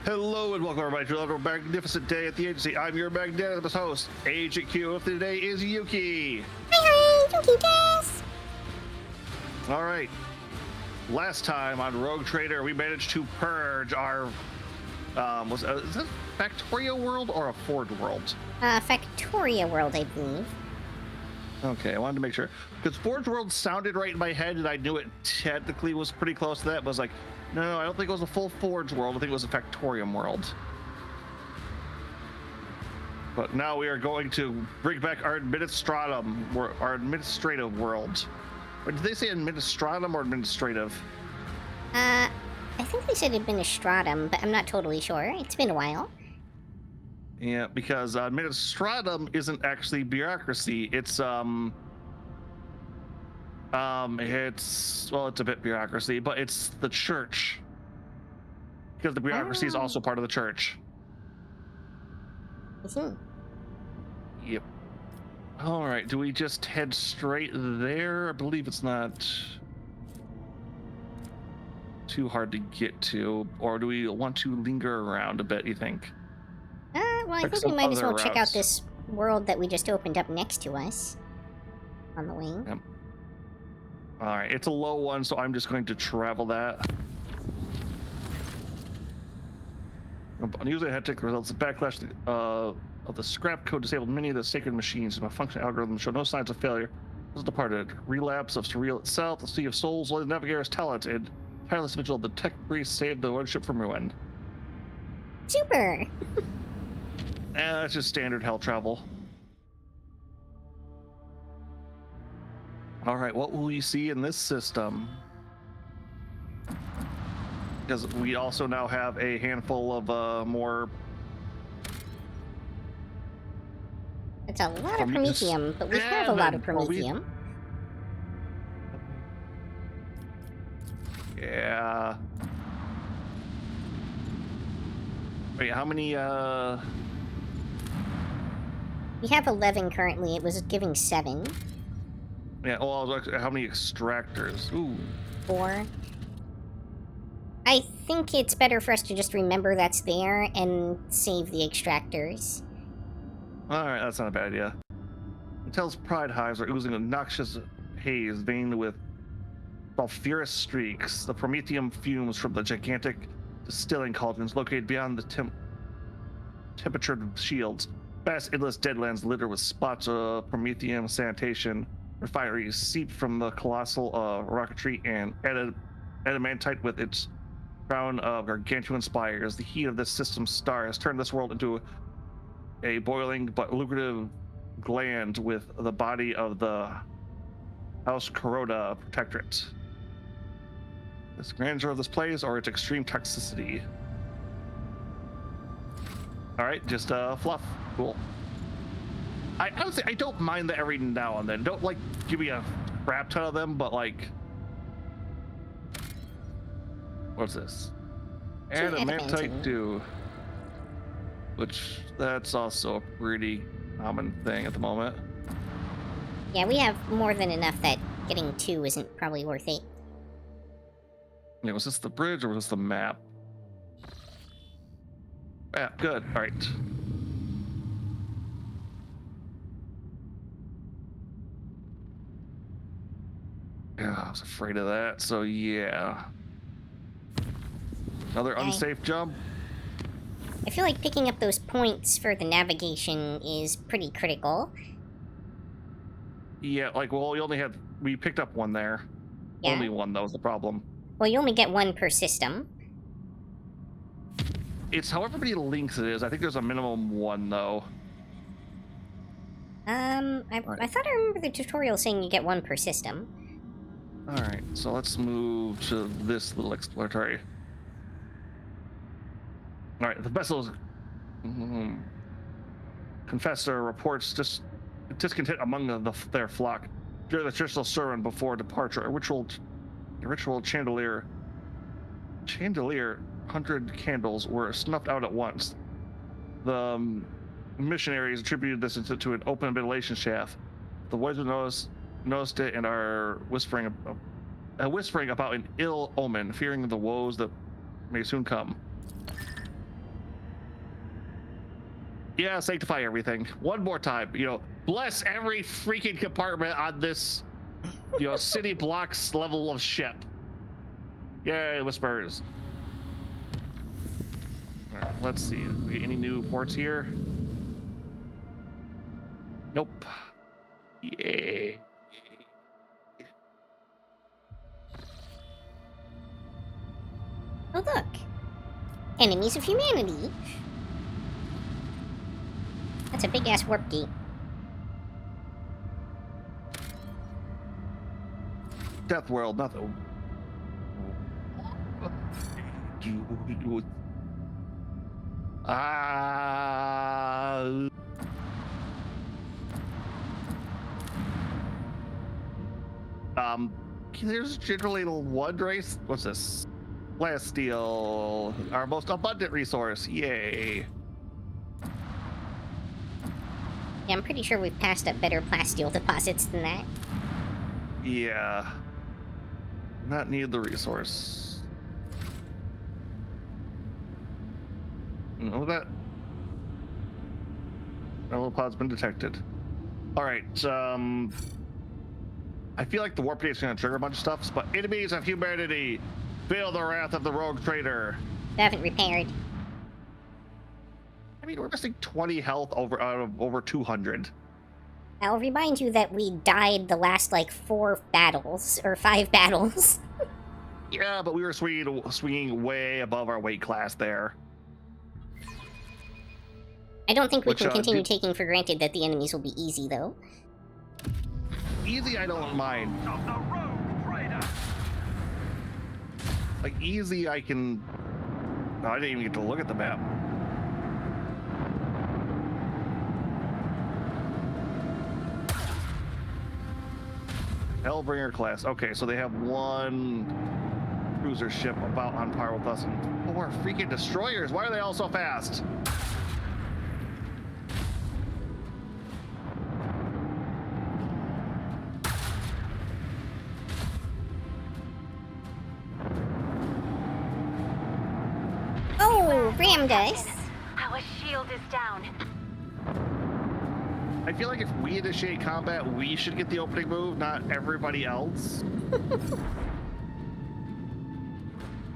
Hello and welcome everybody to another magnificent day at the agency. I'm your magnanimous host, Agent Q. With today is Yuki. Hi, Yukikaze. All right. Last time on Rogue Trader, we managed to purge our is that Factoria world or a Ford world? Factoria world, I believe. Okay, I wanted to make sure because Ford world sounded right in my head, and I knew it technically was pretty close to that. But I was like, no, I don't think it was a full Forge world. I think it was a Factorium world. But now we are going to bring back our administratum, our administrative world. Or did they say administratum or administrative? I think they said administratum, but I'm not totally sure. It's been a while. Yeah, because administratum isn't actually bureaucracy. It's it's a bit bureaucracy, but it's the church. Because the bureaucracy is also part of the church. I see. Yep. All right, do we just head straight there? I believe it's not too hard to get to, or do we want to linger around a bit, you think? Well, I think we might as well check out this world that we just opened up next to us on the way. Yep. All right, it's a low one, so I'm just going to travel that. Unusually hectic results. The backlash of the scrap code disabled many of the sacred machines, and my function algorithm showed no signs of failure. Was departed. Relapse of Surreal itself, the Sea of Souls, let the navigators tell it, and tireless vigil of the tech priest saved the lordship from ruin. Super! That's just standard hell travel. All right, what will we see in this system? Because we also now have a handful of more. It's a lot of Promethium, but we have a lot of Promethium. Yeah. Wait, how many? We have 11 currently. It was giving 7. Yeah. Well, how many extractors? Ooh. 4. I think it's better for us to just remember that's there and save the extractors. All right, that's not a bad idea. Intel's pride hives are oozing a noxious haze veined with sulfurous streaks. The Promethium fumes from the gigantic distilling cauldrons located beyond the temperatured shields. Vast, endless deadlands littered with spots of Promethium sanitation refineries seep from the colossal rocketry and adamantite with its crown of gargantuan spires. The heat of this system's star has turned this world into a boiling but lucrative gland with the body of the House Kuroda Protectorate. This grandeur of this place or its extreme toxicity. All right, just fluff. Cool. I would say I don't mind that every now and then. Don't like give me a crap ton of them, but like, what's this? Adamantite dew, which that's also a pretty common thing at the moment. Yeah, we have more than enough that getting 2 isn't probably worth it. Yeah, was this the bridge or was this the map? Yeah, good. All right. Yeah, I was afraid of that. So yeah, another unsafe jump. I feel like picking up those points for the navigation is pretty critical. Yeah, like, well, we picked up one there. Yeah. Only one, that was the problem. Well, you only get 1 per system. It's however many links it is. I think there's a minimum 1, though. I thought I remember the tutorial saying you get 1 per system. Alright, so let's move to this little exploratory. Alright, the vessel's confessor reports discontent among their flock during the traditional sermon before departure. A ritual chandelier 100 candles were snuffed out at once. The missionaries attributed this to an open ventilation shaft. The wizard noticed it and are whispering about an ill omen, fearing the woes that may soon come. Yeah, sanctify everything. One more time. You know, bless every freaking compartment on this, you know, city blocks level of ship. Yay, whispers. All right, let's see. Any new ports here? Nope. Yay. Oh, look. Enemies of humanity. That's a big-ass warp gate. Death World, nothing. Ah. There's generally one race. What's this? Blast steel, our most abundant resource. Yay. Yeah, I'm pretty sure we've passed up better plasteel deposits than that. Yeah. Not need the resource. No, that pod's been detected. All right. I feel like the warp gate's gonna trigger a bunch of stuff, but enemies of humanity, feel the wrath of the rogue trader. They haven't repaired. I mean, we're missing 20 health out of over 200. I'll remind you that we died the last, like, 4 battles, or 5 battles. Yeah, but we were swinging way above our weight class there. I don't think we can continue taking for granted that the enemies will be easy, though. Easy, I don't mind. Like, easy, I can... Oh, I didn't even get to look at the map. Hellbringer class. Okay, so they have one cruiser ship about on par with us and 4 freaking destroyers. Why are they all so fast? Oh, rammed us. Our shield is down. I feel like if we initiate combat, we should get the opening move, not everybody else.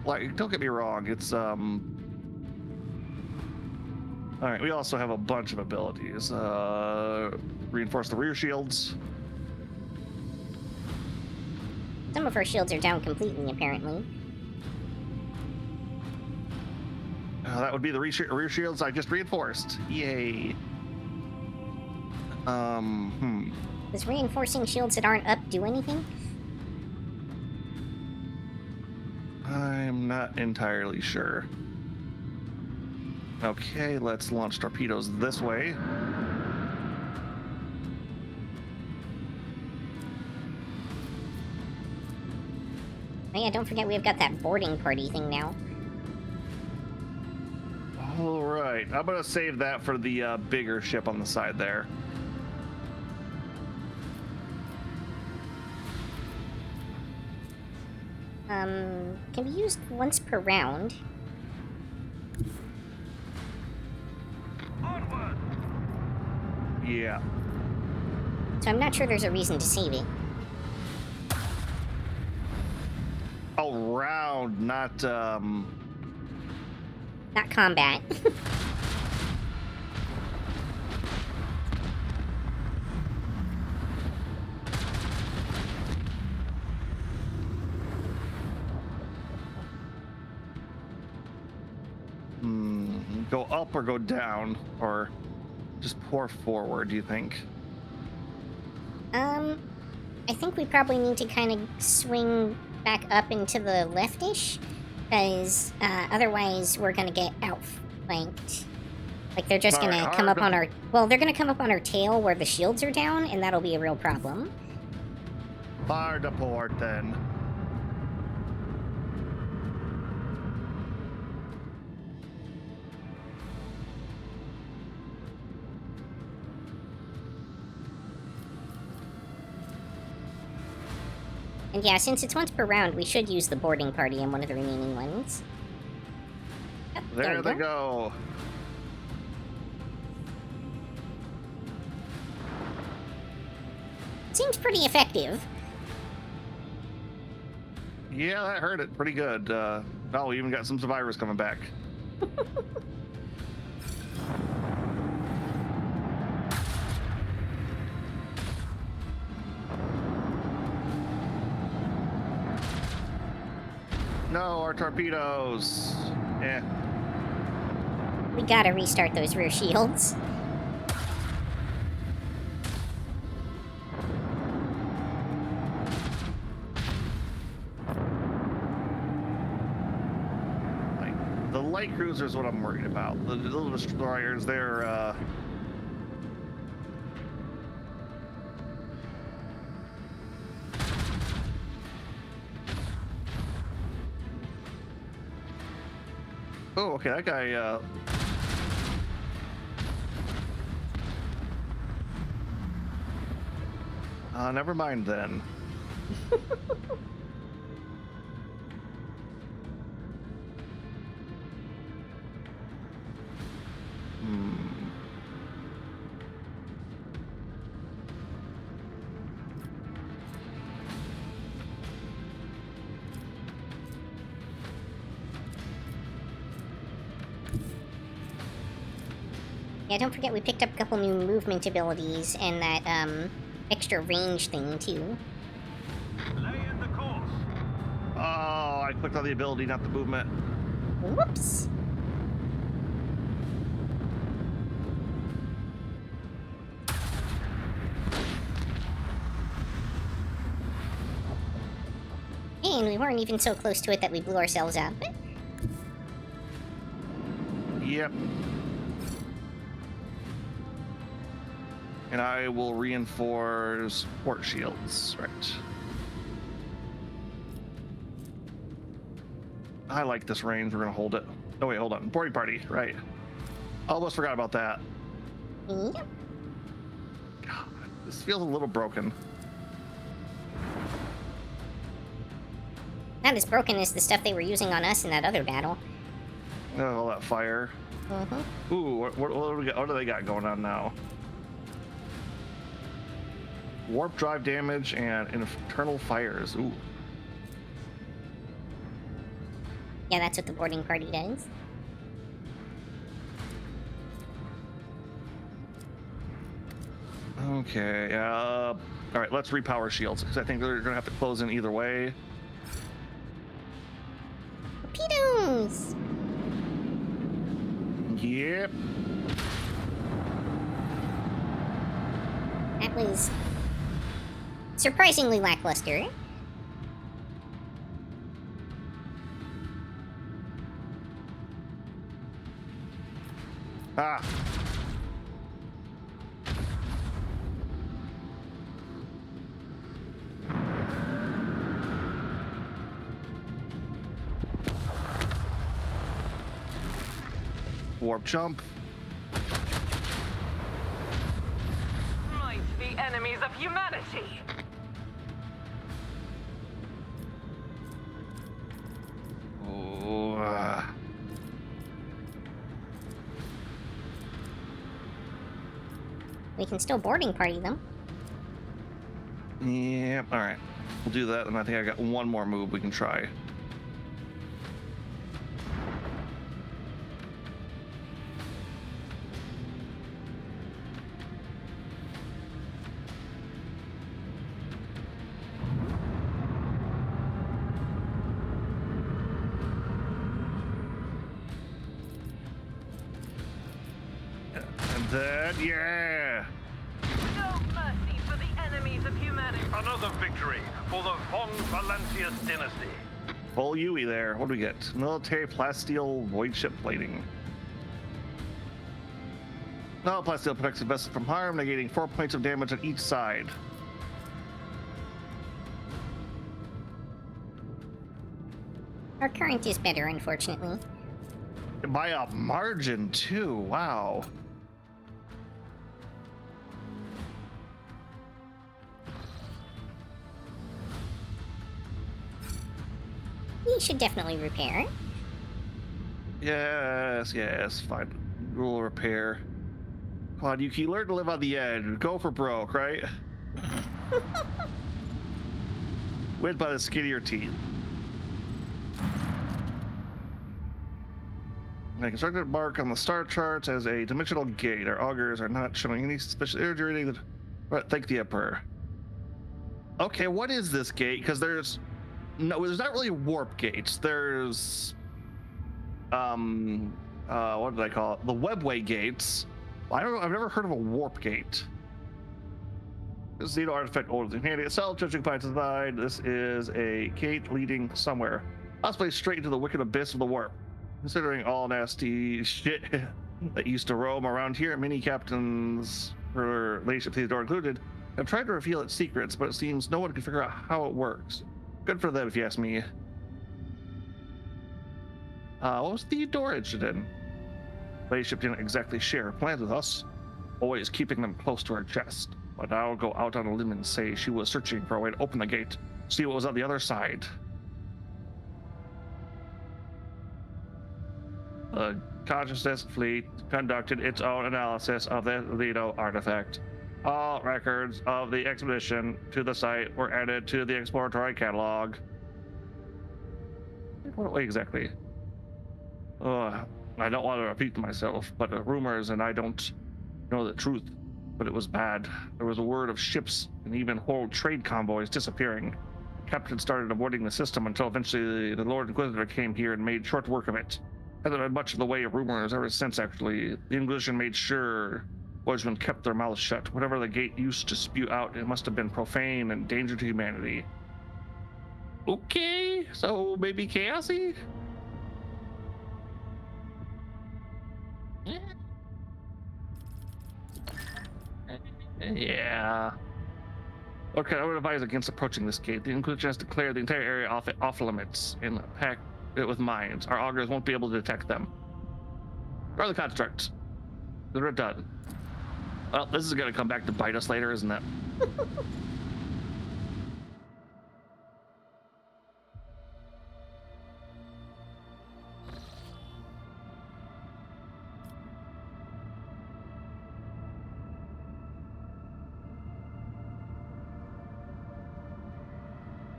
Like, don't get me wrong, it's all right, we also have a bunch of abilities. Reinforce the rear shields. Some of our shields are down completely, apparently. That would be the rear shields I just reinforced. Yay. Does reinforcing shields that aren't up do anything? I'm not entirely sure. Okay, let's launch torpedoes this way. Oh yeah, don't forget we've got that boarding party thing now. All right, I'm gonna save that for the bigger ship on the side there. Can be used once per round. Onward. Yeah. So I'm not sure there's a reason to save it. Oh, round, not Not combat. Go up or go down, or just pour forward, do you think? I think we probably need to kind of swing back up into the leftish, because otherwise we're gonna get outflanked. Like they're just gonna come up on our... Well, they're gonna come up on our tail where the shields are down, and that'll be a real problem. Hard to port, then. And yeah, since it's once per round, we should use the boarding party in one of the remaining ones. Oh, There they go. Seems pretty effective. Yeah, that hurt it pretty good. Oh, we even got some survivors coming back. No, our torpedoes. Yeah. We gotta restart those rear shields. Like, the light cruisers is what I'm worried about. The little destroyers, they're Oh, okay, that guy, never mind then. Yeah, don't forget we picked up a couple new movement abilities and that, extra range thing, too. Lay in the course. Oh, I clicked on the ability, not the movement. Whoops! And we weren't even so close to it that we blew ourselves up. Yep. And I will reinforce port shields. Right. I like this range. We're going to hold it. Oh, wait, hold on. Boarding party. Right. Almost forgot about that. Yep. God, this feels a little broken. Not as broken as the stuff they were using on us in that other battle. Oh, all that fire. Mm-hmm. Ooh, what do we got? What do they got going on now? Warp drive damage and internal fires. Ooh. Yeah, that's what the boarding party does. Okay, all right, let's repower shields, because I think they're gonna have to close in either way. Torpedoes! Yep. That was surprisingly lackluster. Ah. Warp jump. Might be enemies of humanity. Oh. We can still boarding party them. Yep. All right. We'll do that, and I think I got one more move we can try. And then, yeah. No mercy for the enemies of humanity. Another victory for the Von Valentius dynasty. Full Yui there. What do we get? Military plasteel void ship plating. No, plasteel protects the vessel from harm, negating 4 points of damage on each side. Our current is better, unfortunately. By a margin, too. Wow. We should definitely repair it. Yes, yes. Fine. Rule repair. Come on, Yuki, learn to live on the edge. Go for broke, right? Win by the skin of your teeth. A constructed mark on the star charts as a dimensional gate. Our augurs are not showing any suspicious energy rating. But thank the Emperor. Okay, what is this gate? Because there's not really warp gates. There's what did I call it? The webway gates. I don't know. I've never heard of a warp gate. This is the artifact older than humanity itself, judging by design. This is a gate leading somewhere, possibly straight into the wicked abyss of the warp. Considering all nasty shit that used to roam around here, many captains, for leadership Theodore included, have tried to reveal its secrets, but it seems no one can figure out how it works. Good for them, if you ask me. What was Theodore interested in? Leadership didn't exactly share plans with us, always keeping them close to her chest. But I'll go out on a limb and say she was searching for a way to open the gate, see what was on the other side. The Consciousness Fleet conducted its own analysis of the Lido artifact. All records of the expedition to the site were added to the exploratory catalog. What way exactly? I don't want to repeat myself, but rumors and I don't know the truth. But it was bad. There was a word of ships and even whole trade convoys disappearing. The captain started avoiding the system until eventually the Lord Inquisitor came here and made short work of it. Hasn't been much in the way of rumors ever since, actually. The Inquisition made sure Voyagemen kept their mouths shut. Whatever the gate used to spew out, it must have been profane and danger to humanity. Okay, so maybe chaosy? Yeah. Okay, I would advise against approaching this gate. The Inquisition has declared the entire area off limits and packed it with mines. Our augurs won't be able to detect them. Or the construct. They're done. Well, this is going to come back to bite us later, isn't it?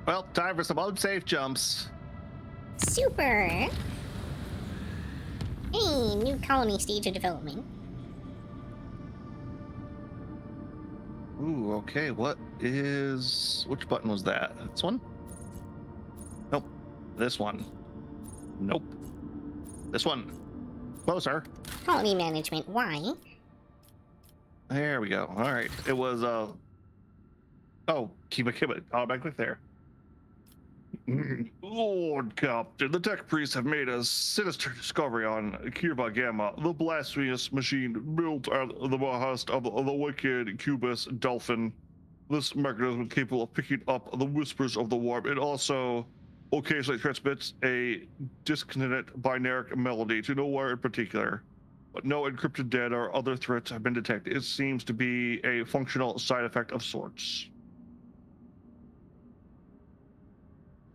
Well, time for some unsafe jumps. Super! Hey, new colony stage of development. Ooh, okay, which button was that? This one? Nope. This one. Nope. This one. Closer. Colony management, why? There we go. All right. It was, oh, keep it automatically there. Lord Captain, the tech priests have made a sinister discovery on Kirba Gamma, the blasphemous machine built at the behest of the wicked Cubus Dolphin. This mechanism is capable of picking up the whispers of the warp. It also occasionally transmits a disconnected binary melody to nowhere in particular, but no encrypted data or other threats have been detected. It seems to be a functional side effect of sorts.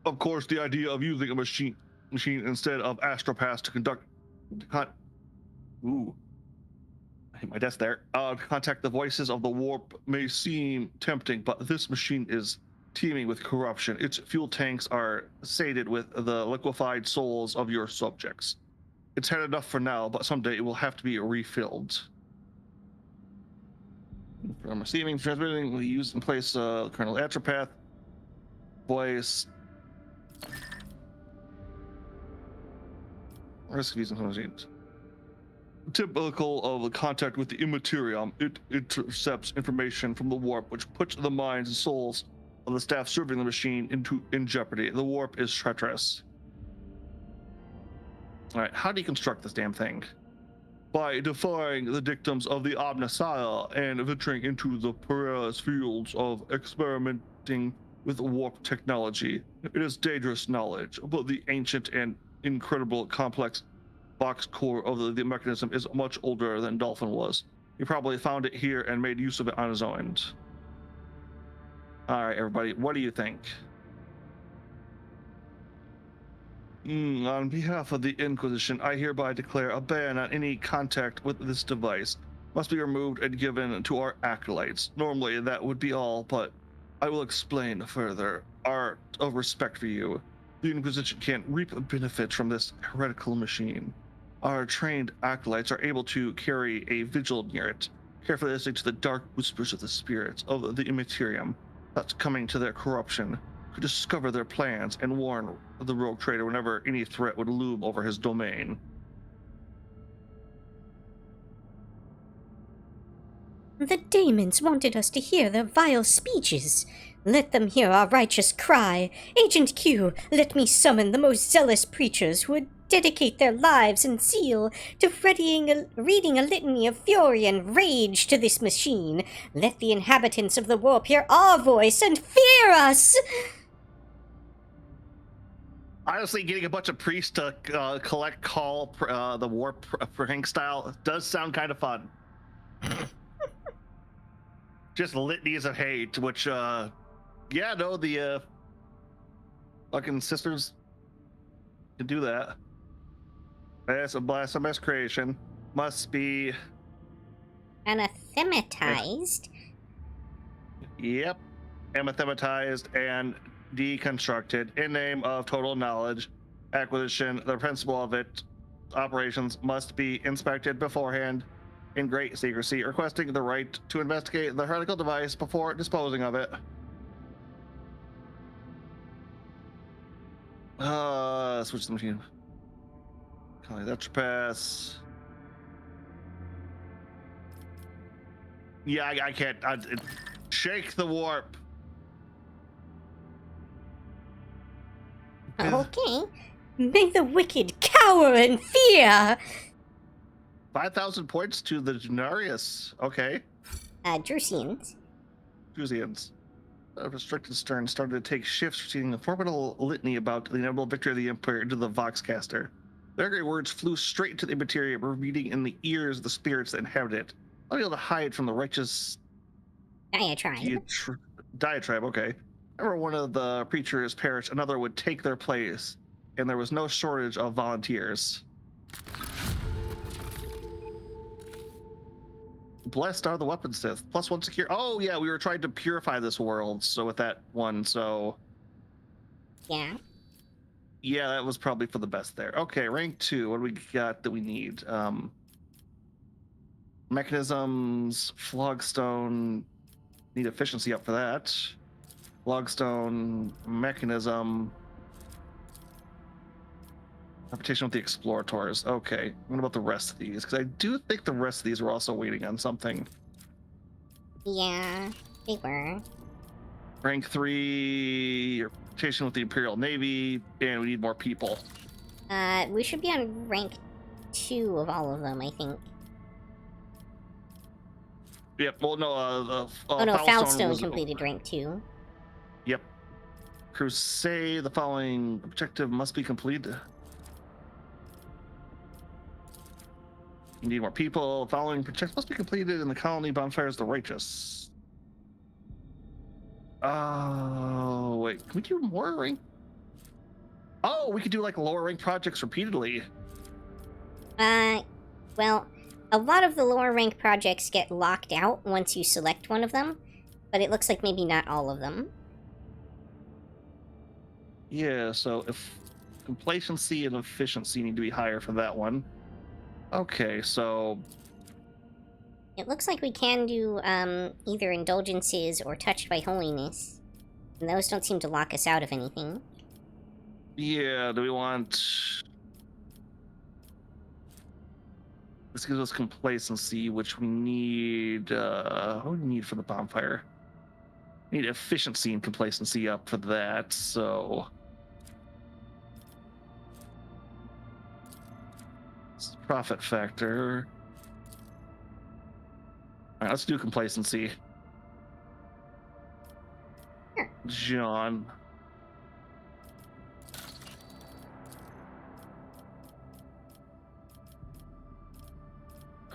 Of course, the idea of using a machine instead of astropaths to contact the voices of the warp may seem tempting, but this machine is teeming with corruption. Its fuel tanks are sated with the liquefied souls of your subjects. It's had enough for now, but someday it will have to be refilled. From receiving, transmitting, we use in place Colonel Atropath voice. Risk of using some machines. Typical of the contact with the Immaterium, it intercepts information from the warp, which puts the minds and souls of the staff serving the machine in jeopardy. The warp is treacherous. All right, how do you construct this damn thing? By defying the dictums of the Omniscile and venturing into the perilous fields of experimenting with warp technology. It is dangerous knowledge, but the ancient and incredible complex box core of the mechanism is much older than Dolphin was. He probably found it here and made use of it on his own end. All right, everybody, what do you think? On behalf of the Inquisition, I hereby declare a ban on any contact with this device. Must be removed and given to our acolytes. Normally, that would be all, but I will explain further. Out of respect for you, the Inquisition can't reap a benefit from this heretical machine. Our trained acolytes are able to carry a vigil near it, carefully listening to the dark whispers of the spirits of the Immaterium that's coming to their corruption, to discover their plans and warn the rogue trader whenever any threat would loom over his domain. The demons wanted us to hear their vile speeches. Let them hear our righteous cry. Agent Q, let me summon the most zealous preachers who would dedicate their lives and zeal to reading a litany of fury and rage to this machine. Let the inhabitants of the warp hear our voice and fear us! Honestly, getting a bunch of priests to collect call the warp prank style does sound kind of fun. Just litanies of hate, which, yeah, no, the fucking sisters can do that. That's a blasphemous creation. Must be Anathematized? Yep. Anathematized and deconstructed in name of total knowledge acquisition. The principle of its operations must be inspected beforehand in great secrecy, requesting the right to investigate the heretical device before disposing of it. Switch the machine. That should pass. Yeah, I can't. Shake the warp. Okay. May the wicked cower in fear! 5,000 points to the Denarius. Okay. Drusians. Drusians. Restricted Stern started to take shifts, receiving a formidable litany about the inevitable victory of the Empire into the Voxcaster. Their great words flew straight into the Immaterium, reverberating in the ears of the spirits that inhabit it. Not able to hide from the righteous Diatribe. diatribe. Okay. Whenever one of the preachers perished, another would take their place, and there was no shortage of volunteers. Blessed are the weaponsmith. +1 secure. Oh yeah, we were trying to purify this world, so with that one, so Yeah. yeah, that was probably for the best there. Okay, rank 2. What do we got that we need? Mechanisms, flogstone. Need efficiency up for that. Flogstone, mechanism. Reputation with the explorators. Okay, what about the rest of these? Because I do think the rest of these were also waiting on something. Yeah, they were. Rank 3, reputation with the Imperial Navy, and we need more people. We should be on rank 2 of all of them, I think. Yep, well, no, Oh no, Foulstone was completed rank 2. Yep. Crusade, the following objective must be completed. You need more people. Following objectives must be completed in the colony bonfires the righteous. Oh, wait. Can we do more rank? Oh, we could do like lower rank projects repeatedly. Well, a lot of the lower rank projects get locked out once you select one of them, but it looks like maybe not all of them. Yeah, so if complacency and efficiency need to be higher for that one. Okay, so It looks like we can do either indulgences or touched by holiness, and those don't seem to lock us out of anything. yeah, do we want... This gives us complacency, which we need... what do we need for the bonfire? We need efficiency and complacency up for that, so... Profit factor. All right, let's do complacency. Sure. John.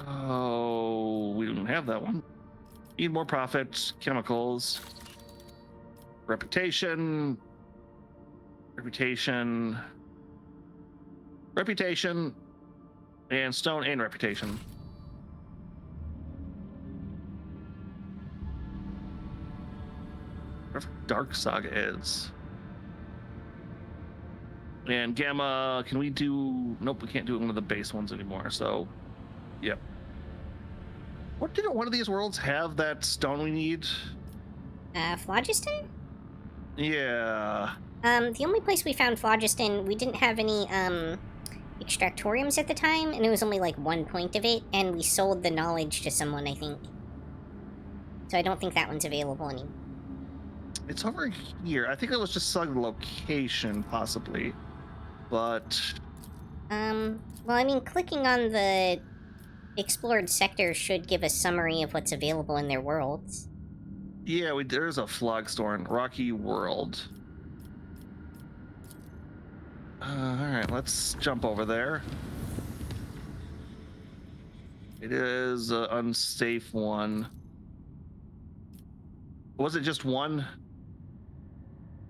Oh, we don't have that one. Need more profits, chemicals, reputation, reputation, and stone and reputation. Wherever Dark Saga is. And Gamma, can we do... Nope, we can't do one of the base ones anymore, so... Yep. What didn't one of these worlds have that stone we need? Phlogiston? Yeah. The only place we found phlogiston, we didn't have any, extractoriums at the time, and it was only, like, 1 point of it, and we sold the knowledge to someone, I think. So I don't think that one's available anymore. It's over here. I think it was just selling the location, possibly. But... Well, I mean, clicking on the explored sector should give a summary of what's available in their worlds. Yeah, there's a Flogthorn, Rocky World. Alright, let's jump over there. It is an unsafe one. Was it just one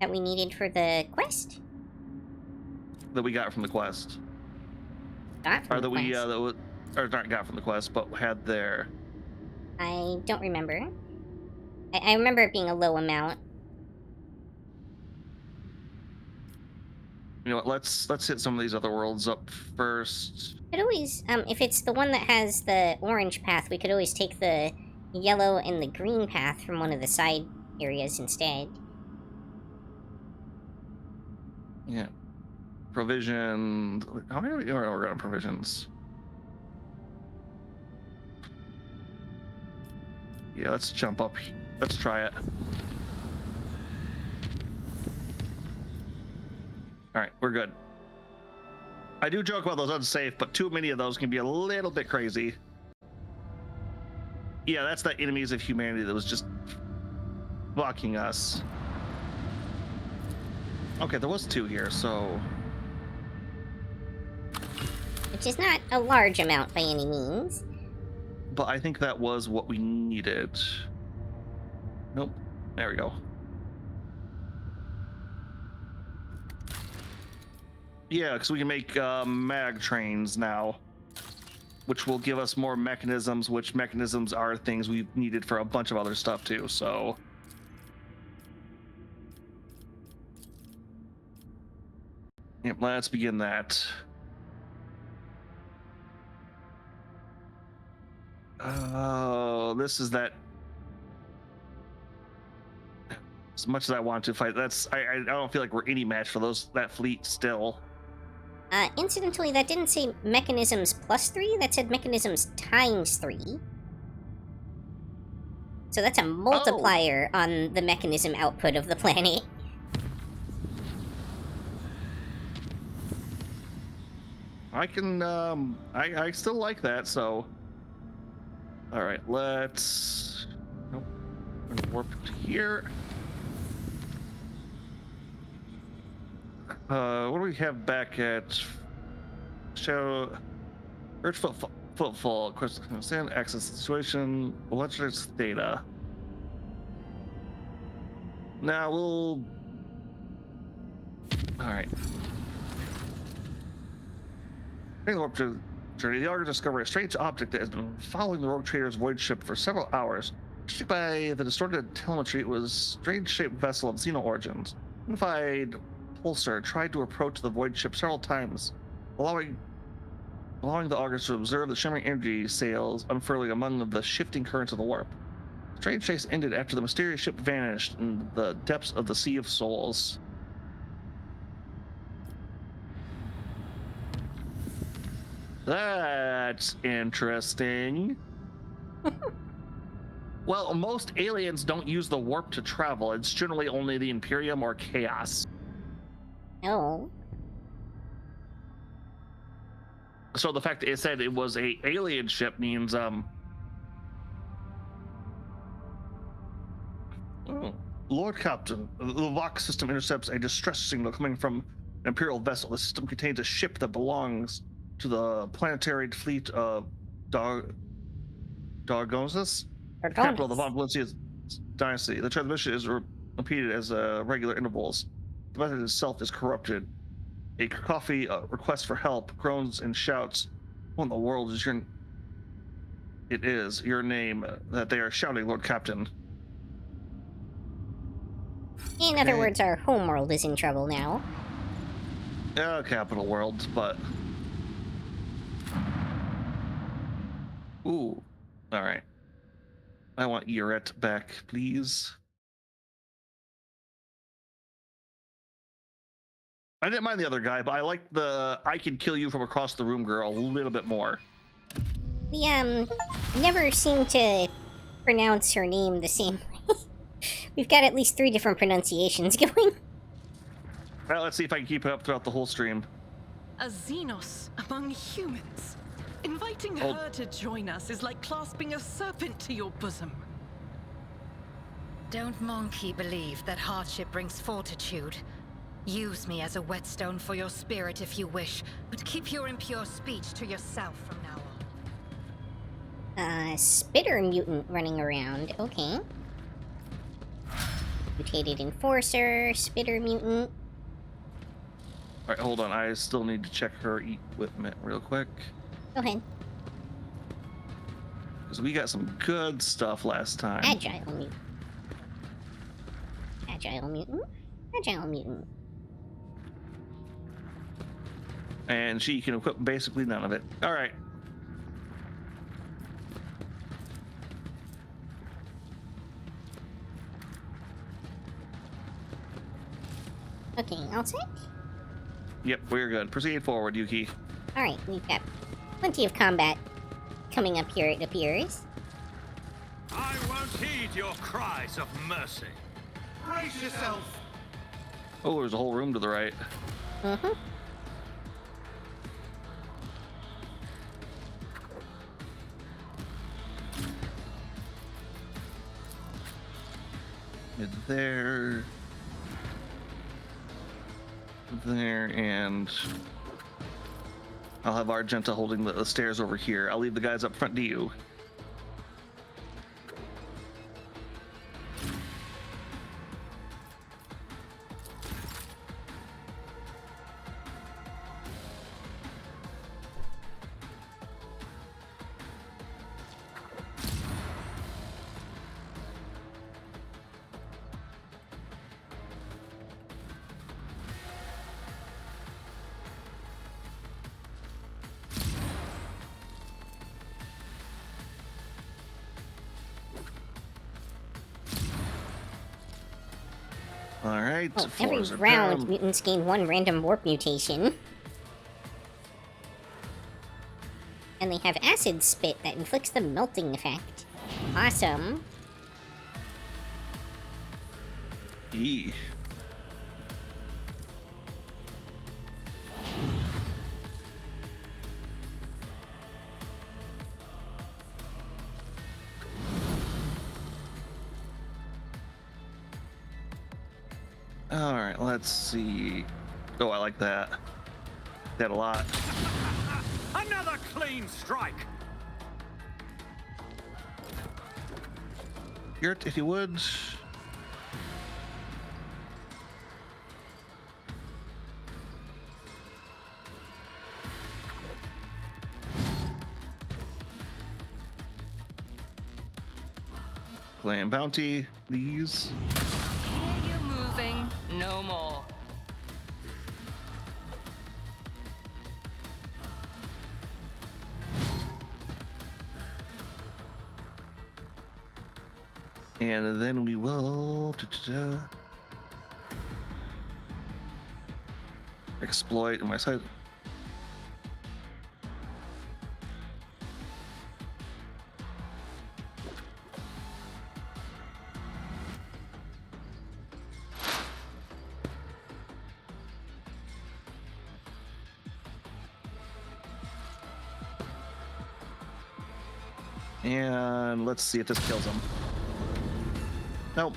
That we needed for the quest? that we got from the quest? Got from Or the that we, quest. or not got from the quest, but had there. I don't remember. I remember it being a low amount. You know what, let's hit some of these other worlds up first. Could always, if it's the one that has the orange path, we could always take the yellow and the green path from one of the side areas instead. Yeah. Provision. How many are we on provisions? Yeah, let's jump up. Let's try it. Alright, we're good. I do joke about those unsafe, but too many of those can be a little bit crazy. Yeah, that's the enemies of humanity that was just blocking us. Okay, there was 2 here, so... Which is not a large amount by any means. But I think that was what we needed. Nope. There we go. Yeah, because we can make mag trains now, which will give us more mechanisms, which mechanisms are things we've needed for a bunch of other stuff too, so... Yep, let's begin that. Oh, this is that... As much as I want to fight, I don't feel like we're any match for that fleet still. Incidentally, that didn't say mechanisms +3, that said mechanisms ×3. So that's a multiplier on the mechanism output of the planet. I can, I still like that, so... Alright, let's... Nope. I'm gonna warp to here. What do we have back at... Show... Urge footfall, question understand, access situation, electric data. Now we'll... Alright. During the warp journey, the Augur discovered a strange object that has been following the rogue trader's void ship for several hours. Checked by the distorted telemetry, it was a strange-shaped vessel of Xeno origins. Unified Pulsar tried to approach the void ship several times, allowing the Augurs to observe the shimmering energy sails unfurling among the shifting currents of the warp. The strange chase ended after the mysterious ship vanished in the depths of the Sea of Souls. That's interesting. Well, most aliens don't use the warp to travel. It's generally only the Imperium or Chaos. Oh. So the fact that it said it was a alien ship means, oh. Lord Captain, the Vox system intercepts a distress signal coming from an Imperial vessel. The system contains a ship that belongs to the planetary fleet of Dargonis, capital of the Von Valencia dynasty. The transmission is repeated as regular intervals. The method itself is corrupted. A cacophony request for help, groans and shouts. What in the world is It is your name that they are shouting, Lord Captain. In other Okay. words, our homeworld is in trouble now. Capital World, but... Ooh. Alright. I want Uret back, please. I didn't mind the other guy, but I like the I can kill you from across the room girl a little bit more. We, never seem to pronounce her name the same way. We've got at least 3 different pronunciations going. Well, let's see if I can keep it up throughout the whole stream. A Xenos among humans. Inviting Oh. her to join us is like clasping a serpent to your bosom. Don't monkey believe that hardship brings fortitude. Use me as a whetstone for your spirit if you wish, but keep your impure speech to yourself from now on. Spitter mutant running around. Okay. Mutated Enforcer, Spitter mutant. Alright, hold on. I still need to check her equipment real quick. Go ahead. Because we got some good stuff last time. Agile mutant. Agile mutant. Agile mutant. And she can equip basically none of it. Alright. Okay, all set? Yep, we're good. Proceed forward, Yuki. Alright, we've got plenty of combat coming up here, it appears. I won't heed your cries of mercy. Brace yourself! Oh, there's a whole room to the right. Mm-hmm. Mid there. There, and I'll have Argenta holding the stairs over here. I'll leave the guys up front to you. All right. Oh, every floors are round, down. mutants gain 1 random warp mutation. And they have acid spit that inflicts the melting effect. Awesome. Eee. All right, let's see. Oh, I like that. That a lot. Another clean strike. Yurt, if you would. Claim bounty, these. Hear you moving, no more. And then we will exploit my side. And let's see if this kills him. Nope.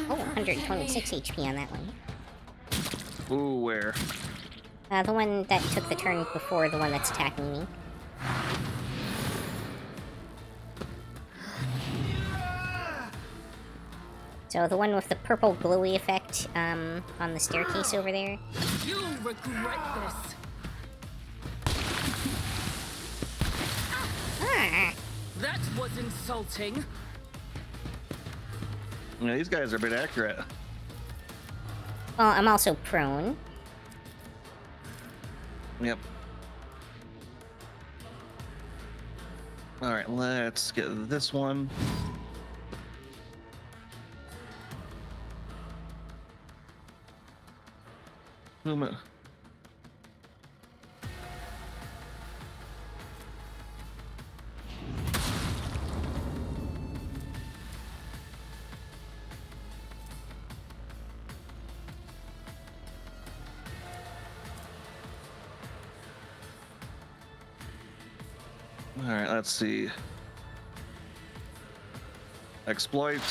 Oh, 126 HP on that one. Ooh, where? The one that took the turn before the one that's attacking me. So the one with the purple glowy effect on the staircase over there. You'll regret this. Ah. That was insulting. Yeah, these guys are a bit accurate. Well, I'm also prone. Yep. All right, let's get this one. Movement. All right, let's see. Exploit.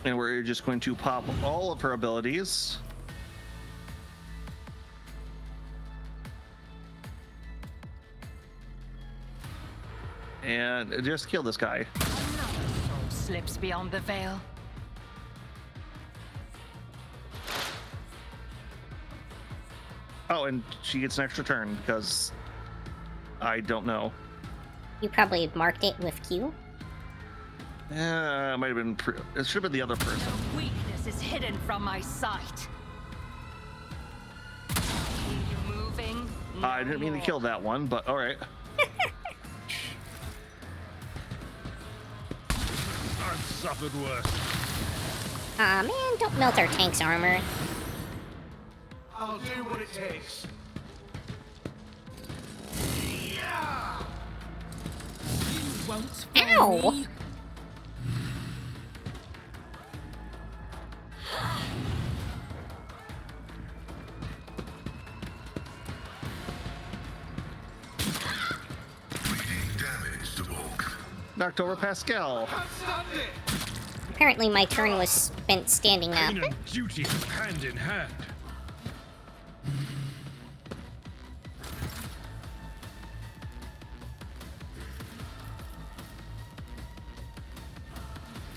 And we're just going to pop all of her abilities. And just kill this guy. Another soul slips beyond the veil. Oh, and she gets an extra turn because I don't know. You probably marked it with Q. It might have been. It should have been the other person. No weakness is hidden from my sight. You moving? I didn't mean to kill that one, but all right. I've suffered worse. Aw, man, don't melt our tank's armor. I'll do what it takes. Won't find Ow! me. Knocked over Pascal. Apparently my turn was spent standing up. Pain and duty hand in hand.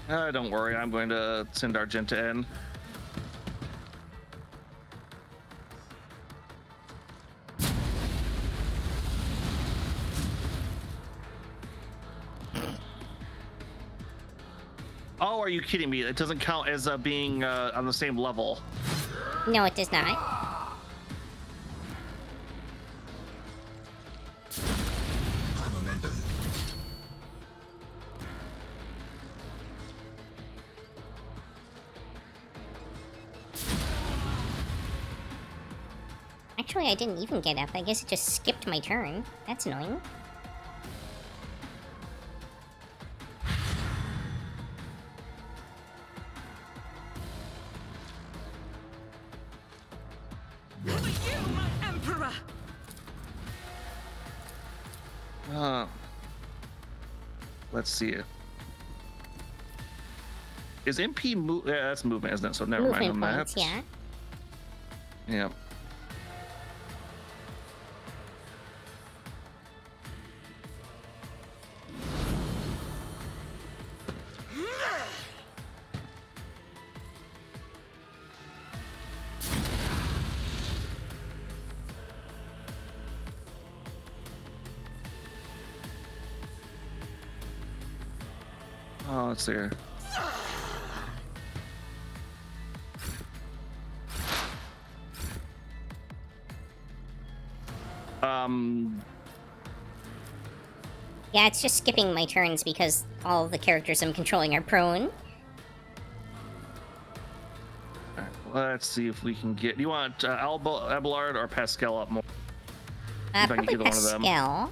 Don't worry, I'm going to send Argenta in. Oh, are you kidding me? It doesn't count as being on the same level. No, it does not. Actually, I didn't even get up. I guess it just skipped my turn. That's annoying. Let's see it. Is MP move? Yeah, that's movement, isn't it? So never mind on Movement points, that. yeah. Yeah. Oh, let's see here. Yeah, it's just skipping my turns because all the characters I'm controlling are prone. Alright, let's see if we can get. You want Abelard or Pascal up more? If I can Probably get one of them. Pascal.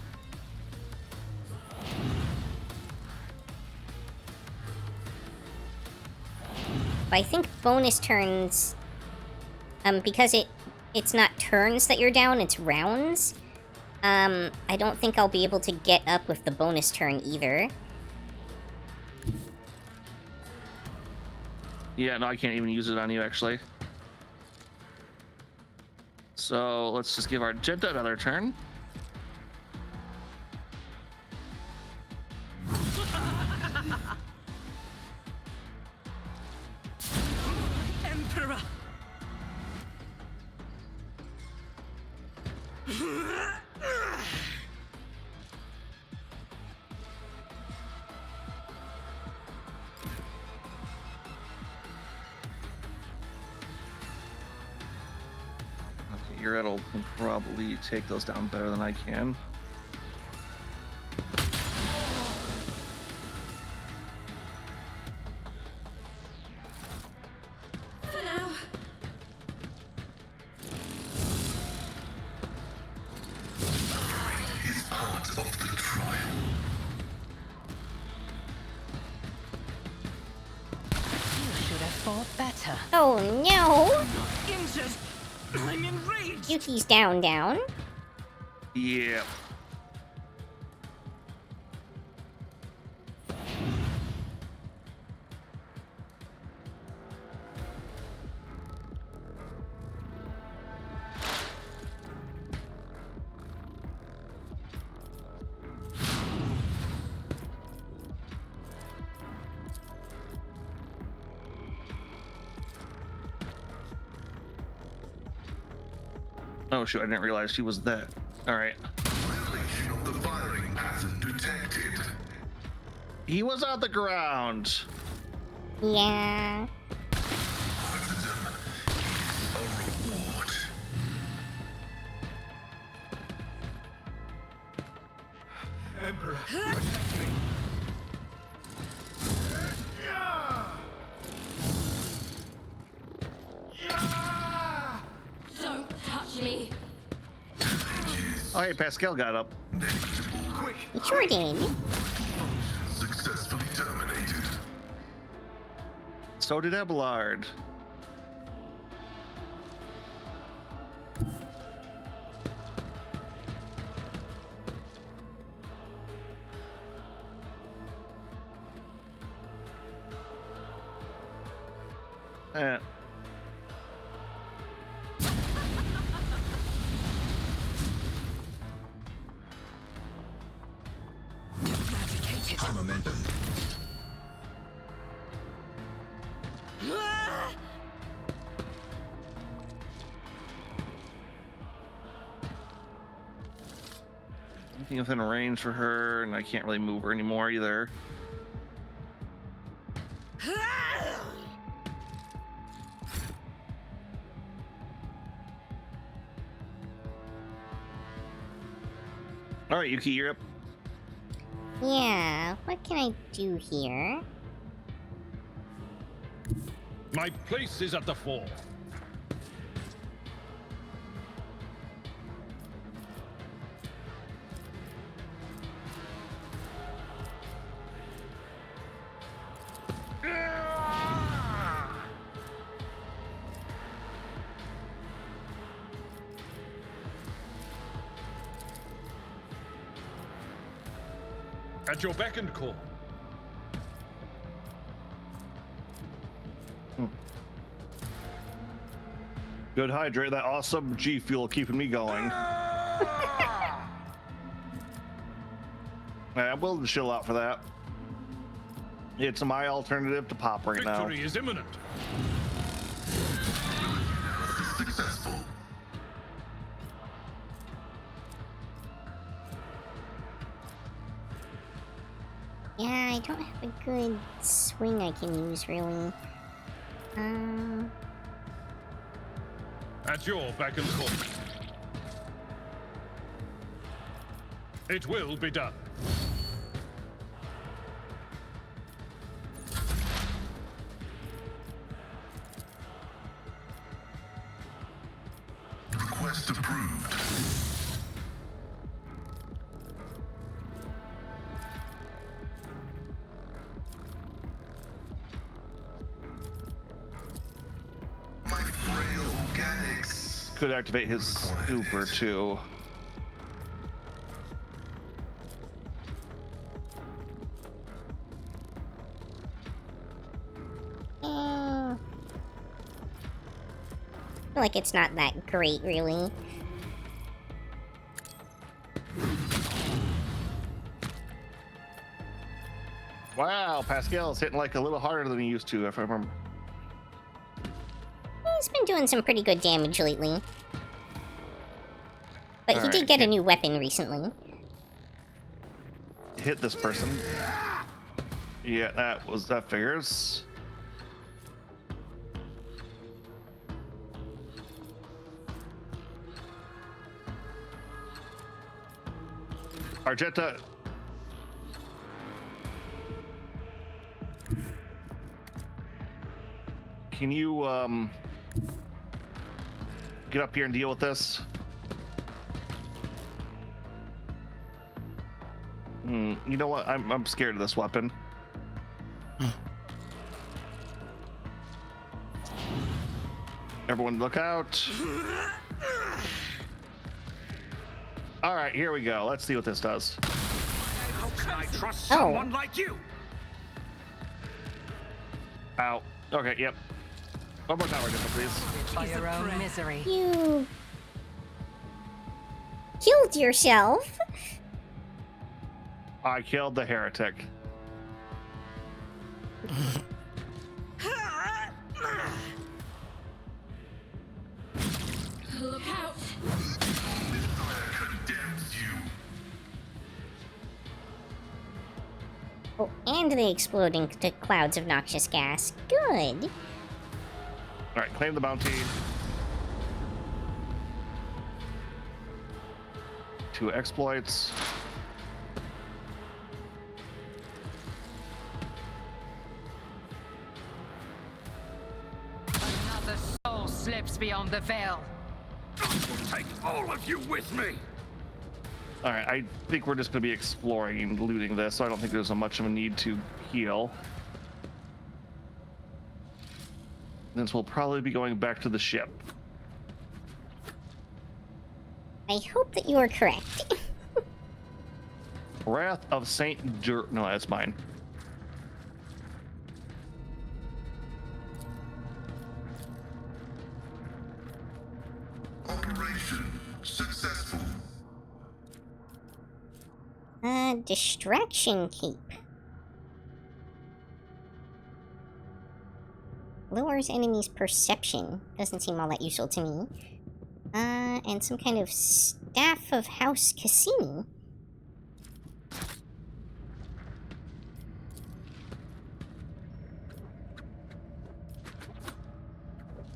But I think bonus turns, because it's not turns that you're down, it's rounds. I don't think I'll be able to get up with the bonus turn either. Yeah, no, I can't even use it on you actually. So let's just give Argenta another turn. Emperor. Okay, Urettle can probably take those down better than I can. Better. Oh no! Injured. I'm enraged. Yuki's down. Yeah. Oh shoot, I didn't realize she was that. Alright. Violation of the firing pattern detected. He was on the ground. Yeah. Martyrdom is a reward. Emperor, protect me. Don't touch me. Oh hey, Pascal got up. Quick, He sure did. Successfully terminated. So did Abelard. Eh. High momentum. Anything within range for her, and I can't really move her anymore either. All right, Yuki, you're up. Yeah, what can I do here? My place is at the fore. At your beck and call. Good hydrate, that awesome G Fuel keeping me going. I'm willing to chill out for that. It's my alternative to pop right now. Victory is imminent. Successful. Yeah, I don't have a good swing I can use, really. At your beck and call. It will be done. Request approved. My frail organics. Could activate his super too. I feel like it's not that great, really. Wow, Pascal's hitting like a little harder than he used to, if I remember. He's been doing some pretty good damage lately. But he Alright, did get a new weapon recently. Hit this person. Yeah, that figures. Argenta. Can you get up here and deal with this? You know what? I'm scared of this weapon. Everyone look out. All right, here we go. Let's see what this does. How can I trust Oh. someone like you? Ow. Okay, yep. One more tower different, please. By your own misery. You killed yourself? I killed the heretic. Look out! Condemns you. Oh, and they explode into clouds of noxious gas. Good. All right, claim the bounty. 2 exploits. Another soul slips beyond the veil. Take all of you with me. All right, I think we're just going to be exploring and looting this, so I don't think there's much of a need to heal. Since we'll probably be going back to the ship. I hope that you are correct. Wrath of Saint No, that's mine. Operation successful. Distraction cape. Lowers enemies' perception. Doesn't seem all that useful to me. And some kind of staff of House Cassini.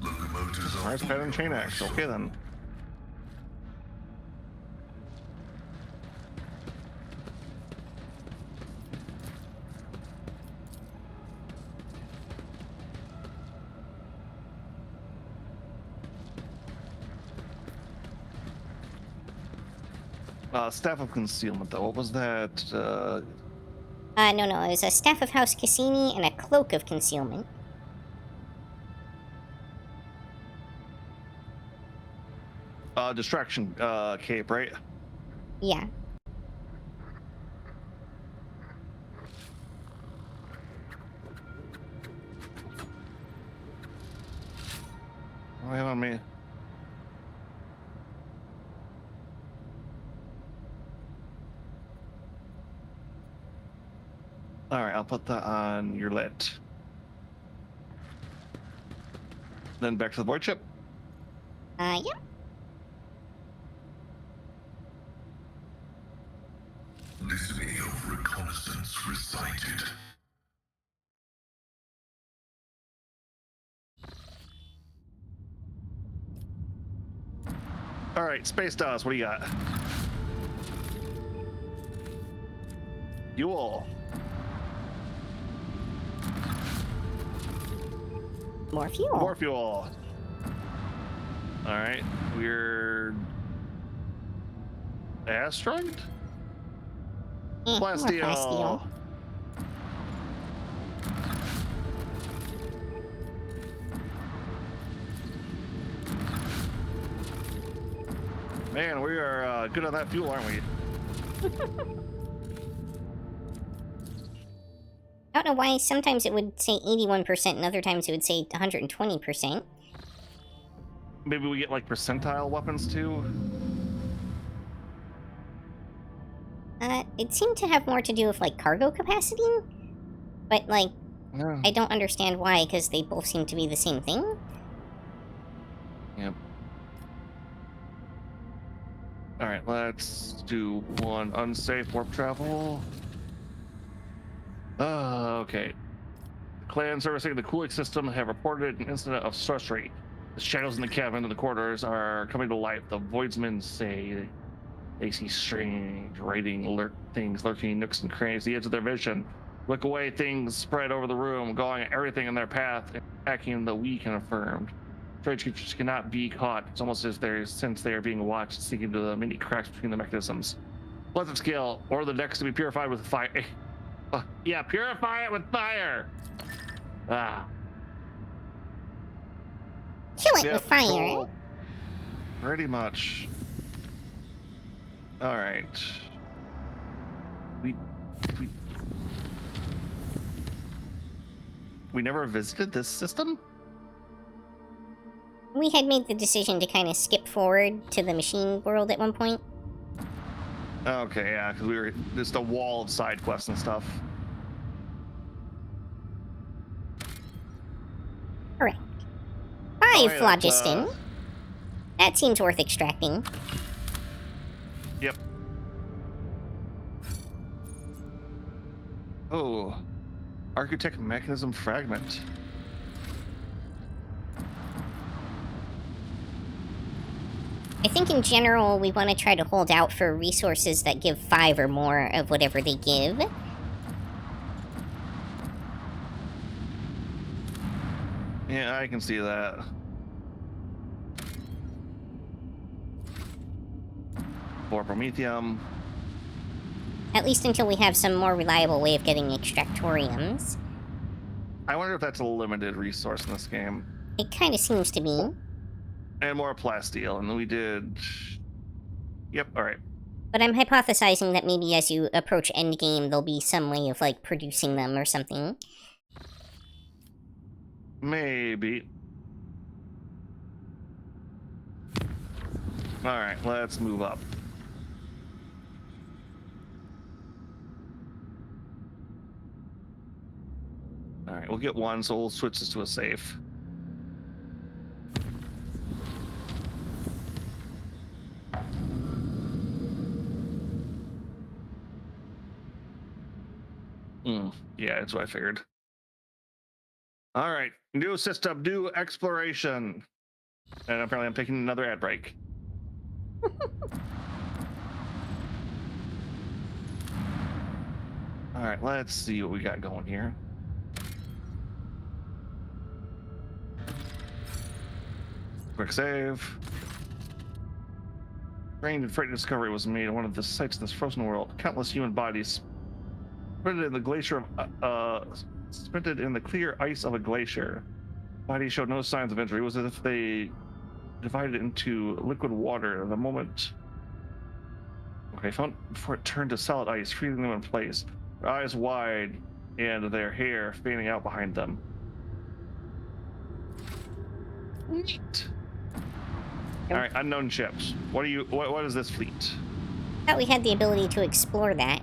Locomotives are Nice pattern chain axe. Okay then. Staff of concealment though. What was that? No, it was a staff of House Cassini and a cloak of concealment. Distraction cape, right? Yeah. Wait on me. All right, I'll put that on your lit. Then back to the void ship. Yeah. Litany of reconnaissance recited. All right, Space Dawes, what do you got? Fuel. More fuel. More fuel. All right, we're asteroid. More Plasteel. plasteel. Man, we are good on that fuel, aren't we? I don't know why sometimes it would say 81% and other times it would say 120%. Maybe we get like percentile weapons too. It seemed to have more to do with like cargo capacity, but like Yeah. I don't understand why because they both seem to be the same thing. Yep. Alright, let's do one unsafe warp travel. Okay. The clan servicing the cooling system have reported an incident of sorcery. The shadows in the cabin and the corridors are coming to life. The voidsmen say they see strange writing things lurking in nooks and crannies, the edge of their vision. Look away, things spread over the room, going at everything in their path, attacking the weak and affirmed. Strange creatures cannot be caught. It's almost as since they are being watched, seeking to the many cracks between the mechanisms. Pleasant scale, or the next to be purified with fire. Yeah, purify it with fire. Kill it Yep, with fire. cool. Pretty much. All right. We never visited this system? We had made the decision to kind of skip forward to the machine world at one point. Okay, yeah, because we were just a wall of side quests and stuff. Correct. 5 hey, phlogiston. That seems worth extracting. Yep. Oh, architect mechanism fragment. I think in general we want to try to hold out for resources that give 5 or more of whatever they give. Yeah, I can see that. For Promethium. At least until we have some more reliable way of getting extractoriums. I wonder if that's a limited resource in this game. It kind of seems to be. And more plasteel, and we did... Yep, alright. But I'm hypothesizing that maybe as you approach endgame, there'll be some way of, like, producing them or something. Maybe. Alright, let's move up. Alright, we'll get one, so we'll switch this to a safe. Yeah, that's what I figured. All right, new system, new exploration. And apparently I'm taking another ad break. All right, let's see what we got going here. Quick save. Strange and frightening discovery was made on one of the sites in this frozen world. Countless human bodies suspended in the glacier suspended in the clear ice of a glacier. Bodies showed no signs of injury. It was as if they divided into liquid water the moment. Okay, found before it turned to solid ice, freezing them in place. Their eyes wide and their hair fanning out behind them. Neat. All right, unknown ships. What is this fleet? Thought we had the ability to explore that.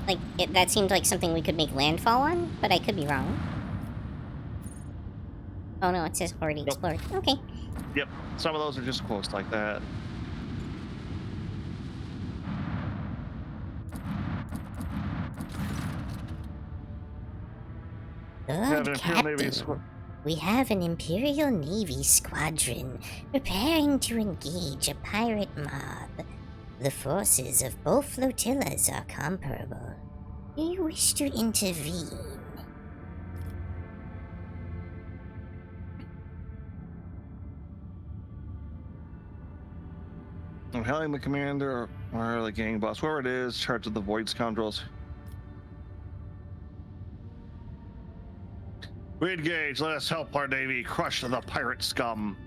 Like, that seemed like something we could make landfall on, but I could be wrong. Oh no, it says already explored. Okay. Yep, some of those are just quotes like that. Good, Captain. We have an Imperial Navy squadron preparing to engage a pirate mob. The forces of both flotillas are comparable. Do you wish to intervene? I'm hailing the commander or the gang boss, whoever it is, charged of the void scoundrels. We engage. Let us help our navy crush the pirate scum.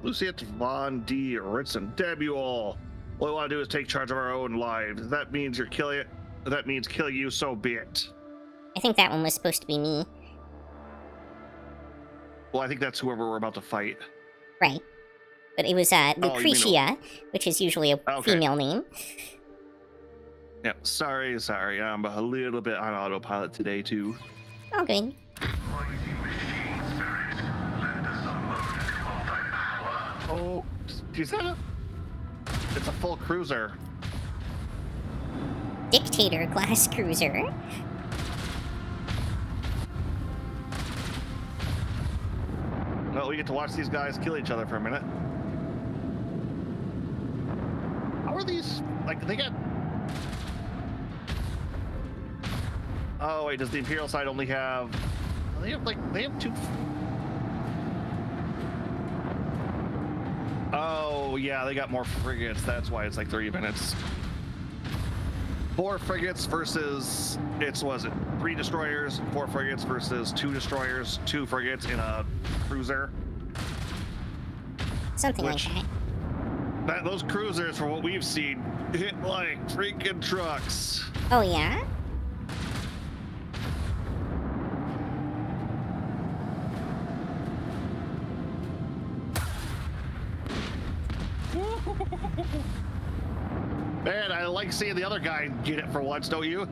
Luciet Von D. Ritson, damn you all. All we want to do is take charge of our own lives. If that means you're killing it, if that means kill you, so be it. I think that one was supposed to be me. Well, I think that's whoever we're about to fight. Right. But it was Lucretia, which is usually a female name. Yep, sorry. I'm a little bit on autopilot today, too. All good. Oh, is that a... It's a full cruiser. Dictator class cruiser. Well, we get to watch these guys kill each other for a minute. How are these... Like, they got... Oh, wait, does the Imperial side only have... They have, like, they have 2... Oh, yeah, they got more frigates. That's why it's like 30 minutes. 4 frigates versus... Was it 3 destroyers, 4 frigates versus 2 destroyers, 2 frigates in a cruiser. Something like that. Those cruisers, from what we've seen, hit like freaking trucks. Oh, yeah? Man, I like seeing the other guy get it for once, don't you?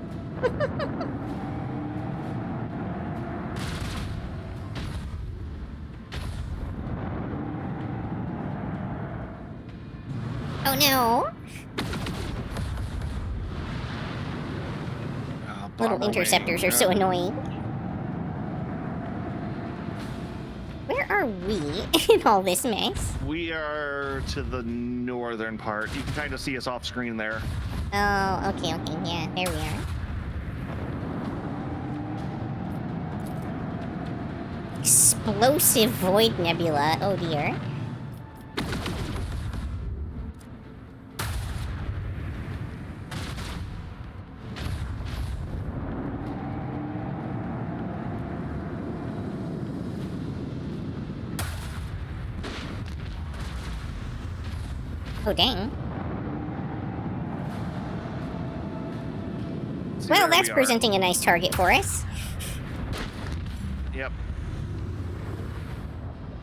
Oh, no. Little interceptors are so annoying. Where are we in all this mess? We are to the northern part. You can kind of see us off screen there. Oh, okay. Yeah, there we are. Explosive void nebula. Oh, dear. Oh, dang. Well, that's presenting a nice target for us. Yep.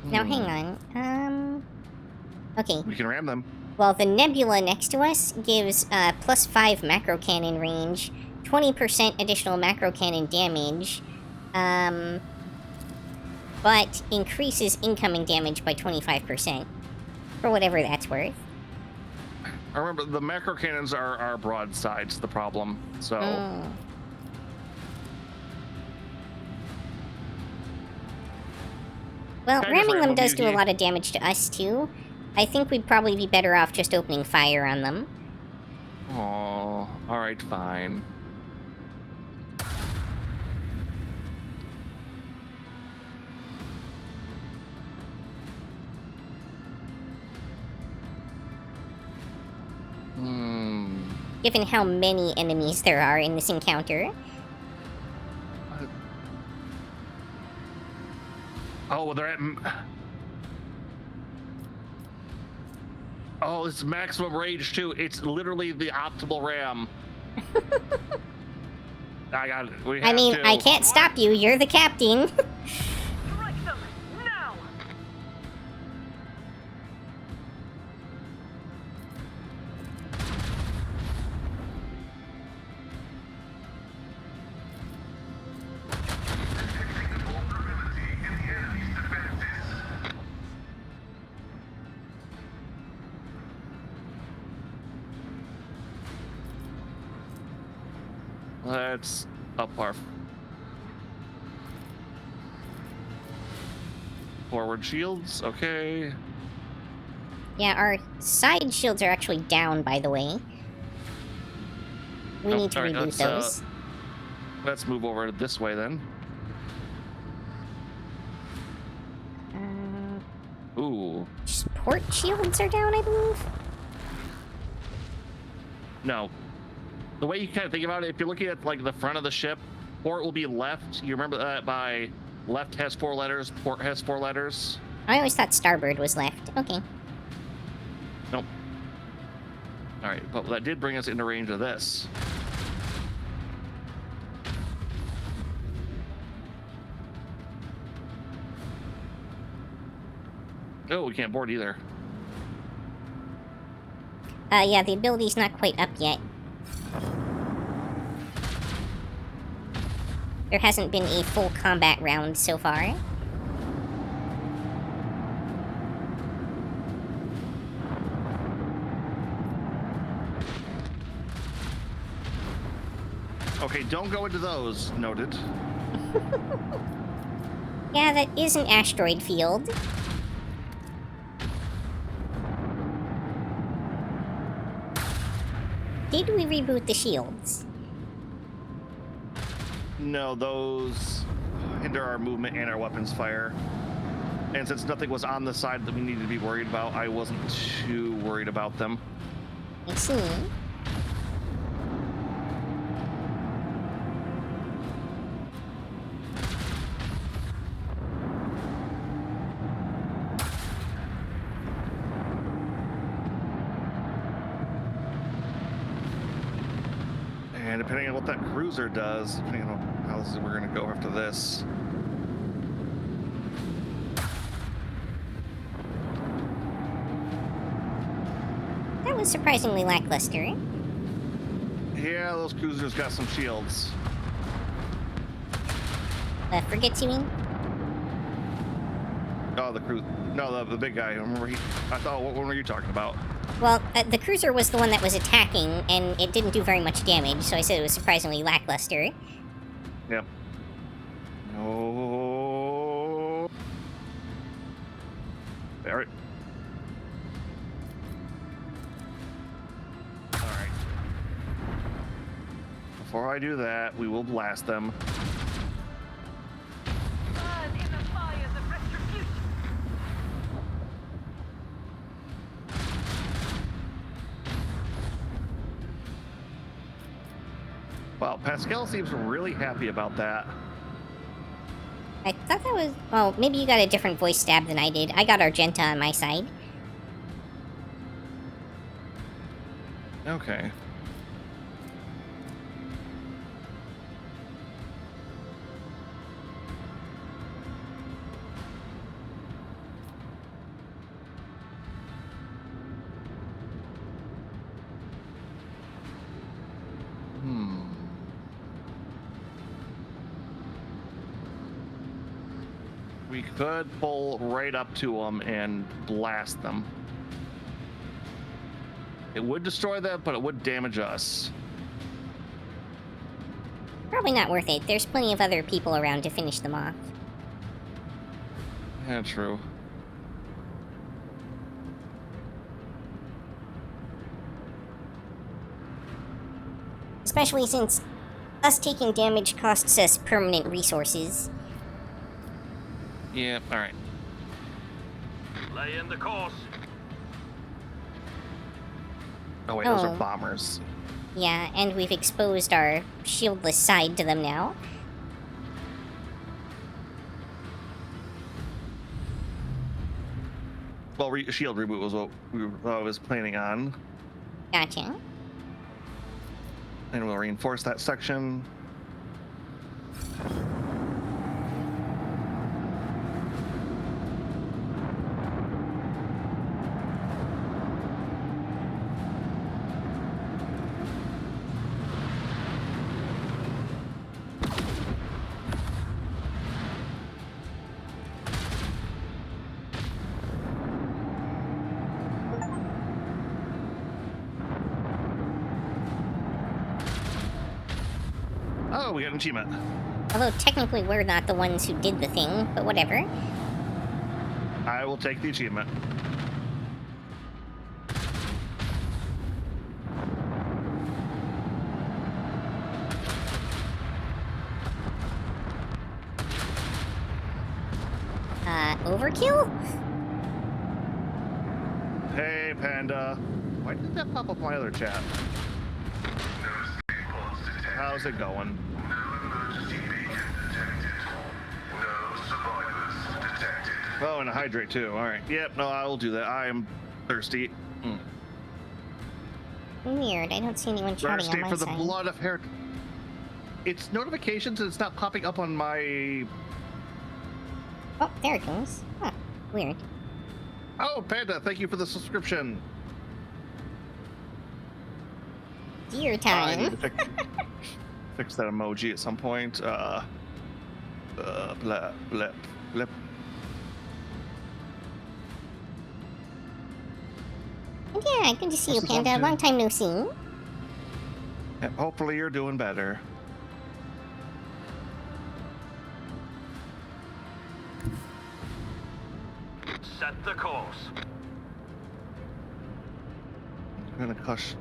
Now, hang on. Okay. We can ram them. Well, the nebula next to us gives +5 macro cannon range, 20% additional macro cannon damage, but increases incoming damage by 25%, for whatever that's worth. I remember the macro cannons are our broadsides, the problem. So. Well, ramming them does do a lot of damage to us, too. I think we'd probably be better off just opening fire on them. Oh, alright, fine. Given how many enemies there are in this encounter. Oh, they're at... Oh, it's maximum range, too. It's literally the optimal ram. I got it. I can't stop you. You're the captain. Strike them now! Let's up our forward shields. Okay. Yeah, our side shields are actually down, by the way. We need to reboot those. Let's move over this way then. Ooh. Just port shields are down, I believe. No. The way you kind of think about it, if you're looking at like the front of the ship, port will be left. You remember that by left has 4 letters, port has 4 letters. I always thought starboard was left. Okay. Nope. All right, but that did bring us into range of this. Oh, we can't board either. Yeah, the ability's not quite up yet. There hasn't been a full combat round so far. Okay, don't go into those. Noted. Yeah, that is an asteroid field. Did we reboot the shields? No, those hinder our movement and our weapons fire. And since nothing was on the side that we needed to be worried about, I wasn't too worried about them. I see. And depending on what that cruiser does, depending on how we're going to go after this. That was surprisingly lackluster. Yeah, those cruisers got some shields. Frigates, you mean? Oh, the big guy. Remember I thought, what one were you talking about? Well, the cruiser was the one that was attacking, and it didn't do very much damage, so I said it was surprisingly lackluster. Yep. No. Barrett. Alright. Before I do that, we will blast them. Burn in the fires of retribution. Well, Pascal seems really happy about that. I thought that was... Well, maybe you got a different voice stab than I did. I got Argenta on my side. Okay. We could pull right up to them and blast them. It would destroy them, but it would damage us. Probably not worth it. There's plenty of other people around to finish them off. Yeah, true. Especially since us taking damage costs us permanent resources. Yeah, alright. Lay in the course. Oh wait, those Oh. are bombers. Yeah, and we've exposed our shieldless side to them now. Well, shield reboot was what I was planning on. Gotcha. And we'll reinforce that section. Oh, we got an achievement. Although technically we're not the ones who did the thing, but whatever. I will take the achievement. Overkill? Hey, Panda. Why did that pop up my other chat? How's it going? Oh, and a hydrate too. Alright. Yep, no, I will do that. I am thirsty. Weird, I don't see anyone chatting Thirsty on my for the side. blood of Her. It's notifications and it's not popping up on my... Oh, there it goes. Huh, weird. Oh, Panda, thank you for the subscription. Dear I time. need to fix that emoji at some point. Blah, blah, blah. And yeah, good to see you, What's this one Panda. do? Long time no see. Yeah, hopefully you're doing better. Set the course. I'm gonna cuss.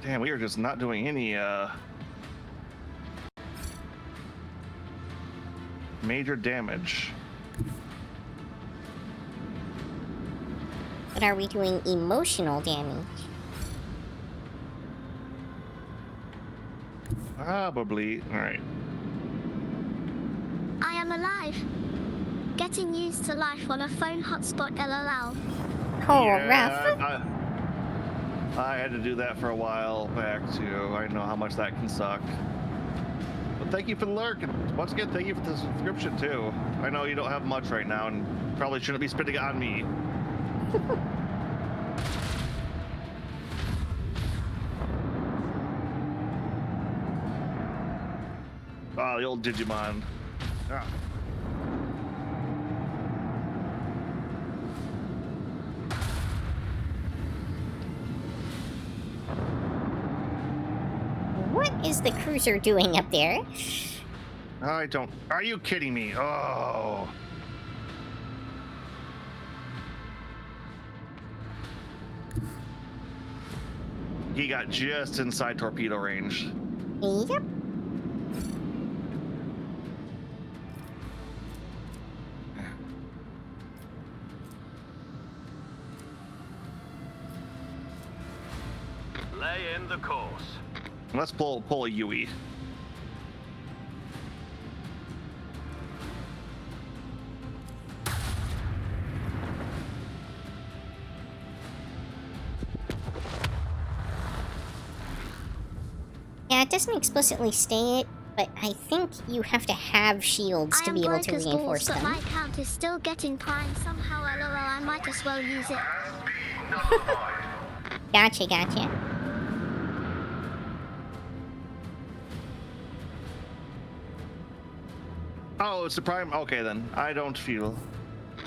Damn, we are just not doing any major damage. But are we doing emotional damage? Probably. All right. I am alive. Getting used to life on a phone hotspot LLL. Oh, rough. I had to do that for a while back too. I know how much that can suck. But thank you for the lurk, and once again, thank you for the subscription too. I know you don't have much right now, and probably shouldn't be spending it on me. Ah, the old Digimon. Ah. What is the cruiser doing up there? I don't. Are you kidding me? Oh. He got just inside torpedo range. Yep. Lay in the course. Let's pull a Yui. Yeah, it doesn't explicitly say it, but I think you have to have shields to be able to reinforce but them. my account is still getting prime somehow. LOL, I might as well use it. Gotcha, gotcha. Oh, it's the prime. Okay, then I don't feel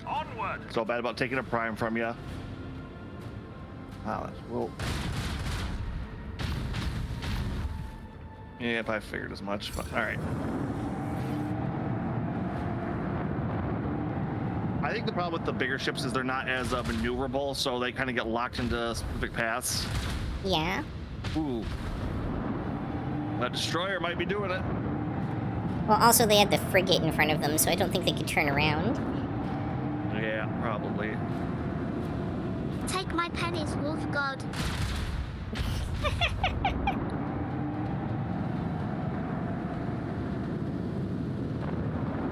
Onward. so bad about taking a prime from you. Wow, well. Yep, I figured as much. But all right. I think the problem with the bigger ships is they're not as maneuverable, so they kind of get locked into specific paths. Yeah. Ooh, that destroyer might be doing it. Well, also they had the frigate in front of them, so I don't think they could turn around. Yeah, probably. Take my pennies, Wolf God.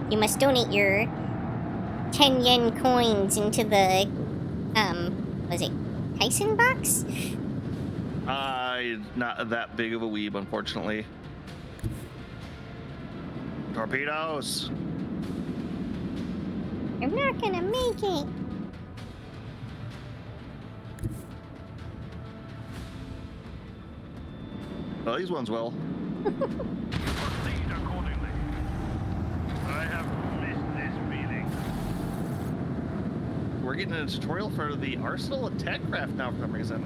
You must donate your 10 yen coins into the, was it Tyson box? Not that big of a weeb, unfortunately. Torpedoes! I'm not gonna make it. Well, these ones will. Proceed accordingly. I have missed this feeling. We're getting a tutorial for the Arsenal attack craft now for some reason.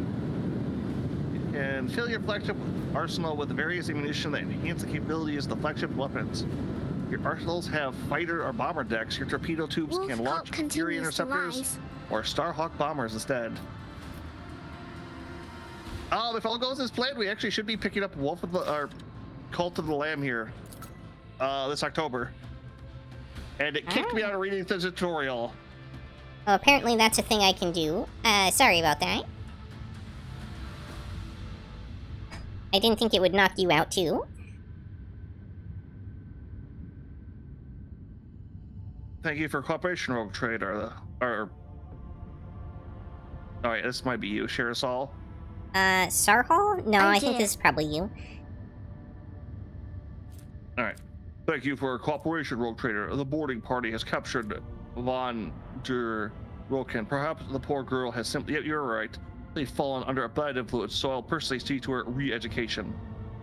You can fill your flagship arsenal with various ammunition that enhance the capabilities of the flagship weapons. Your arsenals have fighter or bomber decks. Your torpedo tubes Wolf can Cop launch Fury continues to interceptors rise. or Starhawk bombers instead. If all goes as planned, we actually should be picking up Wolf of the or Cult of the Lamb here this October. And it kicked me out of reading the tutorial. Well, apparently that's a thing I can do. Sorry about that. I didn't think it would knock you out, too. Thank you for cooperation, Rogue Trader. Alright, this might be you, Sherasol. Sarhal? No, Oh, I think dear. this is probably you. Alright. Thank you for cooperation, Rogue Trader. The boarding party has captured Von der broken. Perhaps the poor girl has simply, yep, you're right, they've fallen under a bad influence, so I'll personally see to her re-education.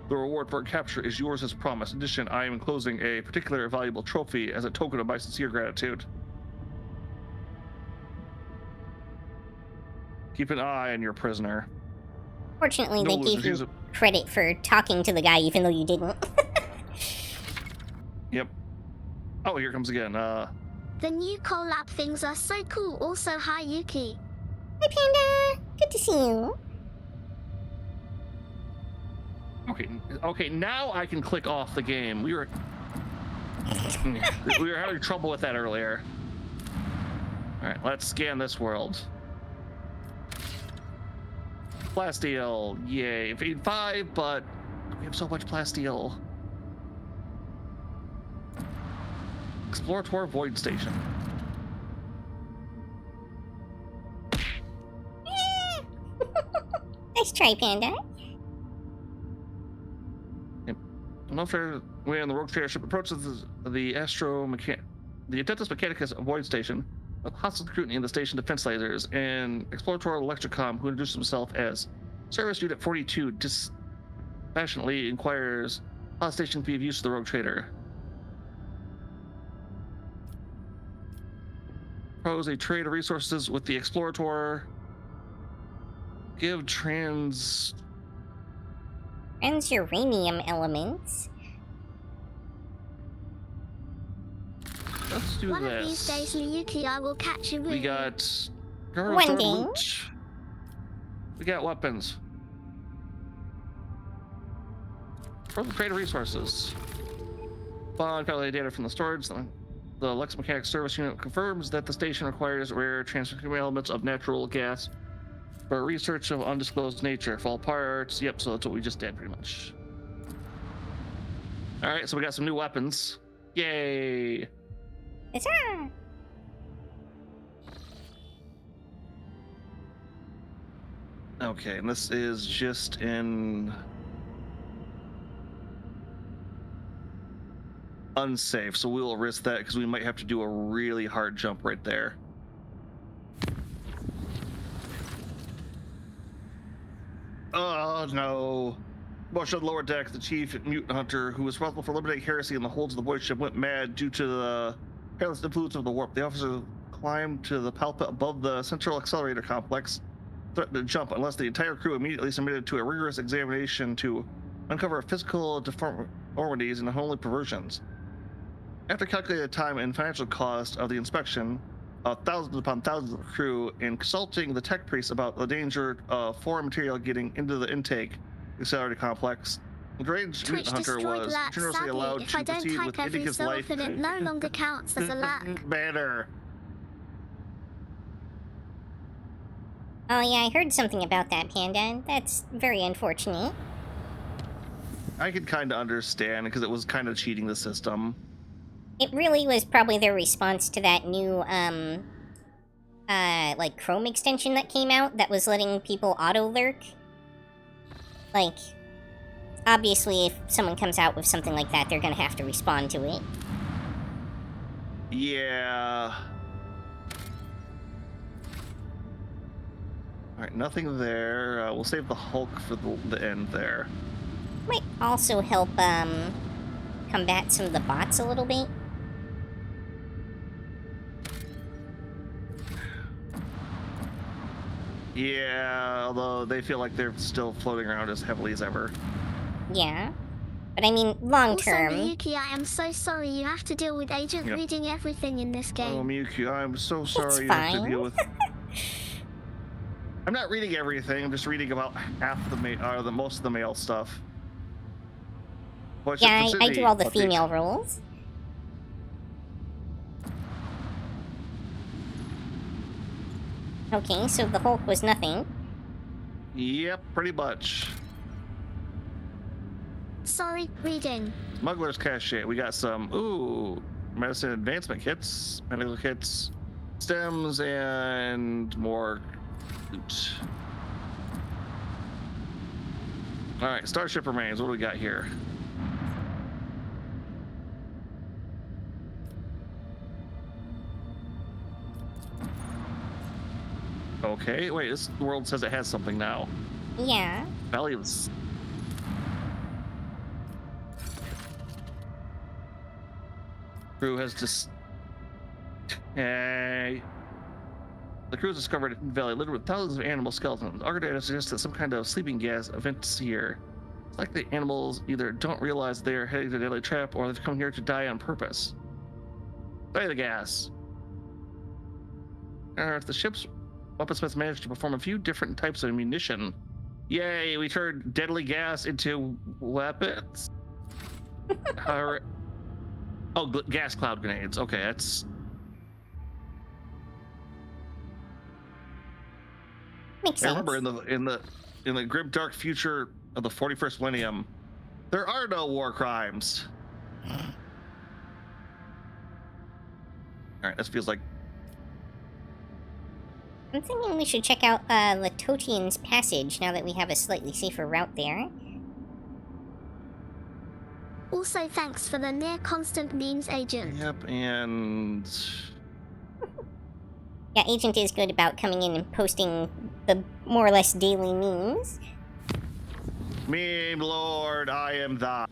The reward for her capture is yours as promised. In addition, I am enclosing a particular valuable trophy as a token of my sincere gratitude. Keep an eye on your prisoner. Fortunately, No they gave losers. you credit for talking to the guy even though you didn't. Yep. Oh, here it comes again. The new collab things are so cool. Also, hi Yuki. Hi, Panda. Good to see you. Okay, now I can click off the game. We were having trouble with that earlier. All right, let's scan this world. Plasteel, yay. Feed 5, but we have so much plasteel. Explorator Void Station. Nice try, Panda. After when the rogue trader ship approaches the Adentis Mechanicus Void Station, with hostile scrutiny in the station defense lasers, and Explorator Electricom, who introduced himself as Service Unit 42, dispassionately inquires how the station can be of use to the rogue trader. Propose a trade of resources with the Explorator. Give Uranium elements. Let's do One this. of these days, Miyuki, I will catch you. We got One day. loot. We got weapons. Further trade of resources. Bond calculated data from the storage. The Lex Mechanics Service Unit confirms that the station requires rare transcription elements of natural gas for research of undisclosed nature. Fall parts. Yep, so that's what we just did pretty much. All right, so we got some new weapons. Yay! Huzzah! Okay, and this is just in unsafe, so we will risk that because we might have to do a really hard jump right there. Oh no. Bush on the lower deck, the chief mutant hunter who was responsible for eliminating heresy in the holds of the void ship went mad due to the careless influence of the warp. The officer climbed to the palpit above the central accelerator complex, threatened to jump unless the entire crew immediately submitted to a rigorous examination to uncover physical deformities and unholy perversions. After calculating the time and financial cost of the inspection of thousands upon thousands of crew and consulting the tech priest about the danger of foreign material getting into the intake accelerator complex, the deranged mutant hunter was generously allowed to proceed with Yukikaze's life. And it no longer counts as a lack. Banner. Oh yeah, I heard something about that, Panda. That's very unfortunate. I could kind of understand because it was kind of cheating the system. It really was probably their response to that new, like, Chrome extension that came out that was letting people auto-lurk. Like, obviously, if someone comes out with something like that, they're gonna have to respond to it. Yeah. Alright, nothing there. We'll save the Hulk for the end there. Might also help, combat some of the bots a little bit. Yeah, although they feel like they're still floating around as heavily as ever. Yeah. But I mean, long term. Also, Miyuki, I am so sorry you have to deal with Agent reading everything in this game. Oh, Miyuki, I'm so sorry you fine. have to deal with... I'm not reading everything, I'm just reading about half the most of the male stuff. Yeah, I do all the female roles. Okay, so the Hulk was nothing. Yep, pretty much. Sorry, reading. Smuggler's Cache. We got some, medicine advancement kits, medical kits, stems, and more loot. Alright, Starship Remains. What do we got here? Okay, wait, this world says it has something now. Yeah. Values. Crew has just. Hey. The crew has discovered a valley littered with thousands of animal skeletons. Our data suggests that some kind of sleeping gas events here. It's like the animals either don't realize they are heading to a deadly trap or they've come here to die on purpose. Study the gas. The ship's weaponsmiths managed to perform a few different types of ammunition. Yay, we turned deadly gas into weapons. Oh, gas cloud grenades. Okay, that's. Makes I sense. remember in the grim dark future of the 41st millennium, there are no war crimes. All right, this feels like. I'm thinking we should check out Latotian's Passage now that we have a slightly safer route there. Also, thanks for the near constant memes, Agent. Yep, and. Yeah, Agent is good about coming in and posting the more or less daily memes. Meme Lord, I am thy.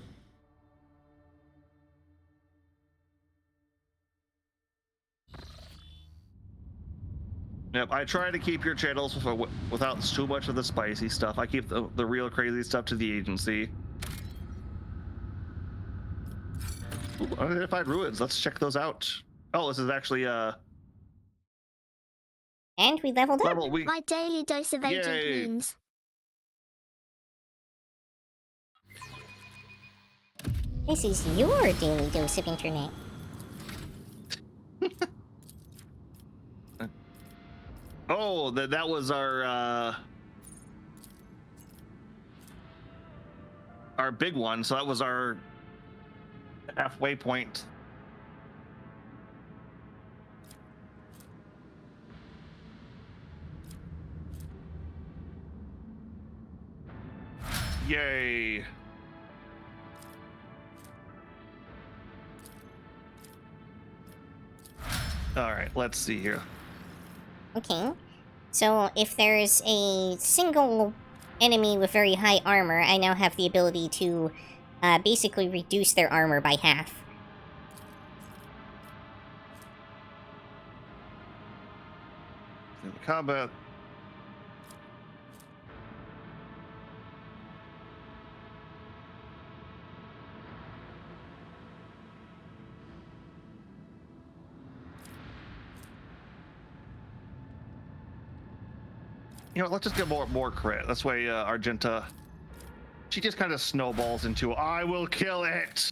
Yep, I try to keep your channels without too much of the spicy stuff. I keep the real crazy stuff to the agency. Ooh, unidentified ruins. Let's check those out. Oh, this is actually And we leveled up. My daily dose of Agent Yay. memes. This is your daily dose of internet. Oh, that was our big one. So that was our halfway point. Yay. All right, let's see here. Okay. So if there's a single enemy with very high armor, I now have the ability to basically reduce their armor by half. In combat. You know, let's just get more crit. This way, Argenta, she just kind of snowballs into, I will kill it.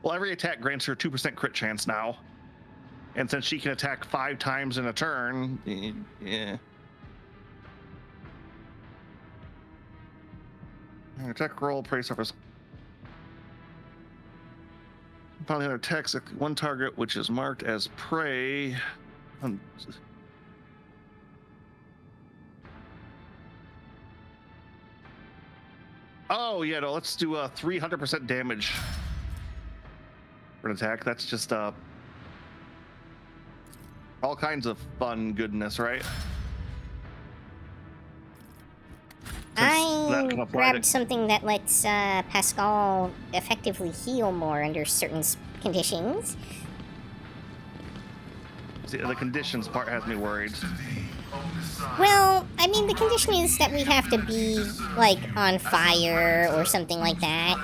Well, every attack grants her 2% crit chance now. And since she can attack 5 times in a turn, yeah. Attack roll, prey surface. Finally, her attacks one target which is marked as prey. Oh, yeah, no, let's do 300% damage for an attack. That's just all kinds of fun goodness, right? I grabbed something that lets Pascal effectively heal more under certain conditions. See, the conditions part has me worried. Well, I mean, the condition is that we have to be, like, on fire or something like that.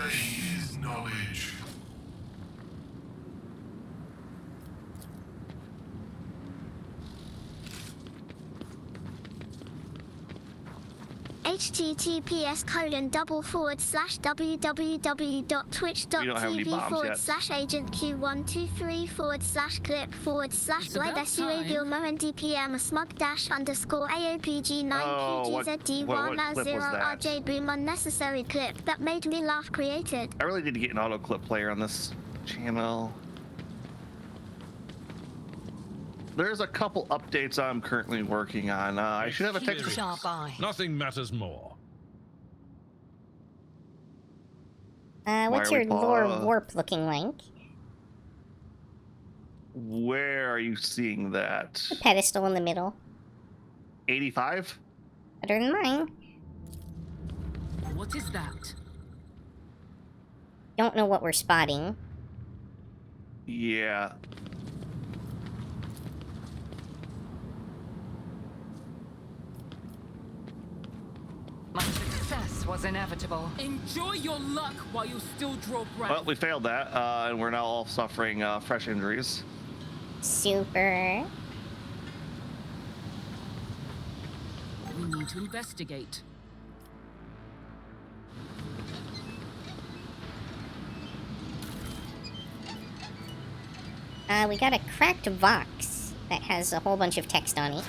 https://www.twitch.tv/clip/slash agent q123//clip/4/YSUADIL-DPM/dash_AJBoom unnecessary clip that made me laugh created. I really need to get an auto clip player on this channel. There's a couple updates I'm currently working on. I should have a text. Sharp eye. Nothing matters more. What's your lore warp looking like? Where are you seeing that? The pedestal in the middle. 85? Better than mine. What is that? Don't know what we're spotting. Yeah. My success was inevitable. Enjoy your luck while you still draw breath. Well, we failed that, and we're now all suffering fresh injuries. Super. We need to investigate. We got a cracked Vox that has a whole bunch of text on it.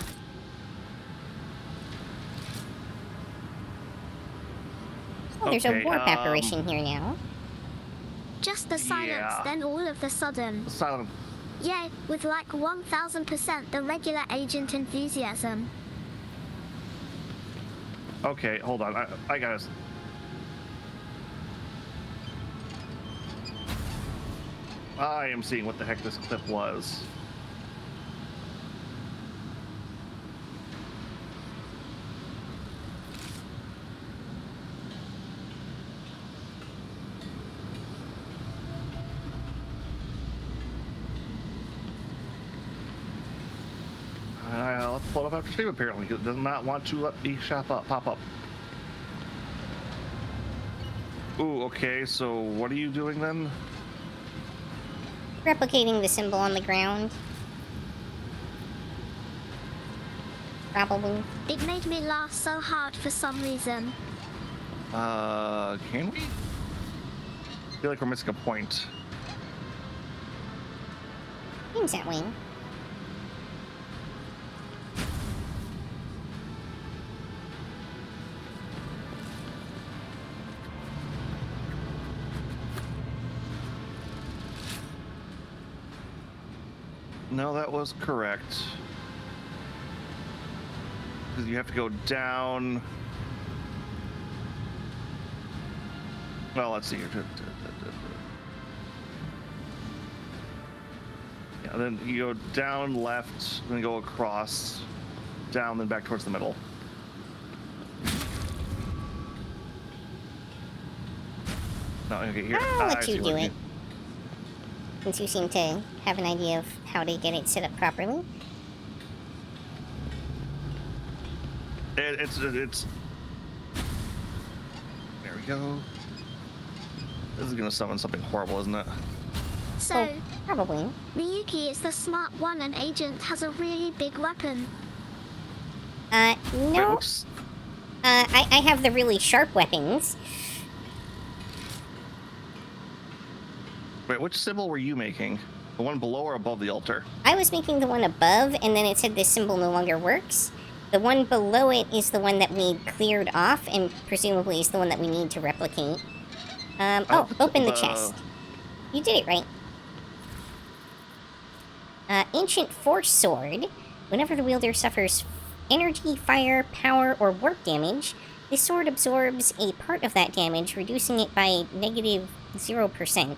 Oh, there's a warp apparition here now. Just the silence, then all of the sudden. Silent. Yeah, with like 1000% the regular agent enthusiasm. Okay, hold on. I gotta. I am seeing what the heck this clip was. Let's pull it up after stream, apparently. It does not want to let me pop up. Ooh, okay, so what are you doing then? Replicating the symbol on the ground. Probably. It made me laugh so hard for some reason. Can we? I feel like we're missing a point. Seems that way. No, that was correct. Because you have to go down. Well, let's see here. Yeah, then you go down left, then go across, down, then back towards the middle. No, okay, here. I'll let you do what it. Since you seem to have an idea of how to get it set up properly. It's. There we go. This is gonna summon something horrible, isn't it? So, Oh, probably. the Yuki is the smart one and agent has a really big weapon. No. Wait, whoops. I have the really sharp weapons. Wait, which symbol were you making? The one below or above the altar? I was making the one above, and then it said this symbol no longer works. The one below it is the one that we cleared off, and presumably is the one that we need to replicate. Open the chest. You did it right. Ancient Force Sword. Whenever the wielder suffers energy, fire, power, or warp damage, this sword absorbs a part of that damage, reducing it by negative 0%.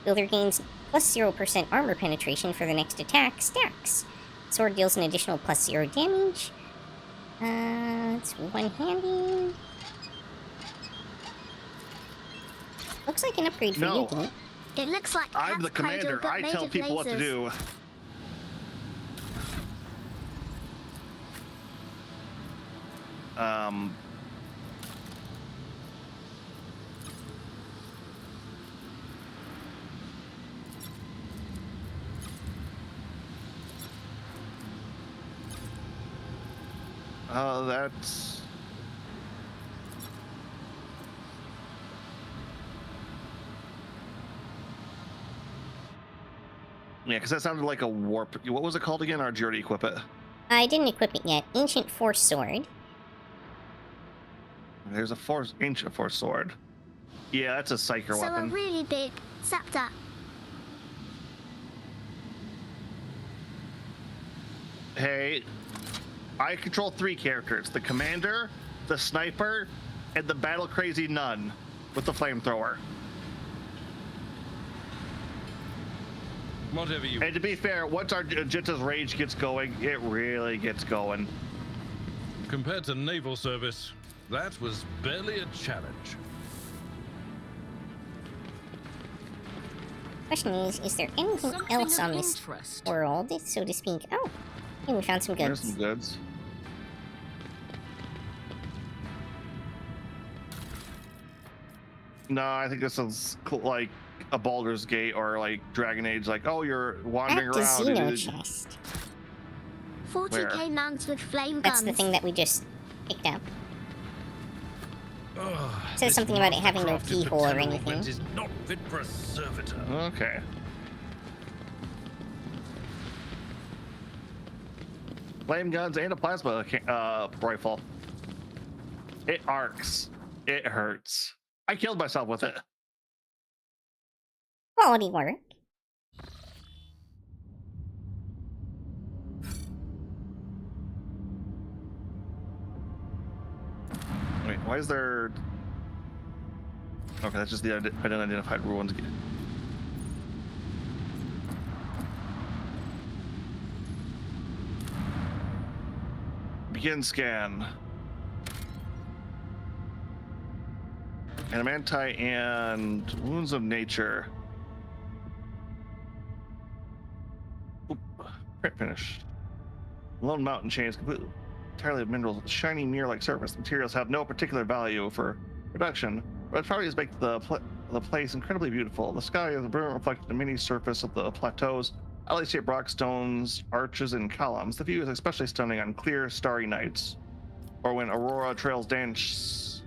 Wielder gains plus 0% armor penetration for the next attack, stacks. Sword deals an additional plus 0 damage. It's one-handed. Looks like an upgrade for No. Yuki. It looks like I'm the Cat's Cradle, commander. but I made tell of people what to lasers. do. That's... Yeah, because that sounded like a warp. What was it called again? Or did you already equip it? I didn't equip it yet. Ancient Force Sword. There's a ancient force sword. Yeah, that's a psyker So weapon. a really big scepter. Hey, I control 3 characters: the commander, the sniper, and the battle crazy nun with the flamethrower. Whatever you. And to be fair, once our Jita's rage gets going, it really gets going. Compared to naval service, that was barely a challenge. Question is there anything Something else of on this interest. world, so to speak? Oh, hey, we found some There's goods. some goods. No, I think this is like a Baldur's Gate or like Dragon Age. Like, oh, you're wandering Back to around. Xeno chest. 40k Where? mounts with flame That's guns. the thing that we just picked up. Ugh, Says this something about it having no mastercrafted keyhole or paternal anything. rent is not fit for a servitor. Okay. Flame guns and a plasma rifle. It arcs. It hurts. I killed myself with it. Quality work. Wait, why is there... Okay, that's just the unidentified ruins. Begin scan. Adamanti and Wounds of Nature. Oop, print finish. Lone mountain chains completely entirely of minerals with a shiny mirror-like surface. The materials have no particular value for production, but it probably has make the place incredibly beautiful. The sky is brilliant, reflected the mini surface of the plateaus, alley-shaped rock stones, arches, and columns. The view is especially stunning on clear, starry nights, or when aurora trails dance.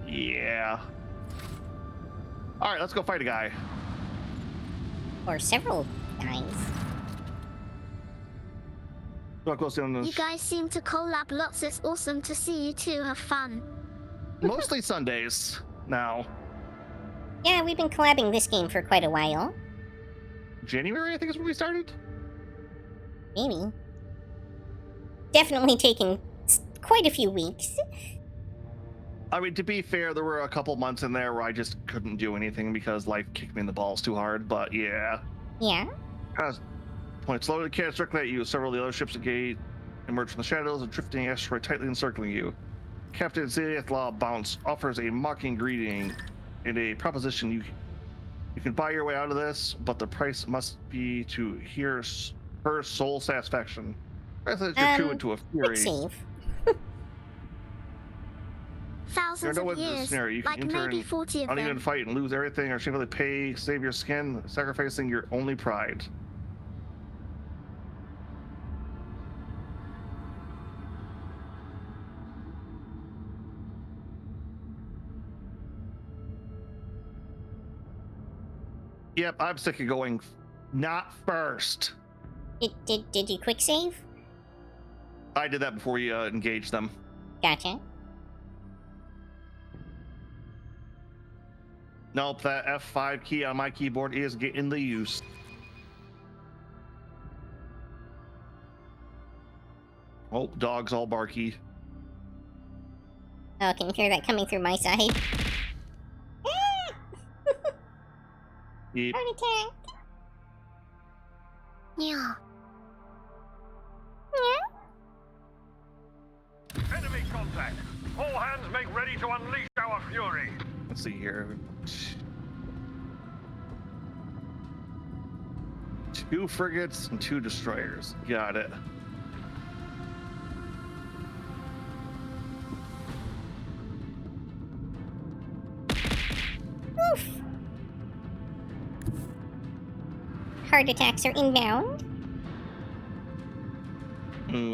Yeah. All right, let's go fight a guy. Or several guys. You guys seem to collab lots. It's awesome to see you two have fun. Mostly Sundays now. Yeah, we've been collabing this game for quite a while. January, I think, is when we started. Maybe. Definitely taken quite a few weeks. I mean, to be fair, there were a couple months in there where I just couldn't do anything because life kicked me in the balls too hard, but yeah. Yeah. Point slowly, cast directly at you. Several of the other ships at gate emerge from the shadows, a drifting asteroid tightly encircling you. Captain Zayathlaw Bounce offers a mocking greeting and a proposition. You can buy your way out of this, but the price must be to her soul satisfaction. I thought you're true into a fury. Save. Thousands of years, You like can enter maybe an 40 of uneven them. fight and lose everything, or shamefully pay, save your skin, sacrificing your only pride. Yep, I'm sick of going not first. Did you quick save? I did that before you engaged them. Gotcha. Nope, that F5 key on my keyboard is getting the use. Oh, dog's all barky. Oh, can you hear that coming through my side? Yep. Heart attack. Yeah. Enemy contact. All hands make ready to unleash our fury. Let's see here. 2 frigates and 2 destroyers. Got it. Oof. Heart attacks are inbound.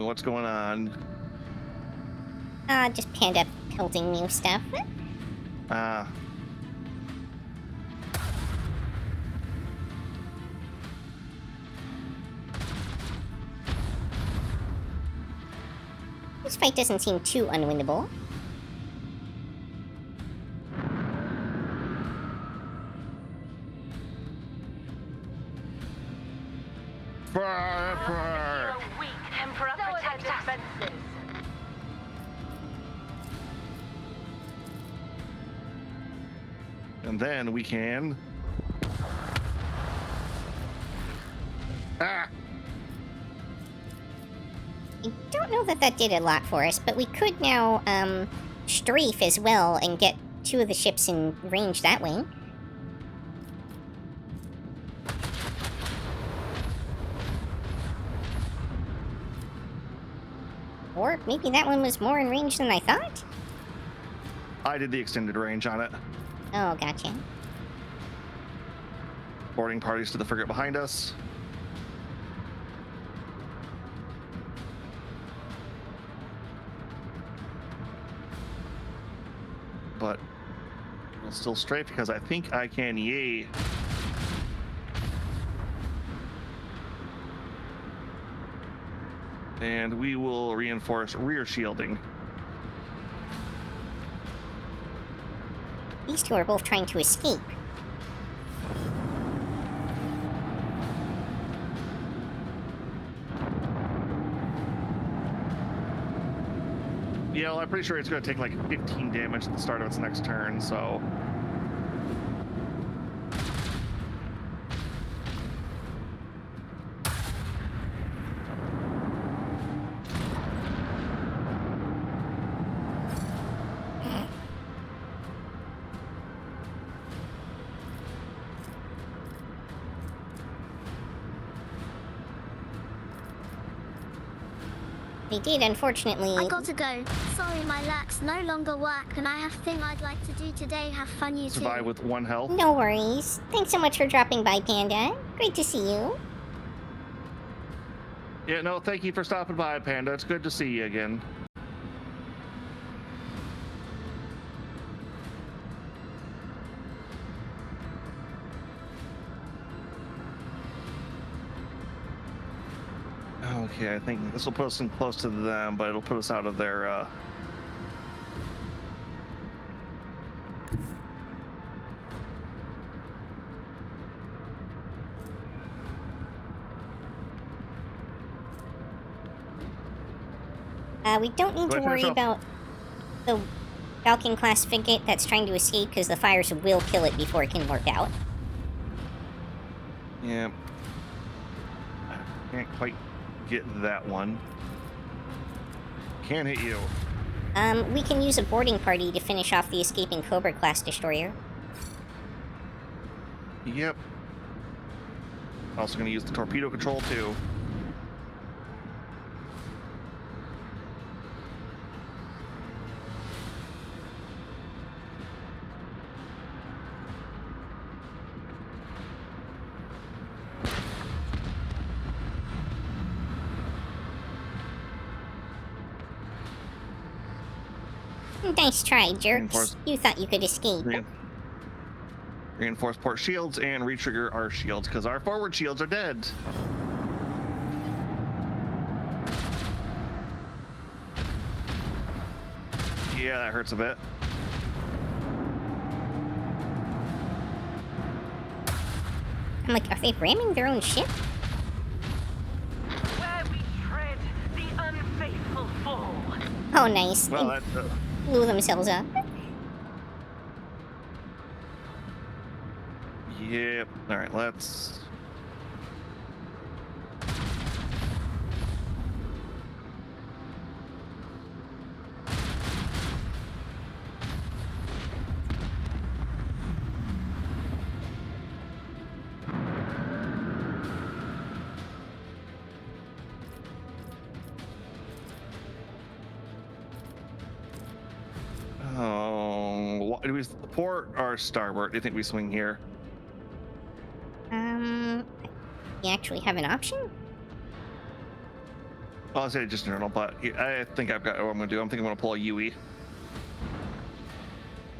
What's going on? Just Panda pelting new stuff. This fight doesn't seem too unwinnable. You're weak, Emperor. Protect us. And then we can Ah! I don't know that that did a lot for us, but we could now strafe as well and get 2 of the ships in range that way. Or maybe that one was more in range than I thought? I did the extended range on it. Oh, gotcha. Boarding parties to the frigate behind us. But we'll still strafe because I think I can yay. And we will reinforce rear shielding. These 2 are both trying to escape. Yeah, well, I'm pretty sure it's going to take like 15 damage at the start of its next turn, so... They did, unfortunately. I gotta go. Sorry, my lax no longer work, and I have thing I'd like to do today. Have fun, you two. Survive with 1 health. No worries. Thanks so much for dropping by, Panda. Great to see you. Yeah, no, thank you for stopping by, Panda. It's good to see you again. Okay, I think this will put us in close to them, but it'll put us out of their, We don't need to worry about the Falcon-class frigate that's trying to escape, because the fires will kill it before it can work out. Yeah. Can't quite get that one. Can hit you. We can use a boarding party to finish off the escaping Cobra-class destroyer. Yep. Also going to use the torpedo control, too. Nice try, jerks. You thought you could escape. Reinforce port shields and retrigger our shields, because our forward shields are dead. Yeah, that hurts a bit. I'm like, are they ramming their own ship? Where we tread, the unfaithful fall. Oh, nice. Well, They that's... blew themselves up. Yep. All right, let's... Oh, do we port or starboard? Do you think we swing here? You actually have an option? Well, I'll say just internal, but I think I've got what I'm going to do. I'm thinking I'm going to pull a UE.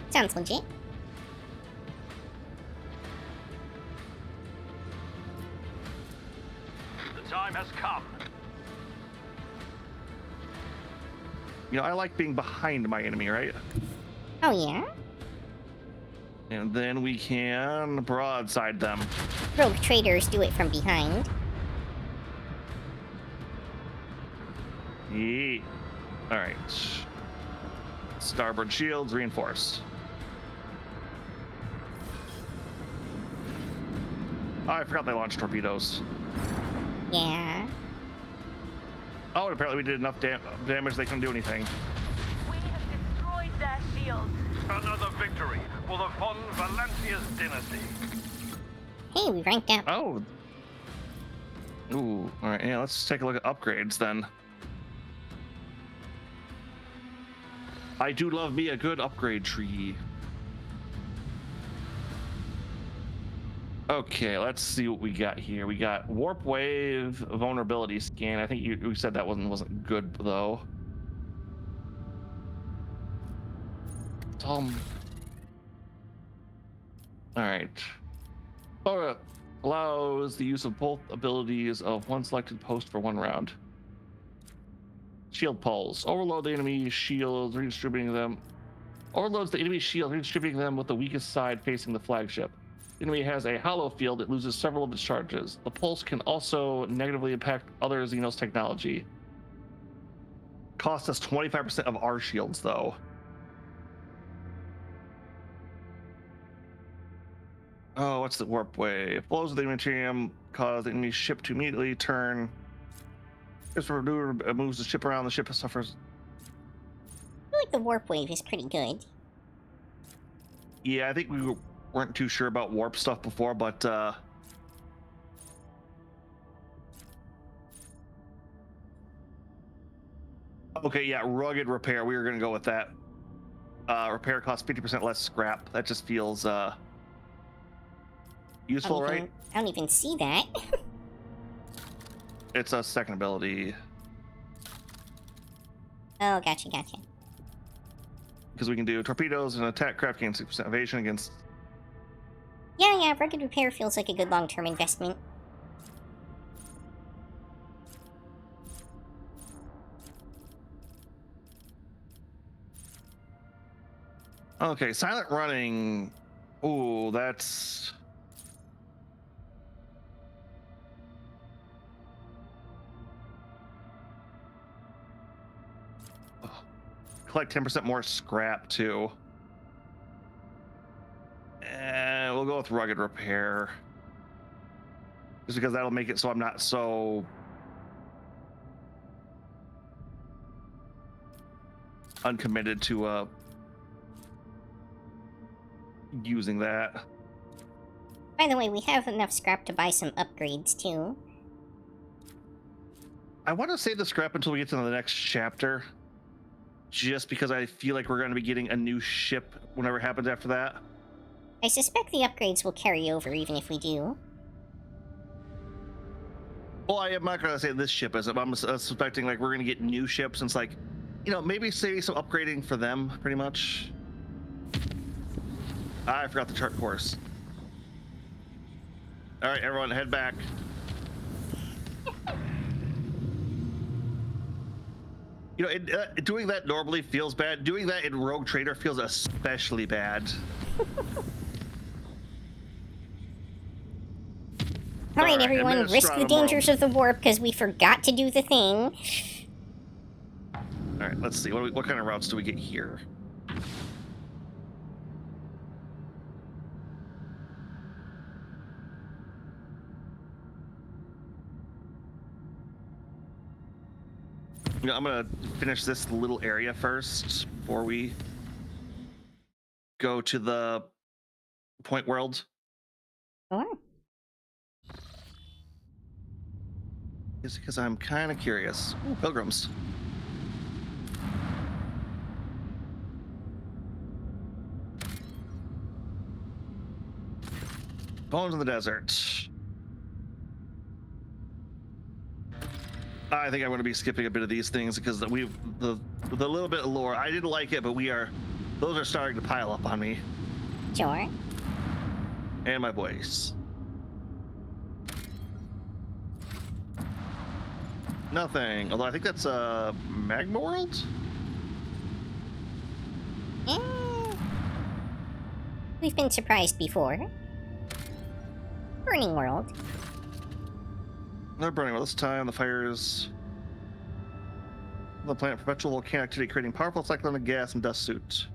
Sounds legit. The time has come. You know, I like being behind my enemy, right? Oh, yeah? And then we can broadside them. Rogue traders do it from behind. Yeah. All right. Starboard shields reinforce. Oh, I forgot they launched torpedoes. Yeah. Oh, and apparently we did enough damage they couldn't do anything. We have destroyed their shields. Another victory for the Von Valancius dynasty. Hey, we ranked up. Oh. Ooh, all right, yeah, let's take a look at upgrades then. I do love me a good upgrade tree. Okay, let's see what we got here. We got Warp Wave vulnerability scan. I think you said that wasn't good though. All right. Allows the use of both abilities of one selected post for one round. Shield pulse. Overload the enemy shields, redistributing them. Overloads the enemy shield, redistributing them with the weakest side facing the flagship. The enemy has a hollow field that loses several of its charges. The pulse can also negatively impact other Xenos technology. Cost us 25% of our shields, though. Oh, what's the warp wave? Flows of the Immaterium cause the enemy ship to immediately turn. This maneuver moves the ship around. The ship suffers. I feel like the warp wave is pretty good. Yeah, I think we weren't too sure about warp stuff before, but okay, yeah, rugged repair. We were gonna go with that. Repair costs 50% less scrap. That just feels useful, right? I don't even see that. It's a second ability. Oh, gotcha. Because we can do torpedoes and attack craft gain 6% evasion against. Yeah, rugged repair feels like a good long-term investment. Okay, silent running. Ooh, that's. Collect 10% more scrap too. And we'll go with rugged repair. Just because that'll make it so I'm not so uncommitted to using that. By the way, we have enough scrap to buy some upgrades too. I want to save the scrap until we get to the next chapter. Just because I feel like we're going to be getting a new ship whenever it happens after that. I suspect the upgrades will carry over even if we do. Well, I am not going to say this ship isn't, but I'm suspecting like we're going to get new ships, and it's like, you know, maybe say some upgrading for them, pretty much. I forgot the chart course. All right, everyone, head back. You know, doing that normally feels bad. Doing that in Rogue Trader feels especially bad. All right, everyone, risk the dangers of the warp because we forgot to do the thing. All right, let's see. What kind of routes do we get here? You know, I'm gonna finish this little area first before we go to the point world. Sure. Just because I'm kind of curious. Ooh, pilgrims. Bones in the desert. I think I'm going to be skipping a bit of these things because the little bit of lore, I didn't like it, but those are starting to pile up on me. Sure. And my voice. Nothing. Although I think that's Magma World? We've been surprised before. Burning World. Another burning world. This time the fires. The planet perpetual volcanic activity creating powerful cyclonic gas and dust suit.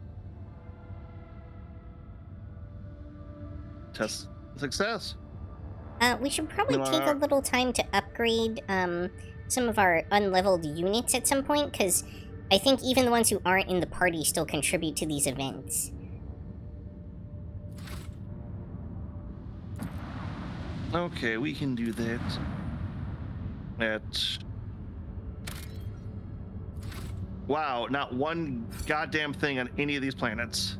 Test success. We should probably No, take a little time to upgrade some of our unleveled units at some point, because I think even the ones who aren't in the party still contribute to these events. Okay, we can do that. Wow, not one goddamn thing on any of these planets.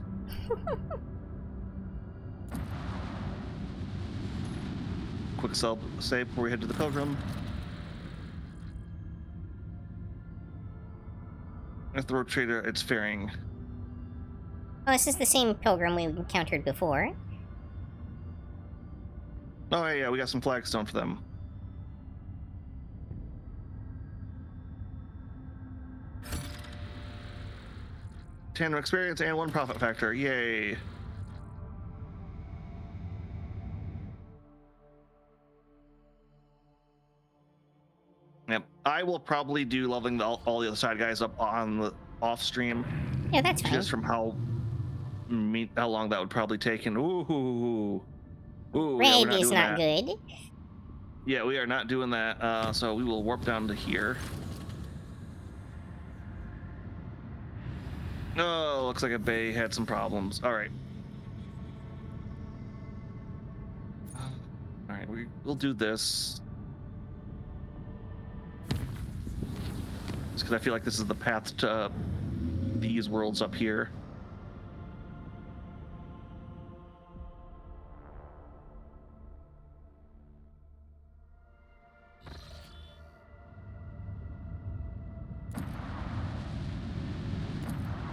Quick save before we head to the Pilgrim. At the road trader, it's faring. Oh, this is the same pilgrim we encountered before. Oh yeah, we got some flagstone for them. Ten experience and 1 profit factor. Yay! Yep, I will probably do leveling all the other side guys up on the off stream. Yeah, that's fine. Just from how long that would probably take. And ooh, Red is not good. Yeah, we are not doing that. So we will warp down to here. Oh, looks like a bay had some problems. All right. All right, we'll do this. Just because I feel like this is the path to these worlds up here.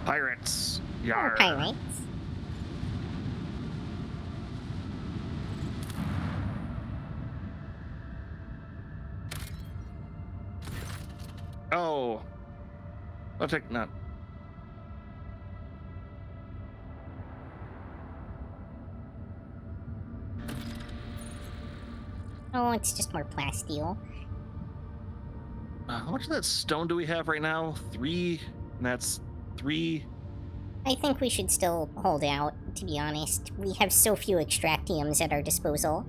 Pirates. Yarr. Pirates. Oh. I'll take that. Oh, it's just more plasteel. How much of that stone do we have right now? 3. And that's 3. I think we should still hold out, to be honest. We have so few extractiums at our disposal.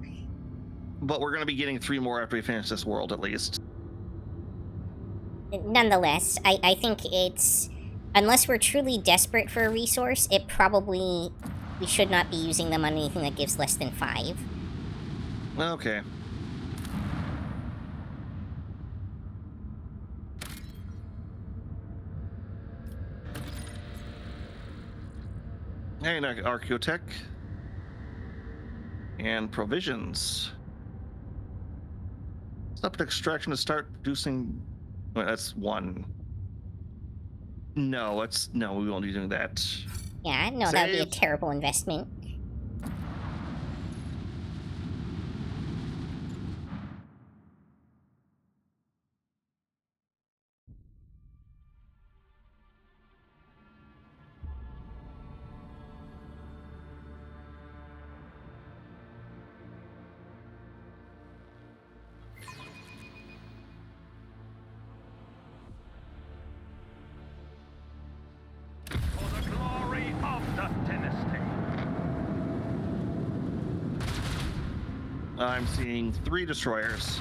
But we're going to be getting 3 more after we finish this world, at least. Nonetheless, I think it's... Unless we're truly desperate for a resource, it probably... We should not be using them on anything that gives less than 5. Okay. And Archaeotech. And provisions. Stop at extraction to start producing. Wait, that's 1. No, we won't be doing that. Yeah, no, that would be a terrible investment. For the glory of the dynasty. I'm seeing 3 destroyers.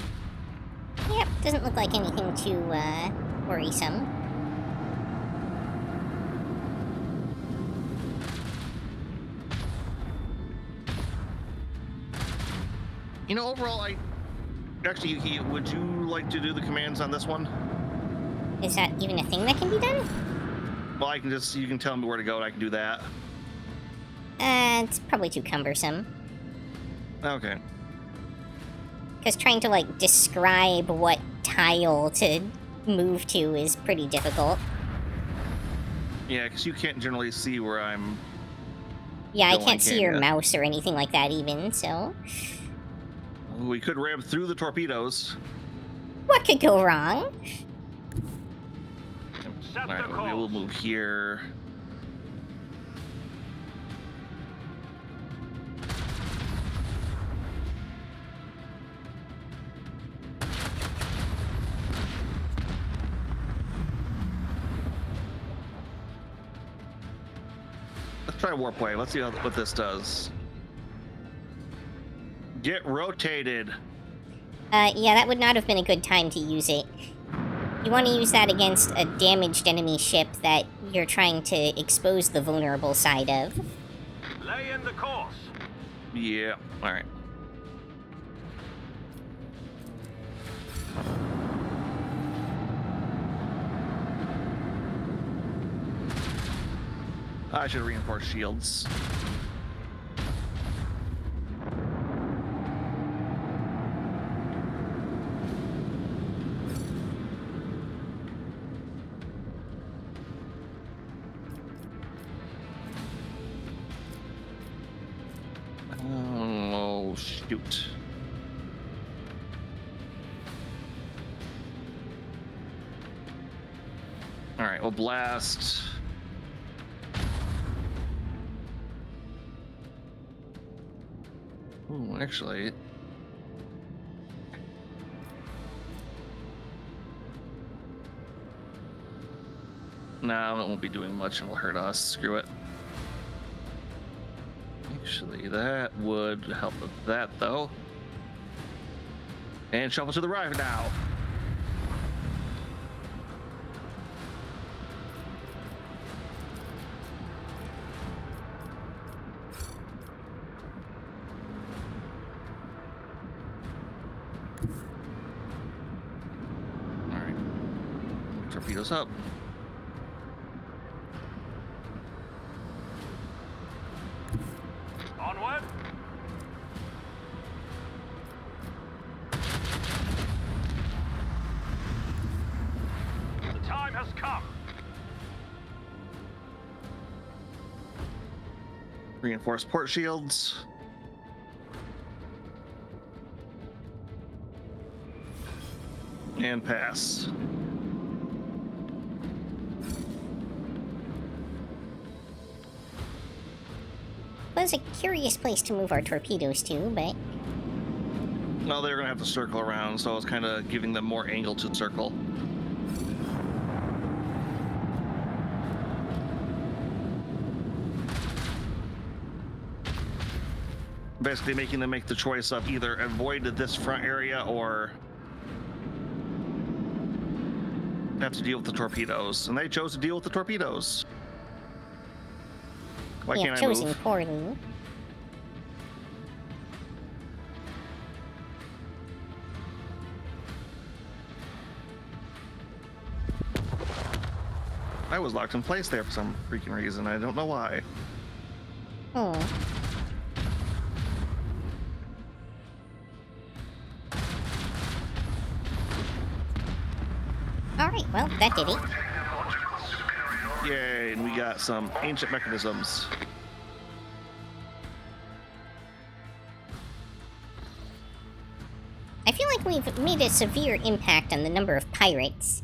Yep, doesn't look like anything too, worrisome. You know, overall, actually, Yuki, would you like to do the commands on this one? Is that even a thing that can be done? Well, you can tell me where to go and I can do that. It's probably too cumbersome. Okay. Because trying to, like, describe what tile to move to is pretty difficult. Yeah, because you can't generally see where I'm... Yeah, I can't see your mouse or anything like that even, so... We could ram through the torpedoes. What could go wrong? Alright, we will move here. Let's try warp wave. Let's see what this does. Get rotated. Yeah, that would not have been a good time to use it. You want to use that against a damaged enemy ship that you're trying to expose the vulnerable side of. Lay in the course. Yeah. All right. I should reinforce shields. Oh, shoot. All right, we'll blast. Oh, actually. No, it won't be doing much. It'll hurt us. Screw it. Actually, that would help with that, though. And shuffle to the right now. All right. Torpedoes up. Onward. The time has come. Reinforce port shields. And pass. Was a curious place to move our torpedoes to, but Well, they're gonna have to circle around, so I was kind of giving them more angle to circle. Basically making them make the choice of either avoid this front area or have to deal with the torpedoes. And they chose to deal with the torpedoes. Why we can't have I chosen move? poorly. I was locked in place there for some freaking reason. I don't know why. Hmm. Alright, well, that did it. Yay, and we got some ancient mechanisms. I feel like we've made a severe impact on the number of pirates.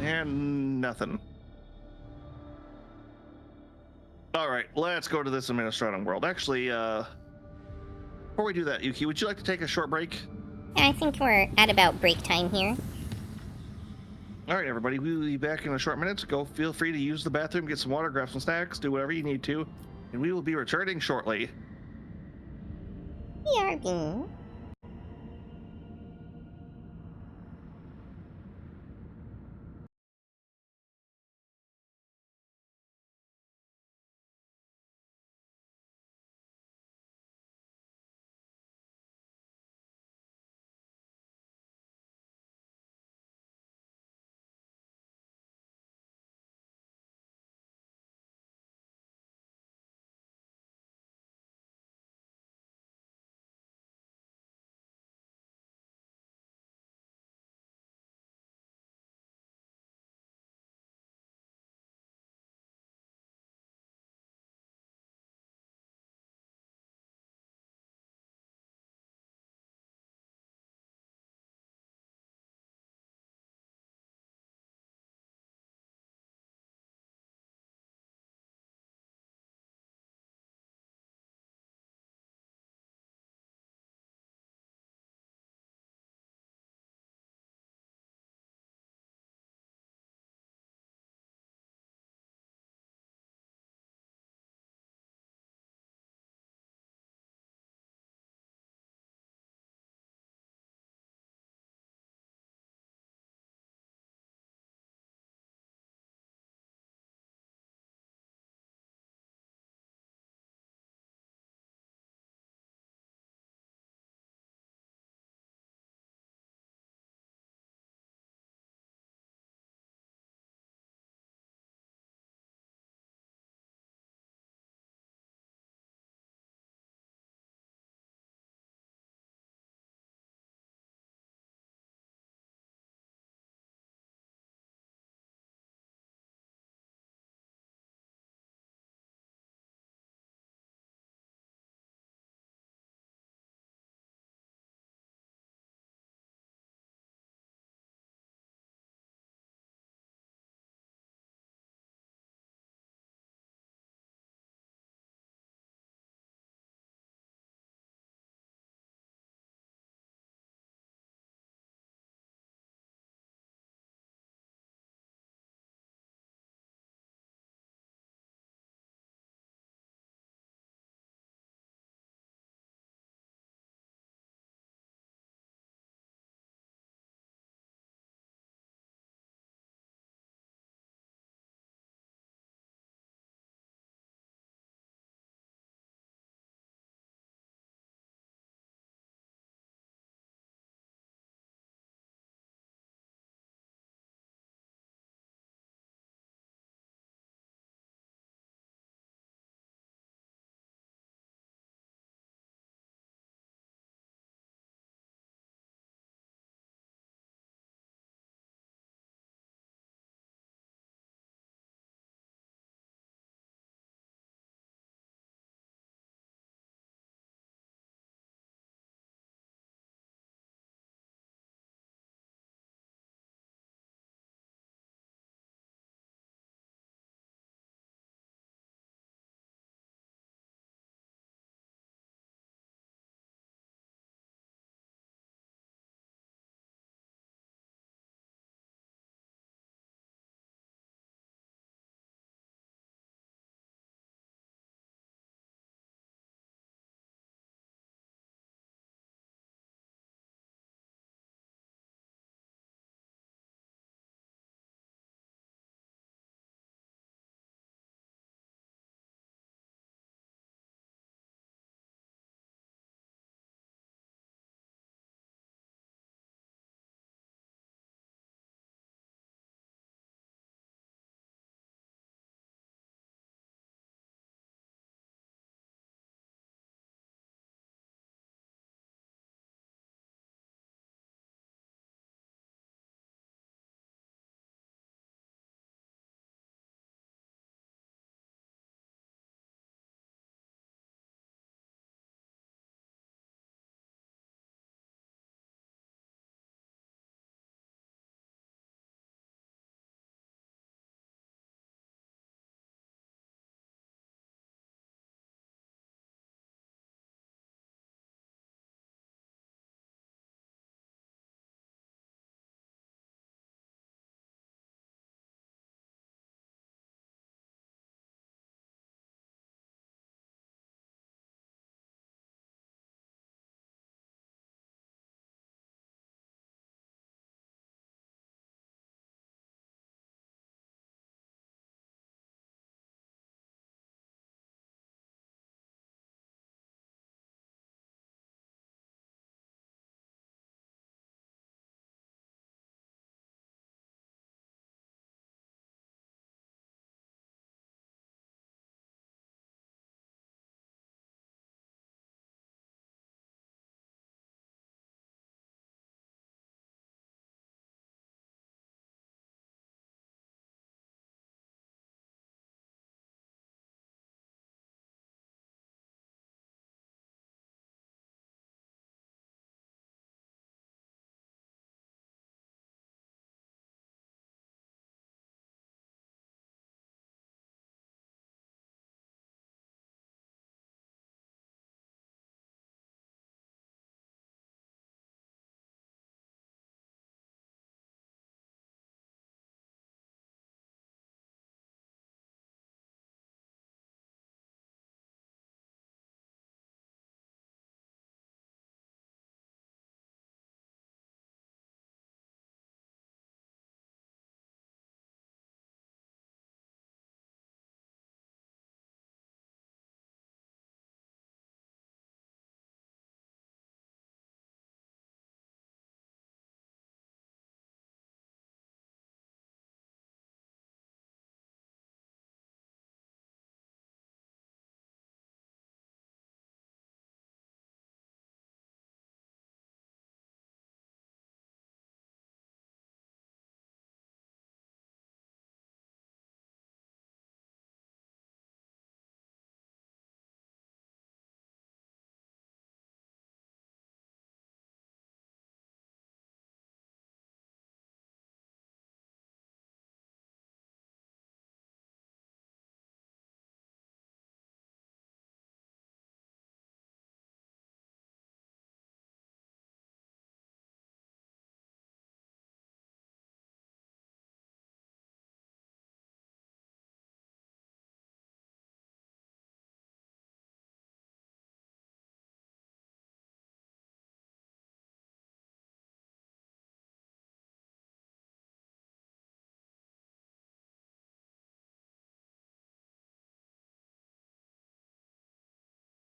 And nothing. All right, let's go to this Administratum world. Actually, before we do that, Yuki, would you like to take a short break? I think we're at about break time here. All right, everybody, we will be back in a short minute. Go feel free to use the bathroom, get some water, grab some snacks, do whatever you need to, and we will be returning shortly. BRB.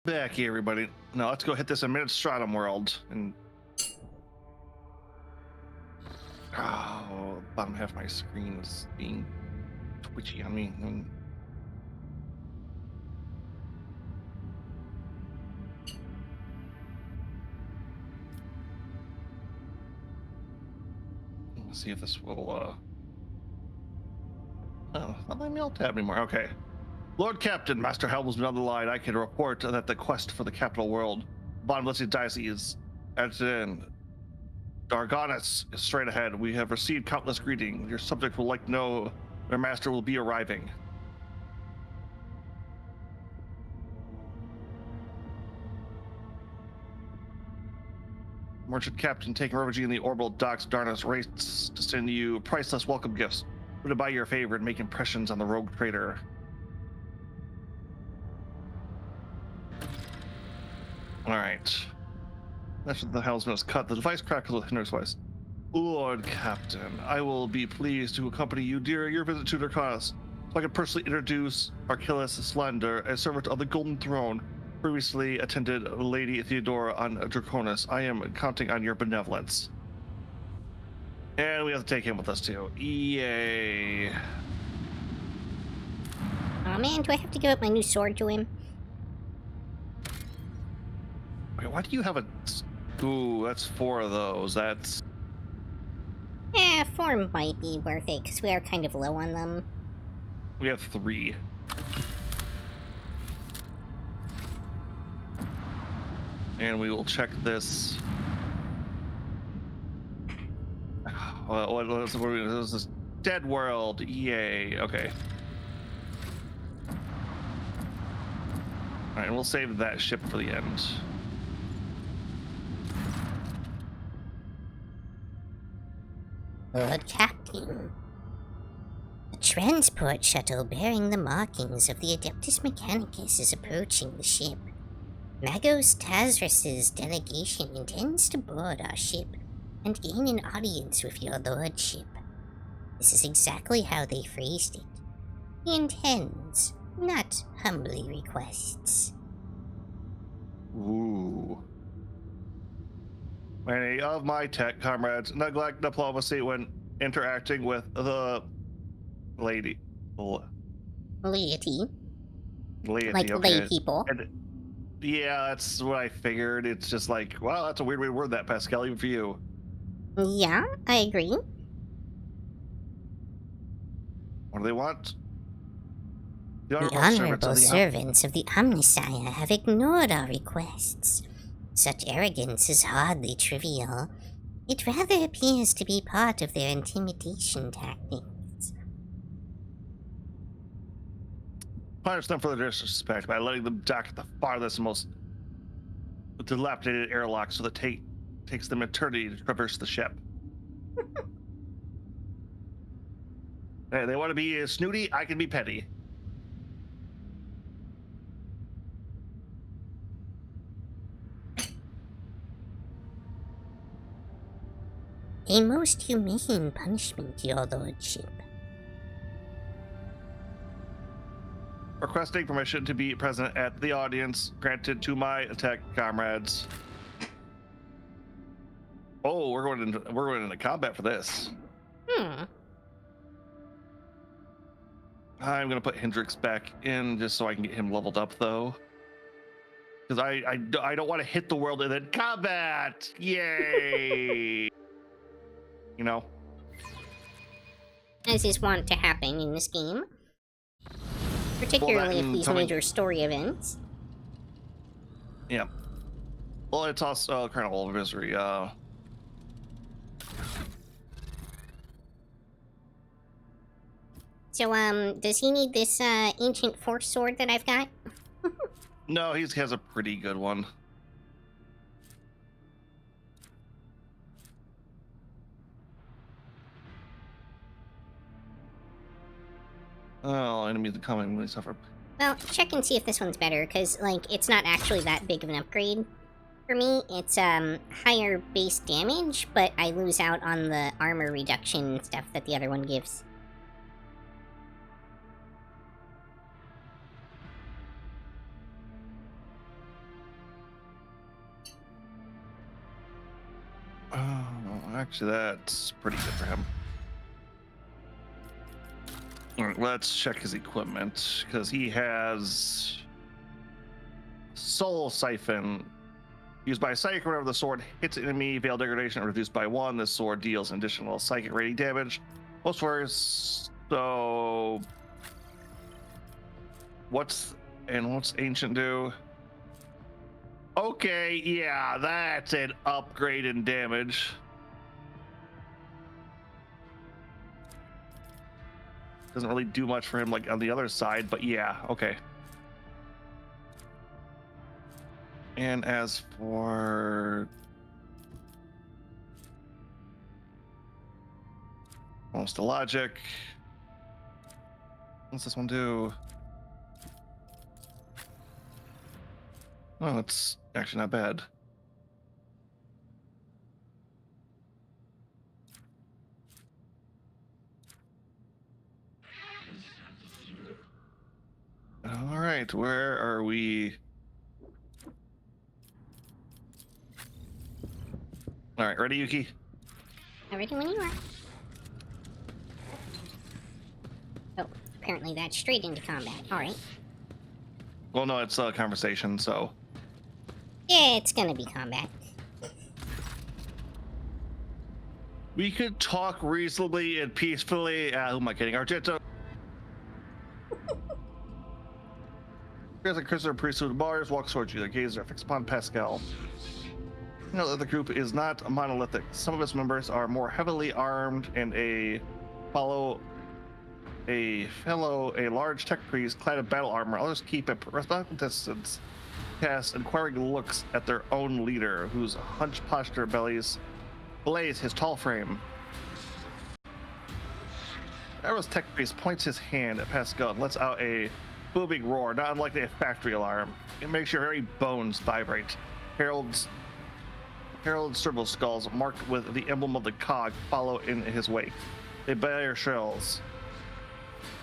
Back here, everybody. Now let's go hit this Administratum world. And oh, bottom half of my screen is being twitchy on me. Let's see if this will oh, not letting me alt tab anymore. Okay. Lord Captain, Master Helmsman on the line. I can report that the quest for the capital world, Bottomless Diocese, at an end. Dargonis is straight ahead. We have received countless greetings. Your subject will like to know their master will be arriving. Merchant Captain taking refuge in the orbital docks. Darnus races to send you priceless welcome gifts. To buy your favor and make impressions on the rogue trader. All right. That's what the helmsman has cut. The device crackles with Hendrik's voice. Lord Captain, I will be pleased to accompany you during your visit to Darkonis, so I can personally introduce Archilus Slender, a servant of the Golden Throne, previously attended Lady Theodora on Draconis. I am counting on your benevolence. And we have to take him with us too. Yay. Oh man, do I have to give up my new sword to him? Wait, why do you have a... Ooh, that's 4 of those. That's... Yeah, 4 might be worth it, because we are kind of low on them. We have 3. And we will check this... What is this? Dead world. Yay. Okay. Alright, and we'll save that ship for the end. Lord Captain. A transport shuttle bearing the markings of the Adeptus Mechanicus is approaching the ship. Magos Tazras's delegation intends to board our ship and gain an audience with your lordship. This is exactly how they phrased it. He intends, not humbly requests. Ooh. Many of my tech comrades neglect diplomacy when interacting with the laity. Laity. Laity, like okay. lay people. And, yeah, that's what I figured. It's just like, wow, that's a weird way to word that, Pascal, even for you. Yeah, I agree. What do they want? The honorable servants of the Omnisire have ignored our requests. Such arrogance is hardly trivial. It rather appears to be part of their intimidation tactics. Punish them for their disrespect by letting them dock at the farthest and most dilapidated airlock so that takes them eternity to traverse the ship. Hey, they want to be snooty, I can be petty. A most humane punishment, your lordship. Requesting permission to be present at the audience granted to my tech comrades. Oh, we're going into combat for this. I'm gonna put Hendrix back in just so I can get him leveled up though, because I don't want to hit the world and then combat. Yay! You know, as is wont to happen in this game, particularly if these major story events. Yeah. Well, it's also Carnival of Misery. So, does he need this ancient force sword that I've got? No, he has a pretty good one. Oh, enemies are coming when they suffer. Well, check and see if this one's better, because, like, it's not actually that big of an upgrade. For me, it's, higher base damage, but I lose out on the armor reduction stuff that the other one gives. Actually, that's pretty good for him. All right, let's check his equipment because he has Soul Siphon. Used by Psychic, whenever the sword hits an enemy, Veil Degradation reduced by 1. This sword deals additional psychic rating damage. Most words. So, what's Ancient do? Okay, yeah, that's an upgrade in damage. Doesn't really do much for him like on the other side, but yeah, okay. And as for almost the logic, what's this one do? Oh, it's actually not bad. All right, where are we? All right, ready, Yuki? Ready when you are. Oh, apparently that's straight into combat. All right. Well, no, it's a conversation, so. Yeah, it's gonna be combat. We could talk reasonably and peacefully. Who am I kidding? Argento. There's a Christopher Priesthood of Mars, walks towards you. The gaze are fixed upon Pascal. You know that the group is not monolithic. Some of its members are more heavily armed and follow a large tech priest clad in battle armor. Others keep a respectful distance, cast inquiring looks at their own leader, whose hunched posture bellies blaze his tall frame. Arrow's tech priest points his hand at Pascal and lets out a booming roar, not unlike a factory alarm. It makes your very bones vibrate. Harold's serval skulls marked with the emblem of the cog follow in his wake. They bear shells.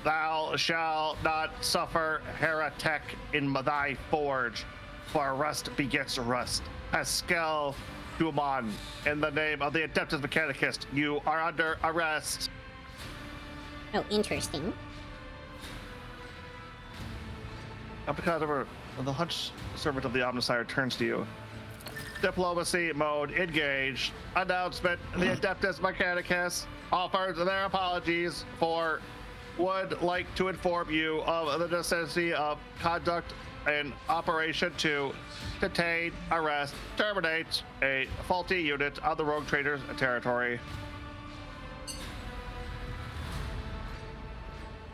Thou shalt not suffer, heretic, in thy forge, for rust begets rust. Pascal Dumont, in the name of the Adeptus Mechanicus, you are under arrest. Oh, interesting. Because the hunched servant of the Omnissiah turns to you. Diplomacy mode engaged. Announcement: the Adeptus Mechanicus offers their apologies for would like to inform you of the necessity of conduct an operation to detain, arrest, terminate a faulty unit on the Rogue Traders territory.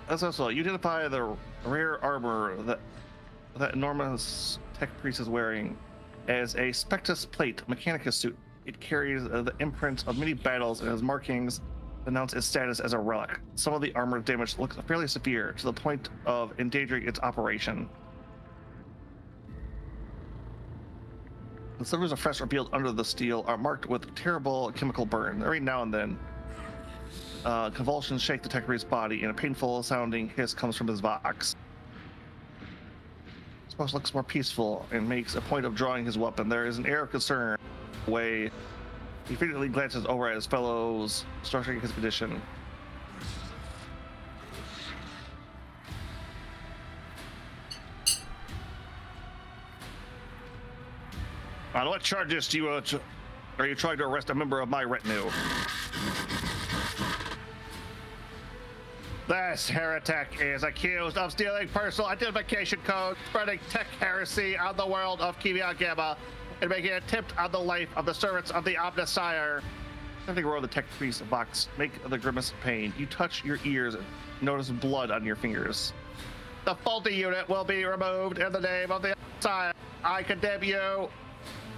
As also, you identify the rare armor that enormous tech priest is wearing as a Spectus plate Mechanicus suit. It carries the imprints of many battles and has markings that announce its status as a relic. Some of the armor damage looks fairly severe to the point of endangering its operation. The slivers of flesh revealed under the steel are marked with terrible chemical burn. Every now and then, convulsions shake the tech priest's body, and a painful sounding hiss comes from his vox. This most looks more peaceful and makes a point of drawing his weapon. There is an air of concern the way he frequently glances over at his fellows, structuring his condition. On what charges are you trying to arrest a member of my retinue? This heretic is accused of stealing personal identification codes, spreading tech heresy on the world of Kivion Gamma, and making an attempt on the life of the servants of the Omnissiah. Something roar the tech priest box make the grimace of pain. You touch your ears and notice blood on your fingers. The faulty unit will be removed in the name of the Omnissiah. I condemn you.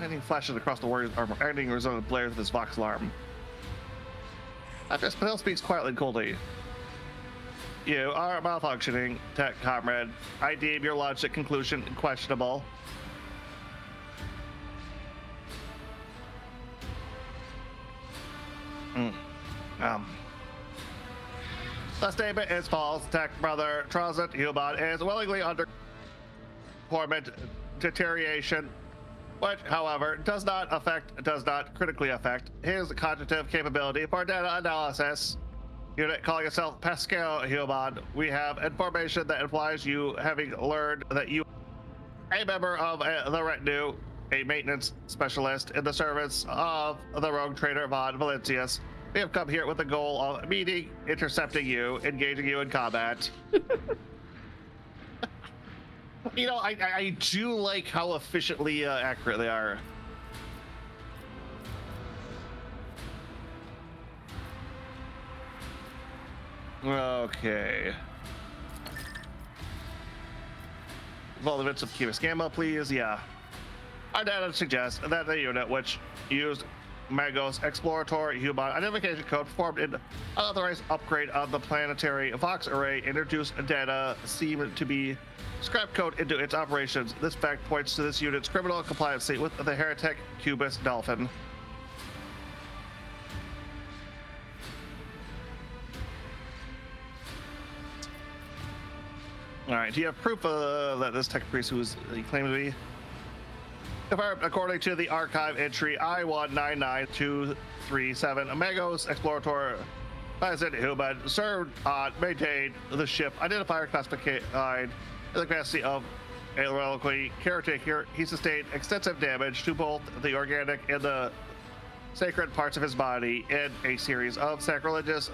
Lightning flashes across the warrior's armor, ending resounding blares with his vox alarm. After Spinel speaks quietly and coldly. You are malfunctioning, tech comrade. I deem your logic conclusion questionable. The statement is false. Tech brother Transit Human is willingly under torment, deterioration, which, however, does not critically affect his cognitive capability for data analysis. Unit calling itself Pascal Human, we have information that implies you having learned that you are a member of the retinue, a maintenance specialist in the service of the rogue trader Von Valencius. We have come here with the goal of meeting, intercepting you, engaging you in combat. You know, I do like how efficiently accurate they are. Okay. Involve the bits of Kivas Gamma, please. Yeah. Our data suggests that the unit, which used Magos Explorator Human identification code, performed an unauthorized upgrade of the planetary Vox array, introduced data seemed to be scrap code into its operations. This fact points to this unit's criminal compliancy with the heretic Cubist Dolphin. All right, do you have proof that this tech priest who he claimed to be? Confirmed, according to the archive entry I199237, Magos Explorator President Human served on, maintained the ship identifier classified in the capacity of a reliquary caretaker. He sustained extensive damage to both the organic and the sacred parts of his body in a series of sacrilegious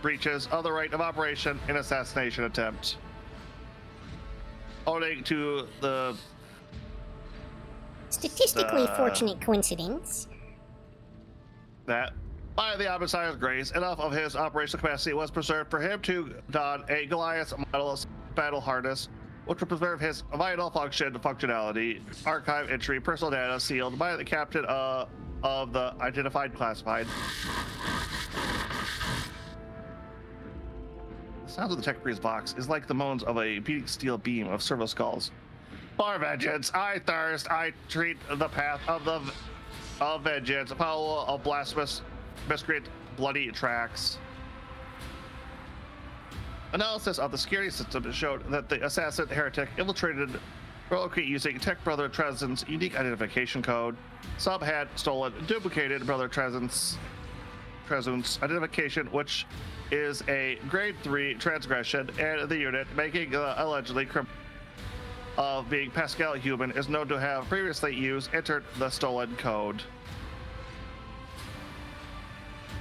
breaches of the right of operation and assassination attempts. Owing to the statistically fortunate coincidence that by the Omnissiah's grace, enough of his operational capacity was preserved for him to don a Goliath model battle harness, which would preserve his vital functionality. Archive entry, personal data sealed by the captain of the identified classified. The sounds of the tech priest Vox is like the moans of a beating steel beam of servo skulls. For vengeance, I thirst, I treat the path of vengeance, follow of blasphemous, miscreant, bloody tracks. Analysis of the security system showed that the assassin heretic infiltrated Reliquary using Tech Brother Trezen's unique identification code. Some had stolen duplicated Brother Trezen's identification, which is a grade 3 transgression, and the unit making allegedly criminal of being Pascal Human is known to have previously entered the stolen code.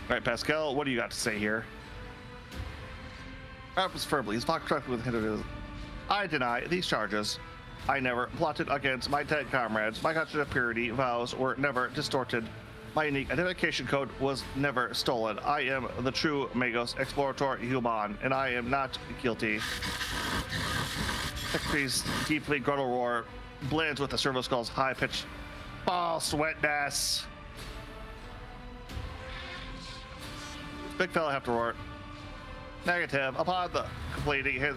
All right, Pascal, what do you got to say here? Purpose firmly is Vox correctly with his. I deny these charges. I never plotted against my dead comrades. My conscience of purity vows were never distorted. My unique identification code was never stolen. I am the true Magos Explorator Human, and I am not guilty. Priest's deeply gruntal roar blends with the servo skull's high-pitched false witness. Big fella have to roar. Negative. Upon the completing his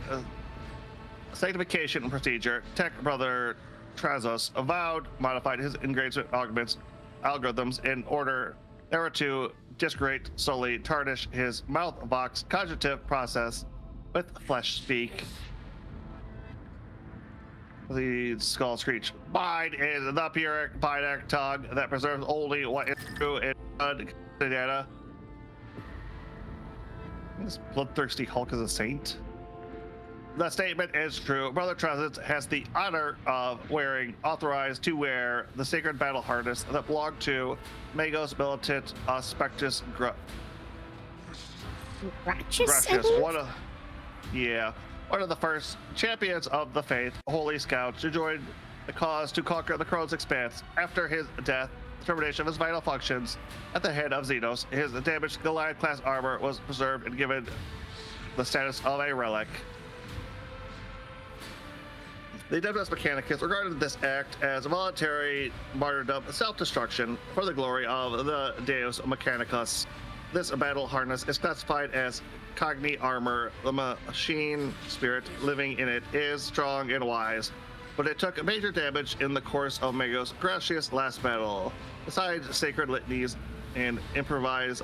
sanctification procedure, Tech Brother Trazos avowed modified his engagement algorithms in order never to disgrade, solely tarnish his mouth Vox cognitive process with flesh speak. The skull screech. Mine is the pure binary tongue that preserves only what is true in data. This bloodthirsty Hulk is a saint. The statement is true. Brother Trezens has the honor of authorized to wear the sacred battle harness that belonged to Magos Militant Spectrus Gratius. One of the first champions of the faith, Holy Scouts, to join the cause to conquer the Crone's expanse. After his death, the termination of his vital functions at the head of Xenos, his damaged Goliath-class armor was preserved and given the status of a relic. The Deus Mechanicus regarded this act as a voluntary martyrdom, self-destruction for the glory of the Deus Mechanicus. This battle harness is classified as Cogni armor. The machine spirit living in it is strong and wise, but it took major damage in the course of Magos' Gracious last battle. Besides sacred litanies and improvised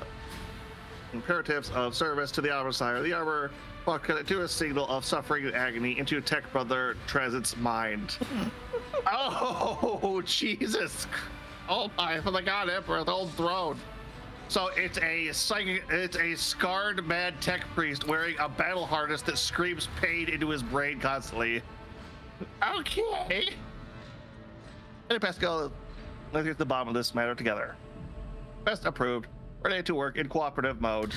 imperatives of service to the Omnissiah, the armor buckled to a signal of suffering and agony into Tech Brother Trezen's mind. Oh, Jesus. Oh my, for the God Emperor, the old throne. So it's a scarred mad tech priest wearing a battle harness that screams pain into his brain constantly. Okay. And Pascal, let's get to the bottom of this matter together. Best approved. Ready to work in cooperative mode.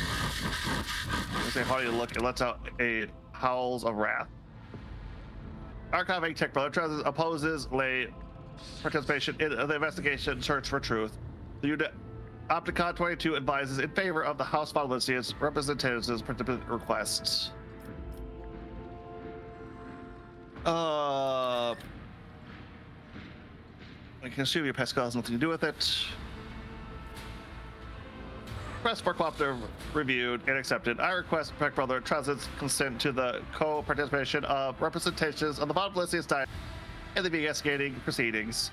Let's say haughty look and lets out a howls of wrath. Archiving Tech Brother opposes lay participation in the investigation search for truth. The unit Opticon 22 advises in favor of the House Volunteers representatives' participant requests. I can assume your Pascal has nothing to do with it. Request for cooperative reviewed and accepted. I request Peck Brother Transit consent to the co-participation of representations of the Von time in the investigating proceedings.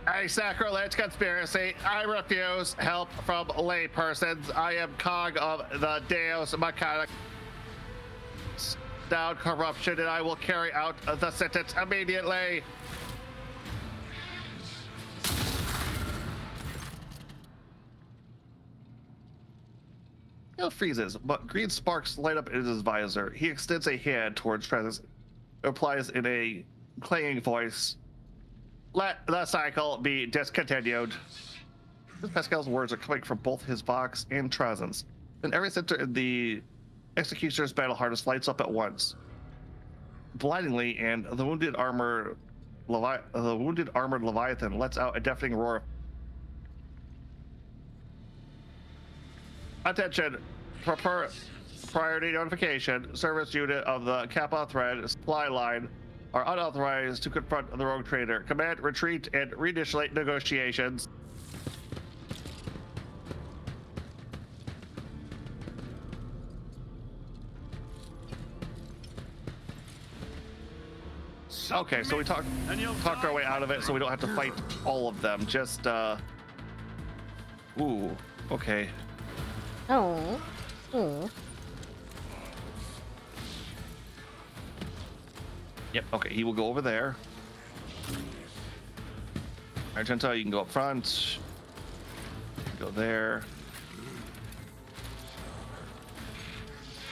A sacrilege conspiracy. I refuse help from laypersons. I am cog of the Deus Mechanic. Down corruption, and I will carry out the sentence immediately. He freezes, but green sparks light up in his visor. He extends a hand towards Travis, replies in a clanging voice, "Let the cycle be discontinued." Pascal's words are coming from both his box and Trazen's. Then every center in the executioner's battle harness lights up at once, blindingly, and the wounded armored Leviathan lets out a deafening roar. Attention! Priority notification. Service unit of the Kappa Thread supply line are unauthorized to confront the rogue trader. Command retreat and reinitiate negotiations. Okay, so we talked our way out of it, so we don't have to fight all of them. Just ooh, okay. Oh. Ooh. Yep, okay, he will go over there. Argenta, you can go up front. Go there.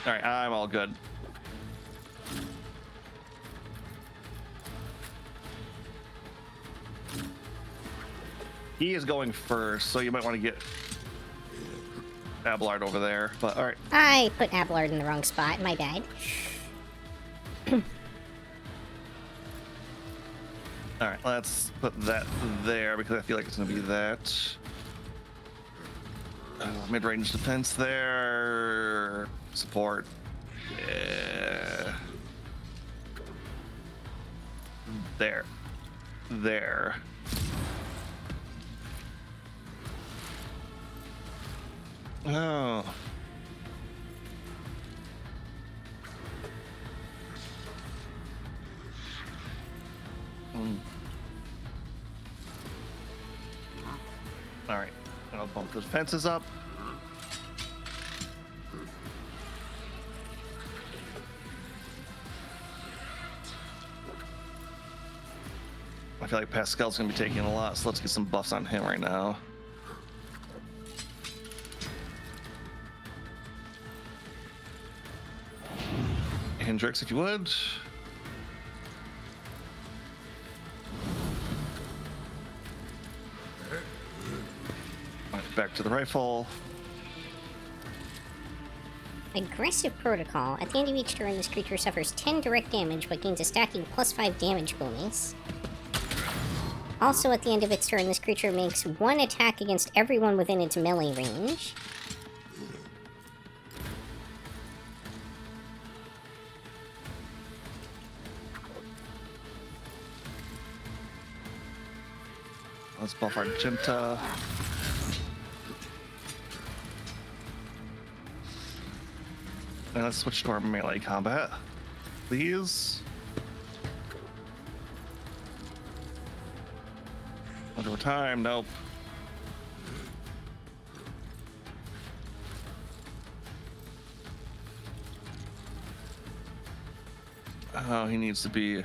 Alright, I'm all good. He is going first, so you might want to get Abelard over there, but alright. I put Abelard in the wrong spot, my bad. Alright, let's put that there because I feel like it's going to be that. Mid-range defense there. Support. Yeah. There. There. Oh. All right, I'll bump those fences up. I feel like Pascal's gonna be taking a lot, so let's get some buffs on him right now. Hendrix, if you would. Back to the rifle. Aggressive protocol. At the end of each turn, this creature suffers 10 direct damage but gains a stacking +5 damage bonus. Also, at the end of its turn, this creature makes one attack against everyone within its melee range. Let's buff Argenta. And let's switch to our melee combat, please. Over time, nope. Oh, he needs to be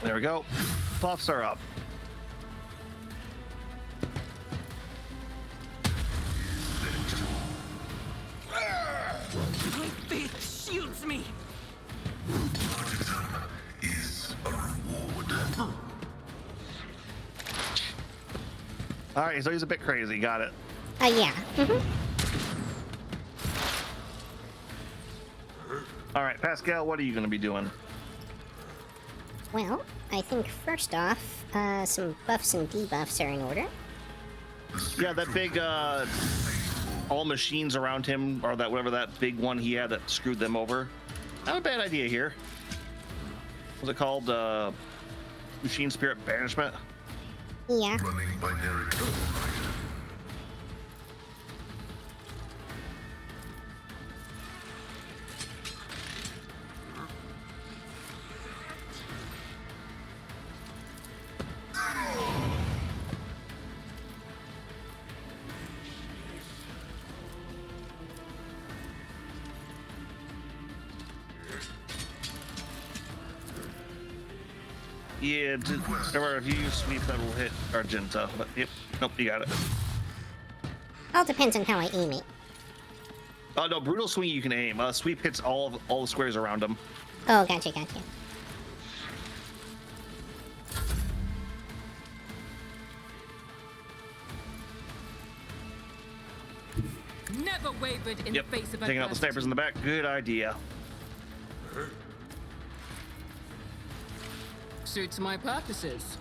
There we go. Buffs are up. My faith shields me. Is a reward. All right, so he's a bit crazy. Got it. Yeah. All right, Pascal, what are you going to be doing? Well, I think first off, some buffs and debuffs are in order. Yeah, that big all machines around him, or that whatever that big one he had that screwed them over. Not a bad idea here. Was it called Machine Spirit Banishment? Yeah. Running binary code. Yeah, remember if you use sweep, that will hit Argenta. But yep, nope, you got it. All depends on how I aim it. Oh no, brutal swing you can aim. Sweep hits all the squares around him. Oh, gotcha. Never wavered in Yep, the face of taking out the snipers in the back. Good idea. Suits my purposes.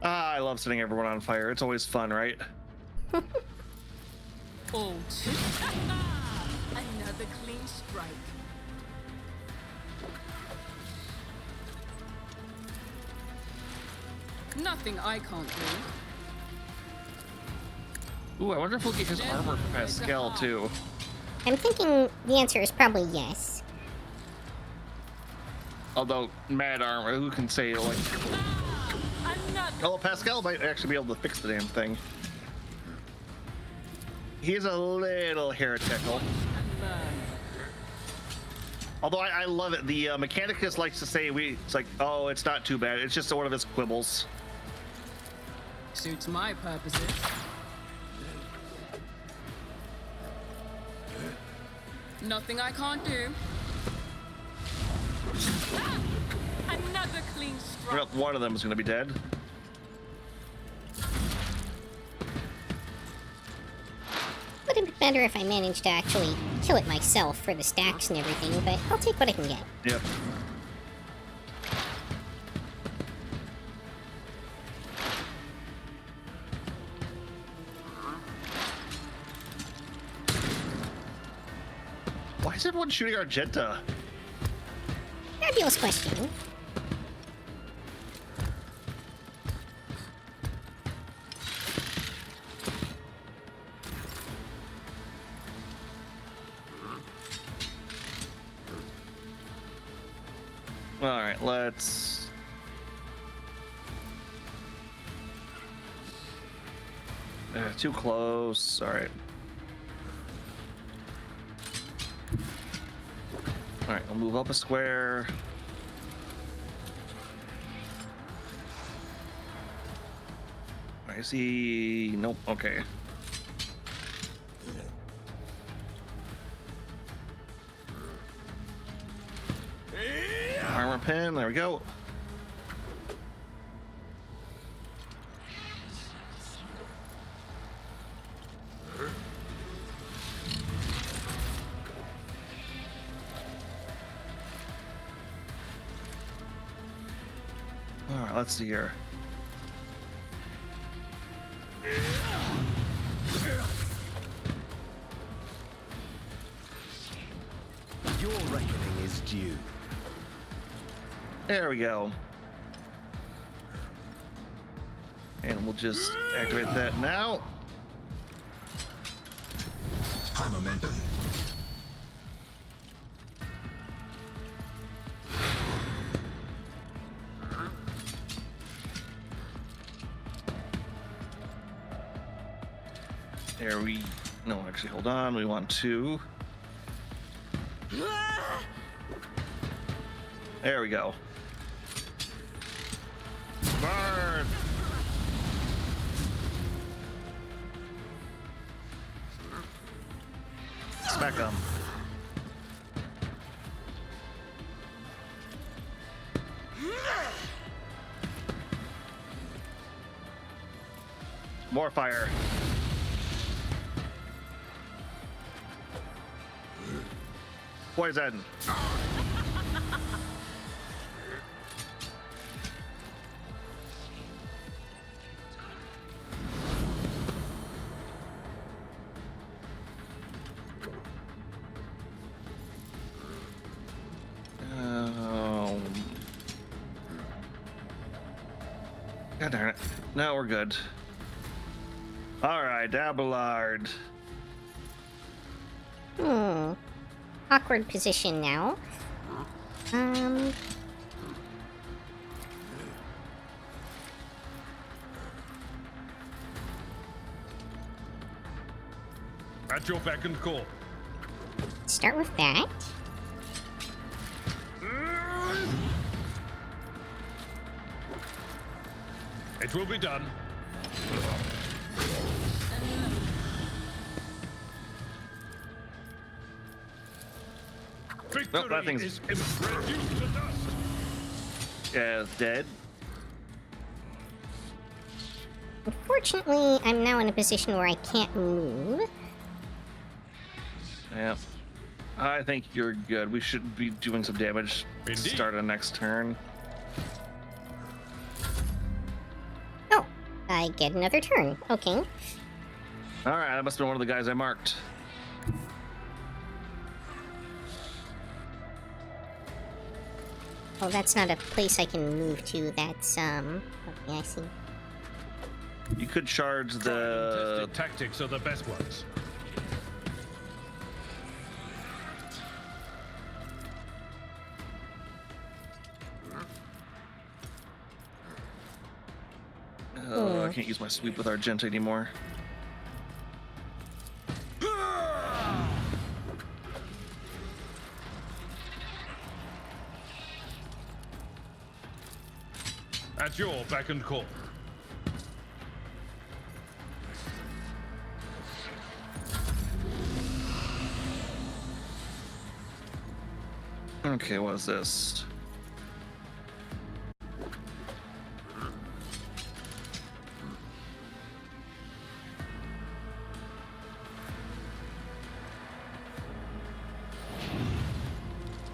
I love setting everyone on fire. It's always fun, right? Oh, another clean strike. Nothing I can't do. Ooh, I wonder if we'll get his armor for Pascal too. I'm thinking the answer is probably yes. Although mad armor, who can say like? Another. Oh, Pascal might actually be able to fix the damn thing. He's a little heretical. Although I love it. The Mechanicus likes to say it's like, oh, it's not too bad. It's just one of his quibbles. Suits my purposes. Nothing I can't do. Another clean strike. Well, one of them is going to be dead. Would have been better if I managed to actually kill it myself for the stacks and everything, but I'll take what I can get. Yep. Why is everyone shooting Argenta? Fabulous question. All right, let's. Too close. All right. All right, I'll move up a square. I see. Nope. Okay. Armor pin. There we go. All right. Let's see here. Your reckoning is due. There we go. And we'll just activate that now. High momentum. There we... No, actually, hold on. We want to... There we go. Burn! Smack them. More fire. Poison. God darn it. No, we're good. All right, Abelard. Awkward position now. At your beck and call. Start with that. It will be done. Nope, that thing's is reduced to dust. Yeah, it's dead. Unfortunately, I'm now in a position where I can't move. Yeah. I think you're good. We should be doing some damage to start a next turn. Oh, I get another turn. Okay. All right, that must have been one of the guys I marked. Oh, that's not a place I can move to. That's, okay, I see. You could charge the... Tested tactics are the best ones. Oh, I can't use my sweep with Argenta anymore. At your beck and call. Okay, what is this?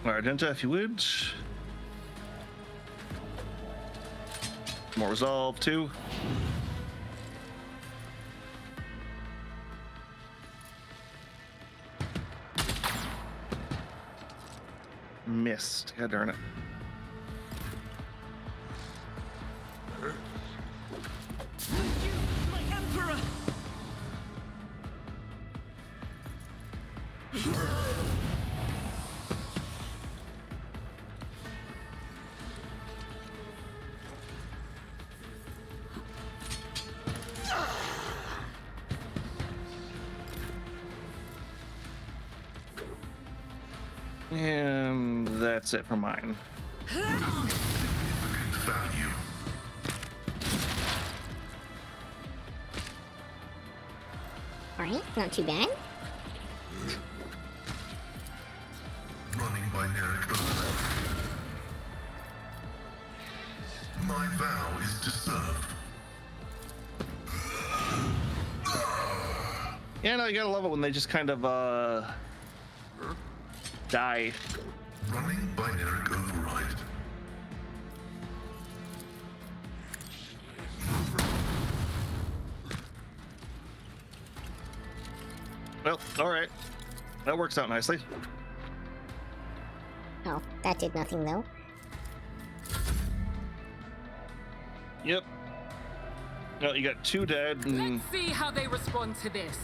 Argenta, if you would. More resolve, too. Missed. God darn it. My emperor! And that's it for mine. Value. Alright, not too bad. Running by Nerek overlap. My vow is to serve. Yeah, no, you gotta love it when they just kind of, die. Running by Nerek override. Well, alright. That works out nicely. Oh, that did nothing though. Yep. Well, you got 2 dead and... Let's see how they respond to this.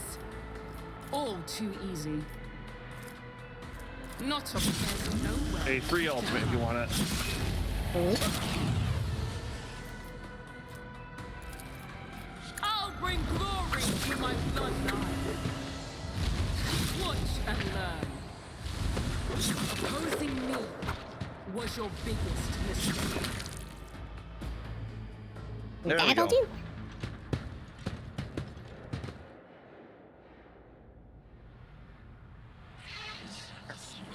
All too easy. Not a nowhere. a 3 ultimate if you want it. I'll bring glory to my bloodline. Opposing me was your biggest mistake. There we That'll go. do.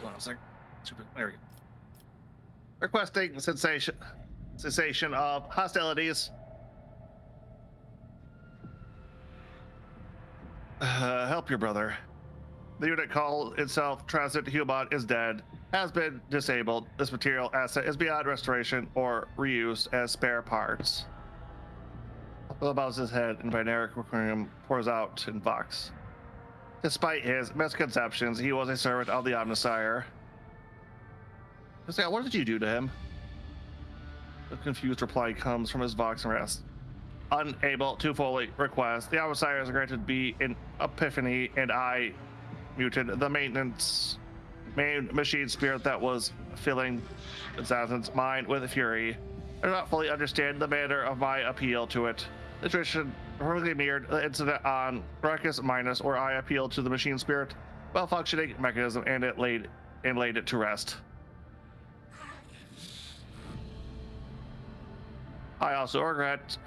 Hold on a sec. There we go. Requesting cessation of hostilities. Help your brother. The unit called itself Transit Human is dead, has been disabled. This material asset is beyond restoration or reuse as spare parts. Bill bows his head and Binaric Requiem pours out in Vox. Despite his misconceptions, he was a servant of the Omnisire. What did you do to him? The confused reply comes from his Vox and rest. Unable to fully request, the Omnisire is granted be in Epiphany, and I muted the main machine spirit that was filling Zazan's mind with fury. I do not fully understand the manner of my appeal to it. The tradition perfectly mirrored the incident on Brachus Minus, where I appealed to the machine spirit, well-functioning mechanism, and laid it to rest. I also regret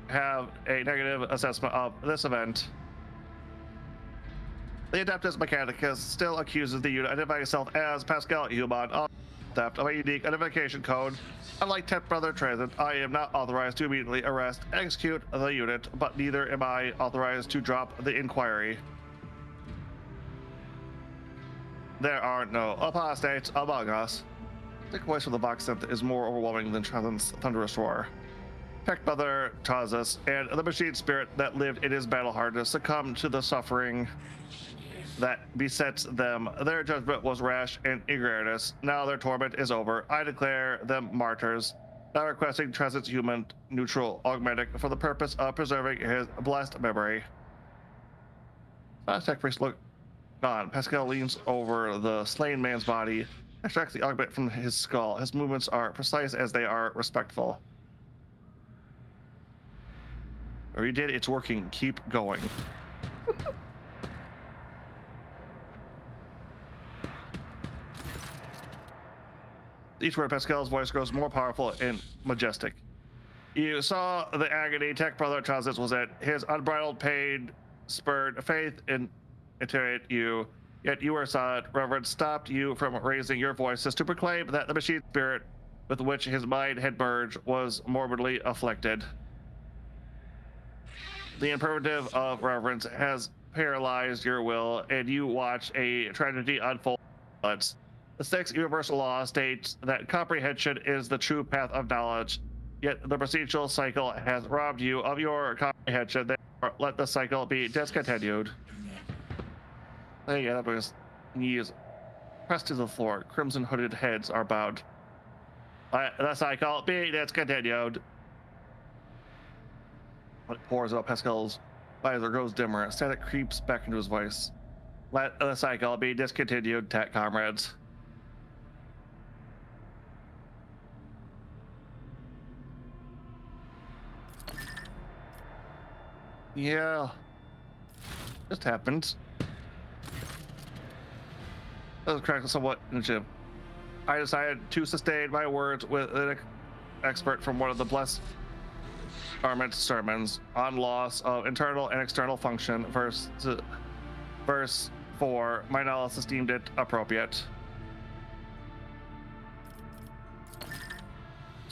have a negative assessment of this event. The Adeptus Mechanicus still accuses the unit identifying itself as Pascal Human of theft of a unique identification code. Unlike Tenth Brother Transit, I am not authorized to immediately arrest and execute the unit, but neither am I authorized to drop the inquiry. There are no apostates among us. The voice from the Vox Synth is more overwhelming than Transit's thunderous roar. Tech Brother Tazas and the machine spirit that lived in his battle harness succumbed to the suffering that besets them. Their judgment was rash and egregious. Now their torment is over. I declare them martyrs, now requesting Transit's human neutral augmentic for the purpose of preserving his blessed memory. Tech Priest look on. Pascal leans over the slain man's body, extracts the augment from his skull. His movements are precise as they are respectful. Or you did, it's working. Keep going. Each word, Pascal's voice grows more powerful and majestic. You saw the agony Tech Brother Chazis was in. His unbridled pain spurred faith and interrogated you. Yet you were silent. Reverence stopped you from raising your voices to proclaim that the machine spirit with which his mind had merged was morbidly afflicted. The imperative of reverence has paralyzed your will, and you watch a tragedy unfold. The sixth universal law states that comprehension is the true path of knowledge, yet the procedural cycle has robbed you of your comprehension. Therefore, let the cycle be discontinued. Yeah, that was knees pressed to the floor. Crimson hooded heads are bowed. Let the cycle be discontinued. It pours out. Pascal's visor grows dimmer. Static creeps back into his voice. Let the cycle be discontinued, tech comrades. Yeah. Just happened. That was correct, somewhat initiative. I decided to sustain my words with an expert from one of the blessed Arment's sermons on loss of internal and external function. Verse 4. My analysis deemed it appropriate.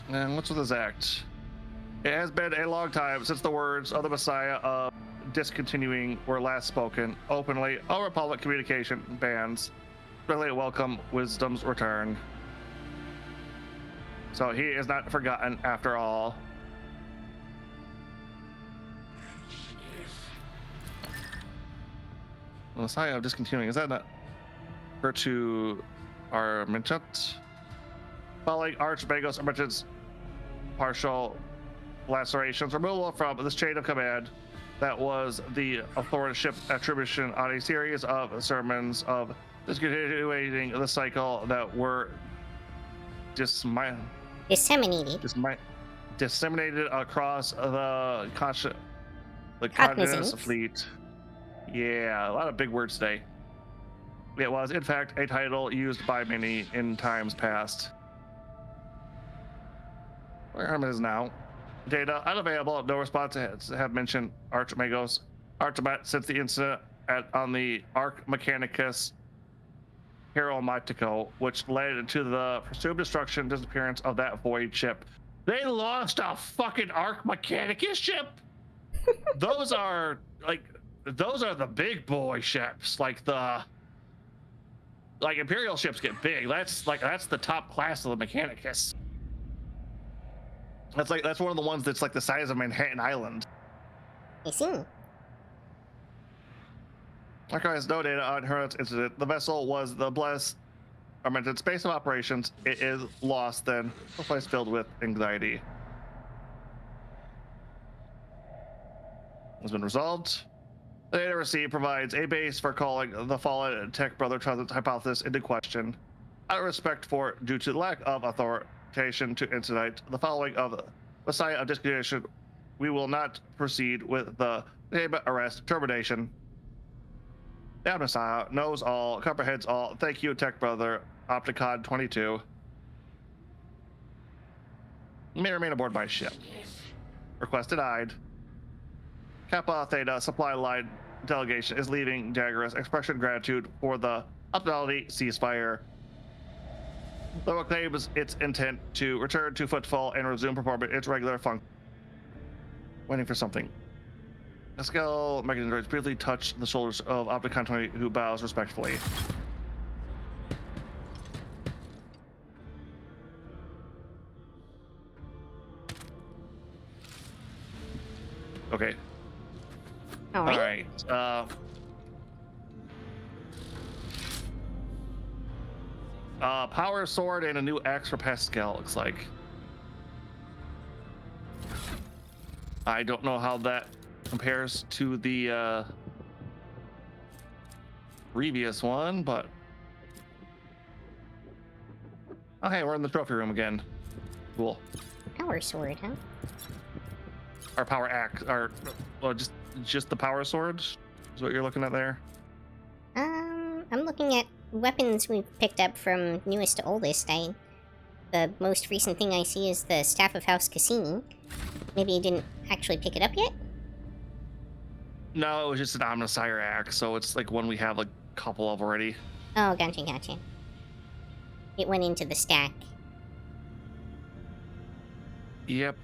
And what's with this act? It has been a long time since the words of the Messiah of discontinuing were last spoken openly. All Republic communication bans really welcome wisdom's return. So he is not forgotten after all. The Messiah of discontinuing, is that not Virtue Armentat? Following Archmagos Armentat's partial lacerations, removal from this chain of command that was the authorship attribution on a series of sermons of discontinuing the cycle that were disseminated across the Cognizant fleet. Yeah, a lot of big words today. It was, in fact, a title used by many in times past. Where is now? Data unavailable. No response have mentioned Archimagos. Archimet since the incident on the Arc Mechanicus Hero Mitico, which led to the presumed destruction and disappearance of that void ship. They lost a fucking Arc Mechanicus ship? Those are the big boy ships. Like Imperial ships get big. That's the top class of the Mechanicus. That's one of the ones that's like the size of Manhattan Island. I see. Archives no data on her incident. The vessel was the Blessed Armented Space of Operations. It is lost then. A place filled with anxiety. Has been resolved. The data received provides a base for calling the fallen Tech Brother Transit hypothesis into question. Out of respect for, due to the lack of authoritation to incite the following of the sign of discontinuation, we will not proceed with the arrest termination. The Messiah knows all, comprehends all. Thank you, Tech Brother, Opticon 22. You may remain aboard my ship. Request denied. Kappa Theta supply line delegation is leaving Jagger's expression of gratitude for the hospitality ceasefire. Though it claims its intent to return to Footfall and resume performing its regular function. Waiting for something. Pascal Megadroids briefly touch the shoulders of Opticon 20, who bows respectfully. Okay. All right. Power sword and a new axe for Pascal, looks like. I don't know how that compares to the previous one, but oh hey, we're in the trophy room again. Cool. Power sword, huh? Our power axe, well, just the power sword is what you're looking at there. I'm looking at weapons we've picked up from newest to oldest. The most recent thing I see is the Staff of House Cassini. Maybe you didn't actually pick it up yet? No, it was just an Omnisire axe, so it's like one we have like a couple of already. Oh, gotcha. It went into the stack. Yep.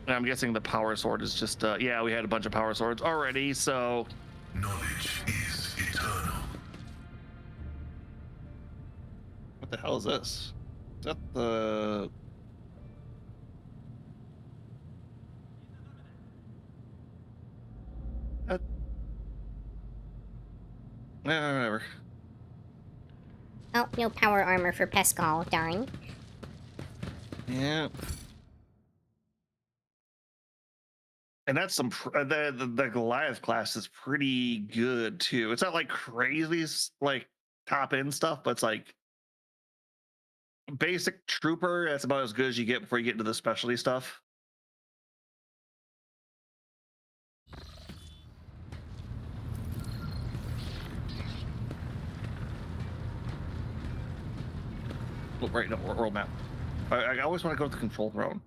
And I'm guessing the power sword is just, yeah, we had a bunch of power swords already, so... Knowledge is eternal. What the hell is this? Is that the... Whatever. Oh, no power armor for Pascal, darn. Yeah. And that's some the Goliath class is pretty good too. It's not like crazy like top end stuff, but it's like basic trooper. That's about as good as you get before you get into the specialty stuff. Oh, right, no, world map. I always want to go to the control throne.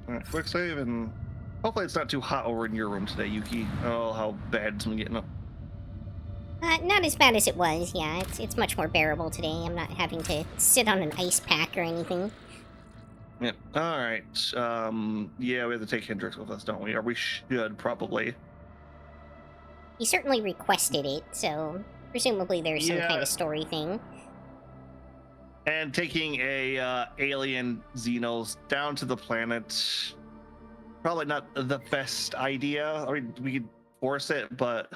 All right, quick save, and hopefully it's not too hot over in your room today, Yuki. Oh, how bad it's been getting up. Not as bad as it was, yeah. It's much more bearable today. I'm not having to sit on an ice pack or anything. Yep. All right. Yeah, we have to take Hendrix with us, don't we? Or we should probably. He certainly requested it, so presumably there's some kind of story thing. And taking a alien Xenos down to the planet, probably not the best idea. I mean, we could force it, but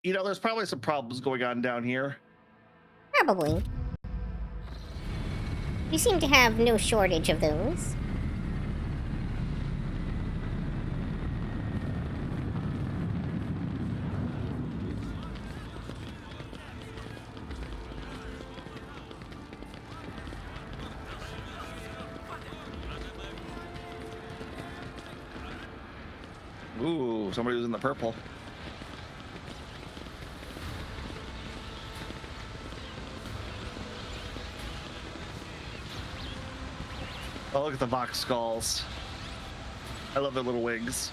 you know, there's probably some problems going on down here. Probably. We seem to have no shortage of those. Ooh, somebody was in the purple. Oh, look at the Vox skulls. I love their little wigs.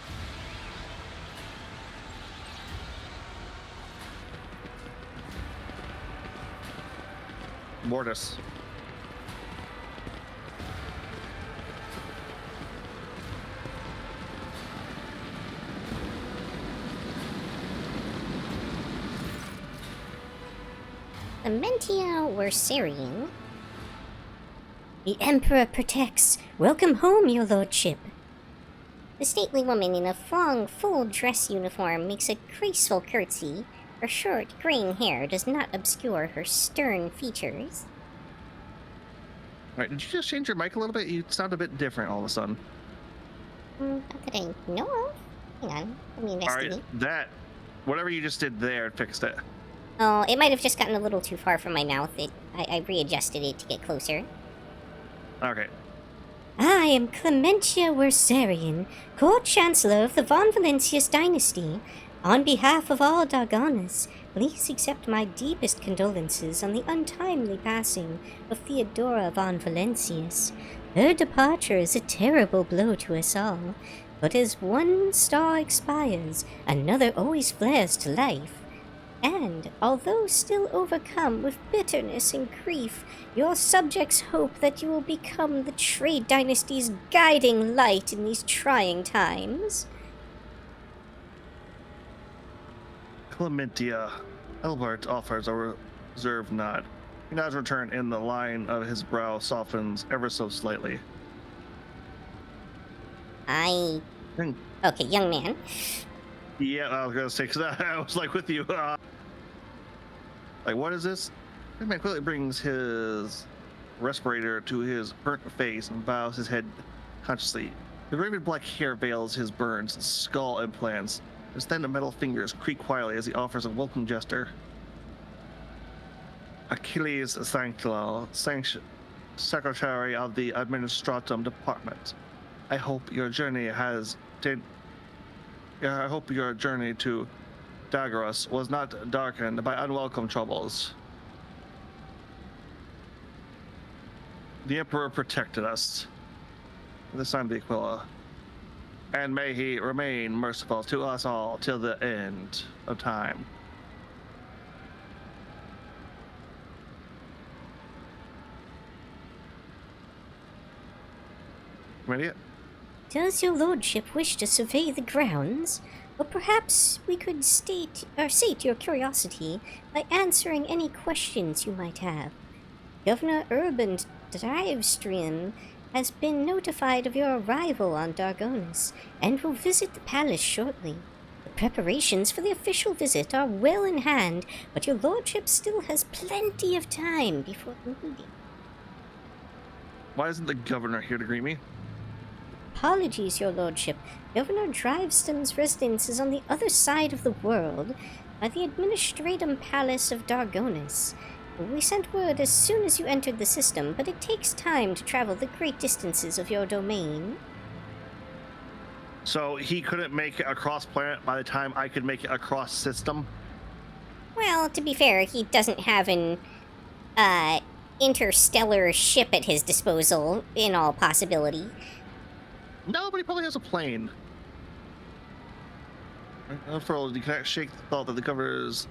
Mortis. Amentia Wersarian. The Emperor protects. Welcome home, your lordship. The stately woman in a long, full dress uniform makes a graceful curtsy. Her short, graying hair does not obscure her stern features. Alright, did you just change your mic a little bit? You sound a bit different all of a sudden. Not that I know of. Hang on, let me investigate. Alright, whatever you just did there, it fixed it. Oh, it might have just gotten a little too far from my mouth. I readjusted it to get closer. Okay. I am Clementia Wersarian, Court Chancellor of the Von Valentius dynasty. On behalf of all Dargonas, please accept my deepest condolences on the untimely passing of Theodora von Valentius. Her departure is a terrible blow to us all, but as one star expires, another always flares to life. And, although still overcome with bitterness and grief, your subjects hope that you will become the Trade Dynasty's guiding light in these trying times. Clementia. Elbert offers a reserved nod. He nods return, and the line of his brow softens ever so slightly. Okay, young man. Yeah, I was gonna say, because I was like with you. Like, what is this? The man quickly brings his respirator to his burnt face and bows his head consciously. The raven black hair veils his burns, skull implants. His thin metal fingers creak quietly as he offers a welcome gesture. Achilles Sanctilo, Secretary of the Administratum Department. I hope your journey to Dagros was not darkened by unwelcome troubles. The Emperor protected us. This time the Aquila. And may he remain merciful to us all till the end of time. Ready? Does your lordship wish to survey the grounds? Or perhaps we could sate your curiosity by answering any questions you might have. Governor Urban Drivestream has been notified of your arrival on Dargonis and will visit the palace shortly. The preparations for the official visit are well in hand, but your lordship still has plenty of time before the meeting. Why isn't the governor here to greet me? Apologies, your lordship. Governor Driveston's residence is on the other side of the world, by the Administratum Palace of Dargonis. We sent word as soon as you entered the system, but it takes time to travel the great distances of your domain. So he couldn't make it across planet by the time I could make it across system? Well, to be fair, he doesn't have an interstellar ship at his disposal, in all possibility. No, but he probably has a plane. Unfurled, you cannot shake the thought that the governor's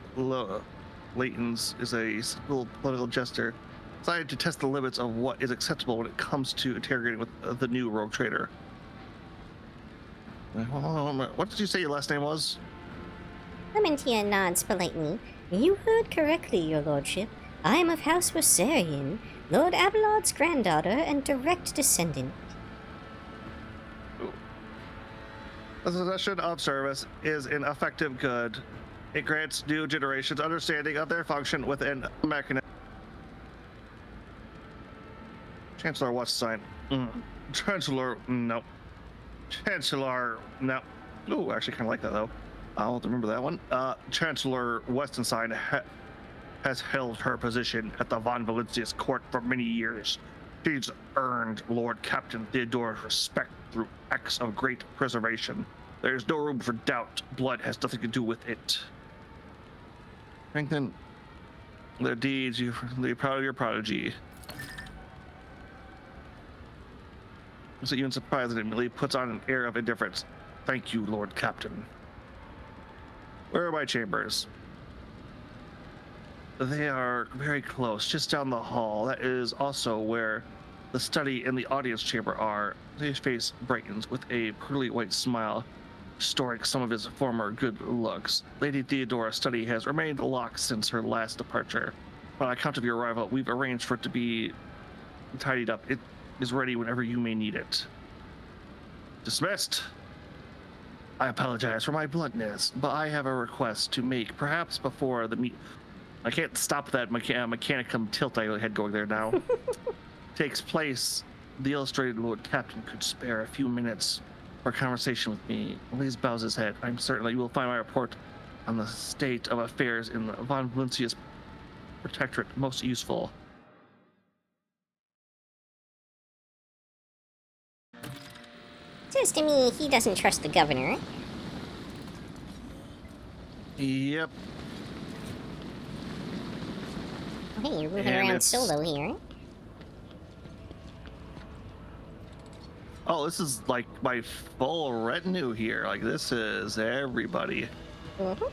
Layton's is a simple political gesture designed to test the limits of what is acceptable when it comes to interrogating with the new rogue trader. What did you say your last name was? Clementia nods politely. You heard correctly, your lordship. I am of House Versarian, Lord Abelard's granddaughter and direct descendant. The possession of service is an effective good. It grants new generations understanding of their function within a mechanism. Chancellor, what's sign? Chancellor, no. Chancellor, no. Ooh, I actually kind of like that though. I'll have to remember that one. Chancellor Westenstein has held her position at the Von Valentius court for many years. She's earned Lord Captain Theodore's respect through acts of great preservation. There's no room for doubt. Blood has nothing to do with it. Strengthen their deeds. You're proud of your prodigy. So even surprised, immediately puts on an air of indifference. Thank you, Lord Captain. Where are my chambers? They are very close, just down the hall. That is also where the study and the audience chamber are. His face brightens with a pearly white smile, restoring some of his former good looks. Lady Theodora's study has remained locked since her last departure. On account of your arrival, we've arranged for it to be tidied up. It is ready whenever you may need it. Dismissed. I apologize for my bluntness, but I have a request to make, perhaps before the meet. I can't stop that mechanicum tilt I had going there now. Takes place. The illustrated Lord Captain could spare a few minutes for a conversation with me. Please bows his head. I'm certain that you will find my report on the state of affairs in the von Valencia's protectorate most useful. Says to me he doesn't trust the governor. Yep. Oh, hey, you're moving around solo here. Oh, this is like my full retinue here. Like, this is everybody. Mm-hmm.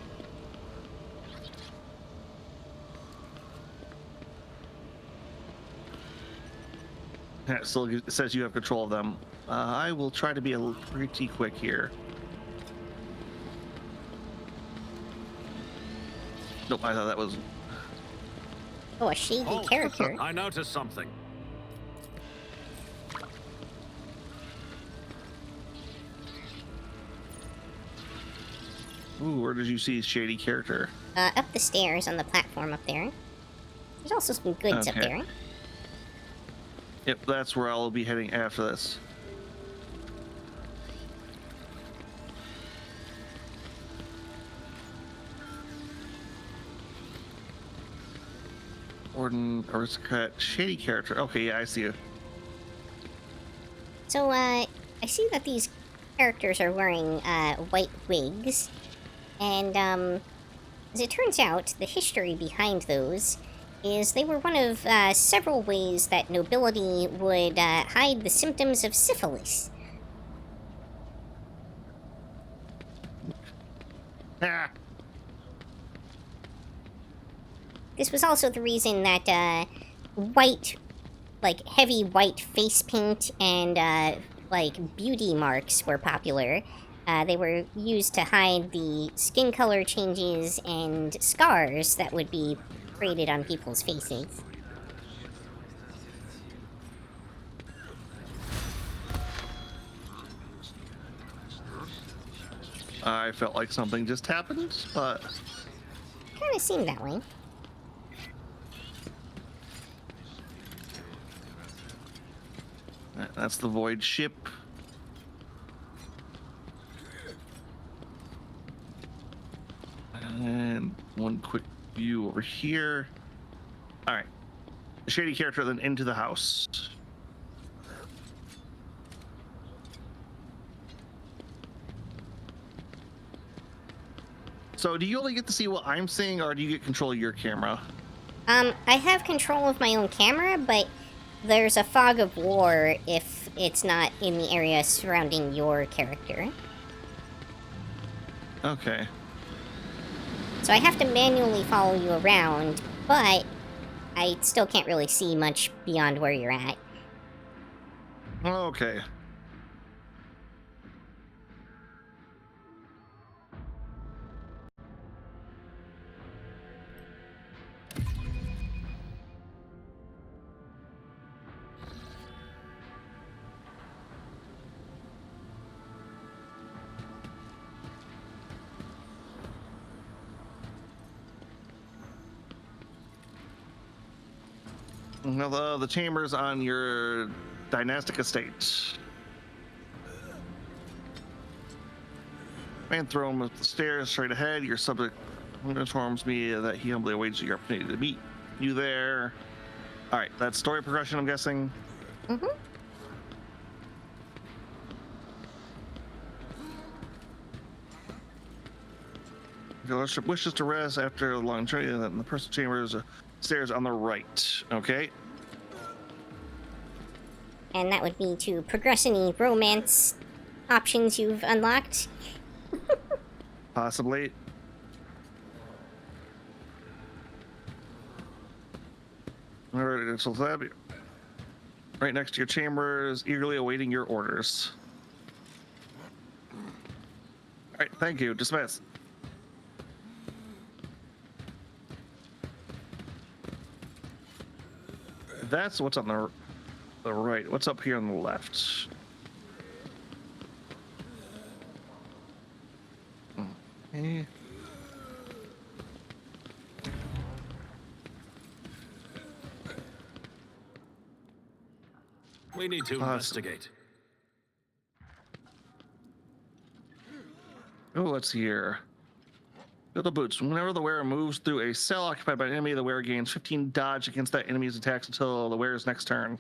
It still says you have control of them. I will try to be pretty quick here. Nope, I thought that was... Oh, a shady character. I noticed something. Ooh, where did you see shady character? Up the stairs on the platform up there. There's also some goods up there. Yep, that's where I'll be heading after this. Warden, aristocrat, shady character. Okay, yeah, I see you. So, I see that these characters are wearing, white wigs. And, as it turns out, the history behind those is they were one of, several ways that nobility would, hide the symptoms of syphilis. Ah. This was also the reason that, white, like, heavy white face paint and, like, beauty marks were popular. They were used to hide the skin color changes and scars that would be created on people's faces. I felt like something just happened, but... Kind of seemed that way. That's the void ship. And one quick view over here. All right. Shady character, then into the house. So do you only get to see what I'm seeing, or do you get control of your camera? I have control of my own camera, but there's a fog of war if it's not in the area surrounding your character. Okay. So I have to manually follow you around, but I still can't really see much beyond where you're at. Okay. Now the chambers on your dynastic estate. Man throw him up the stairs straight ahead. Your subject informs me that he humbly awaits your opportunity to meet you there. All right, that's story progression, I'm guessing. Mm-hmm. Your lordship wishes to rest after a long journey, and the personal chamber is stairs on the right. Okay. And that would be to progress any romance options you've unlocked. Possibly. Alright, so that right next to your chambers, eagerly awaiting your orders. Alright, thank you. Dismiss. That's what's on the right. What's up here on the left? Okay. We need to investigate. Oh, let's see here. Fill the boots. Whenever the wearer moves through a cell occupied by an enemy, the wearer gains 15 dodge against that enemy's attacks until the wearer's next turn.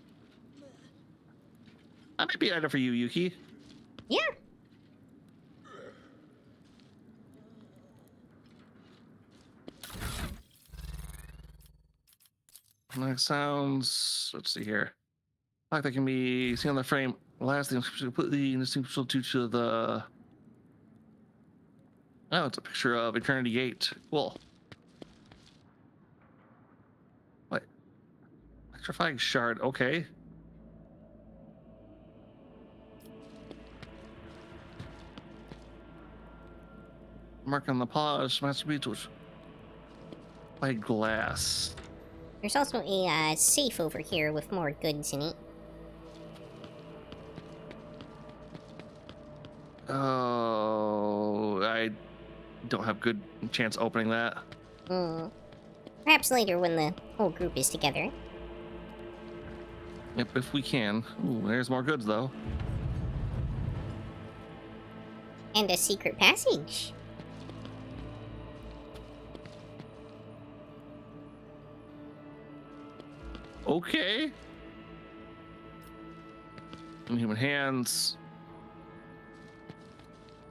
That might be an item for you, Yuki. Yeah. That sounds. Let's see here. Like that can be seen on the frame. Last thing, completely indistinguishable due to the. Oh, it's a picture of Eternity Gate. Cool. What? Electrifying shard. Okay. Mark on the polish. Masterpiece was by glass. There's also a safe over here with more goods in it. Oh, I don't have good chance opening that. Perhaps later when the whole group is together. Yep, if we can. Ooh, there's more goods though. And a secret passage. Okay. Human hands.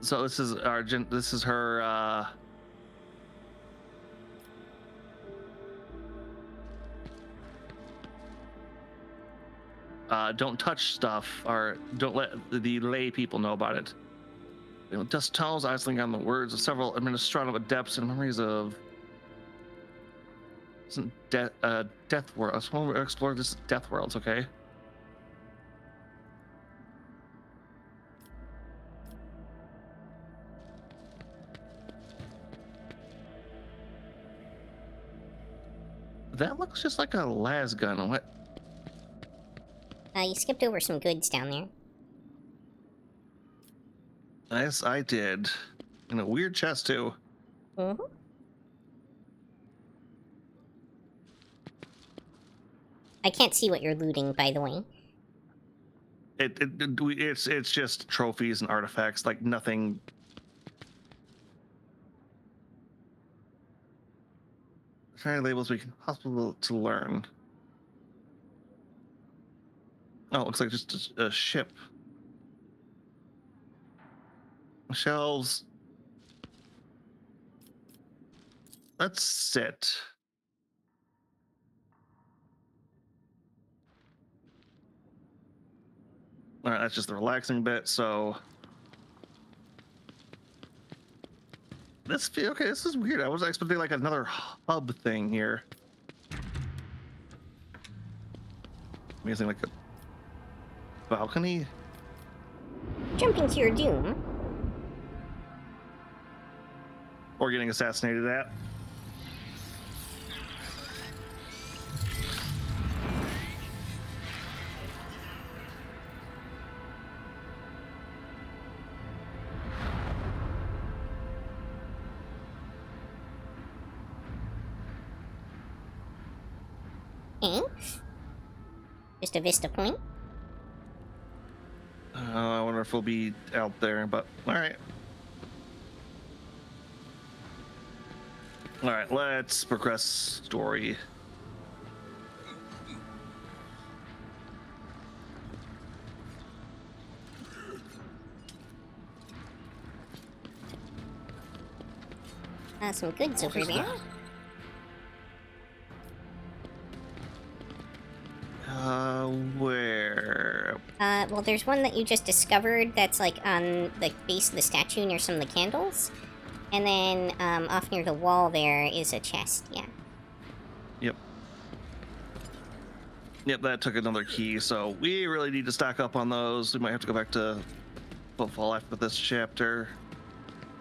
So this is our this is her don't touch stuff, or don't let the lay people know about it. You know, dust tunnels, idling on the words of several administrative adepts and memories of death world. I just want to explore this death worlds, okay? That looks just like a las gun. What? You skipped over some goods down there. Yes, I did. In a weird chest too. Mm-hmm. I can't see what you're looting, by the way. It's just trophies and artifacts, like nothing. Trying labels we can possible to learn. Oh, it looks like just a ship. Shelves. Let's sit. All right, that's just the relaxing bit. So this okay. This is weird. I was expecting like another hub thing here. Amazing, like a balcony. Jumping to your doom. Or getting assassinated at. Thanks. Just a vista point. I wonder if we'll be out there, but all right. All right, let's progress story. Some goods over there. Where? Well, there's one that you just discovered that's like on the base of the statue near some of the candles. And then off near the wall there is a chest, yeah. Yep. Yep, that took another key, so we really need to stock up on those. We might have to go back to footfall after this chapter.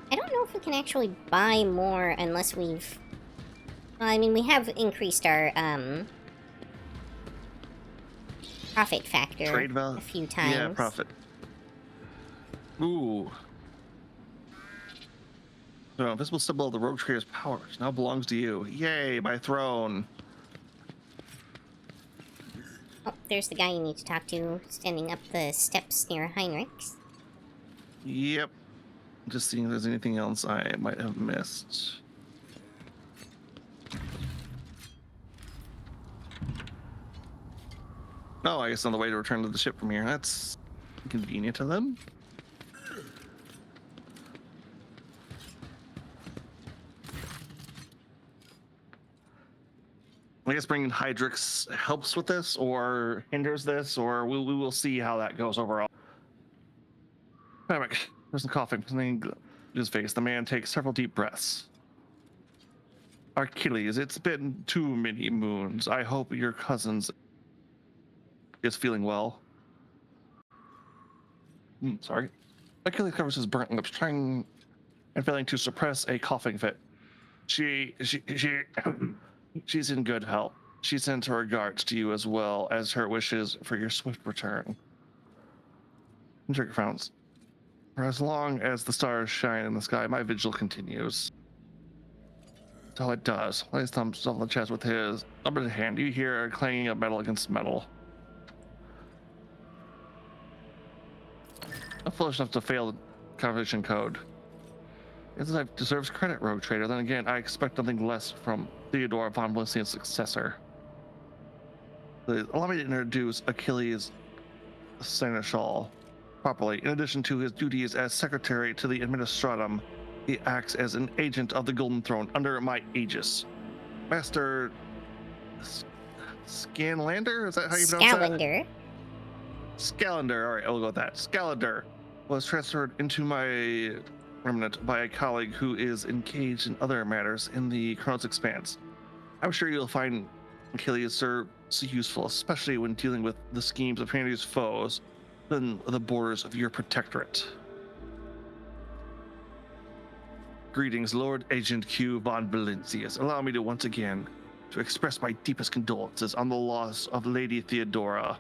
I don't know if we can actually buy more unless we've... Well, I mean, we have increased our profit factor Trade value? A few times. Yeah, profit. Ooh. So, invisible symbol of the rogue trader's powers now belongs to you. Yay, my throne. Oh, there's the guy you need to talk to, standing up the steps near Heinrich's. Yep. Just seeing if there's anything else I might have missed. Oh, I guess on the way to return to the ship from here. That's convenient to them. I guess bringing Hydrix helps with this, or hinders this, or we will see how that goes overall. Panic. Person coughing, something in his face. The man takes several deep breaths. Achilles, it's been too many moons. I hope your cousin's is feeling well. Sorry. Achilles covers his burnt lips, trying and failing to suppress a coughing fit. She's in good health. She sends her regards to you as well as her wishes for your swift return. Drake frowns. For as long as the stars shine in the sky, my vigil continues. That's all it does. Lays thumbs on the chest with his upper hand. You hear a clanging of metal against metal. I'm foolish enough to fail the conversation code. As I deserves credit, rogue trader. Then again, I expect nothing less from Theodore von Bluesky's successor. Allow me to introduce Achilles Seneschal properly. In addition to his duties as secretary to the Administratum, he acts as an agent of the Golden Throne under my aegis. Master Scanlander? Is that how you pronounce Scalander. that? Scalander. All right, I'll go with that. Scalander was transferred into my remnant by a colleague who is engaged in other matters in the Chronos Expanse. I'm sure you'll find Achilles serve useful, especially when dealing with the schemes of humanity's foes within the borders of your protectorate. Greetings, Lord Agent Q von Valencius. Allow me to once again to express my deepest condolences on the loss of Lady Theodora.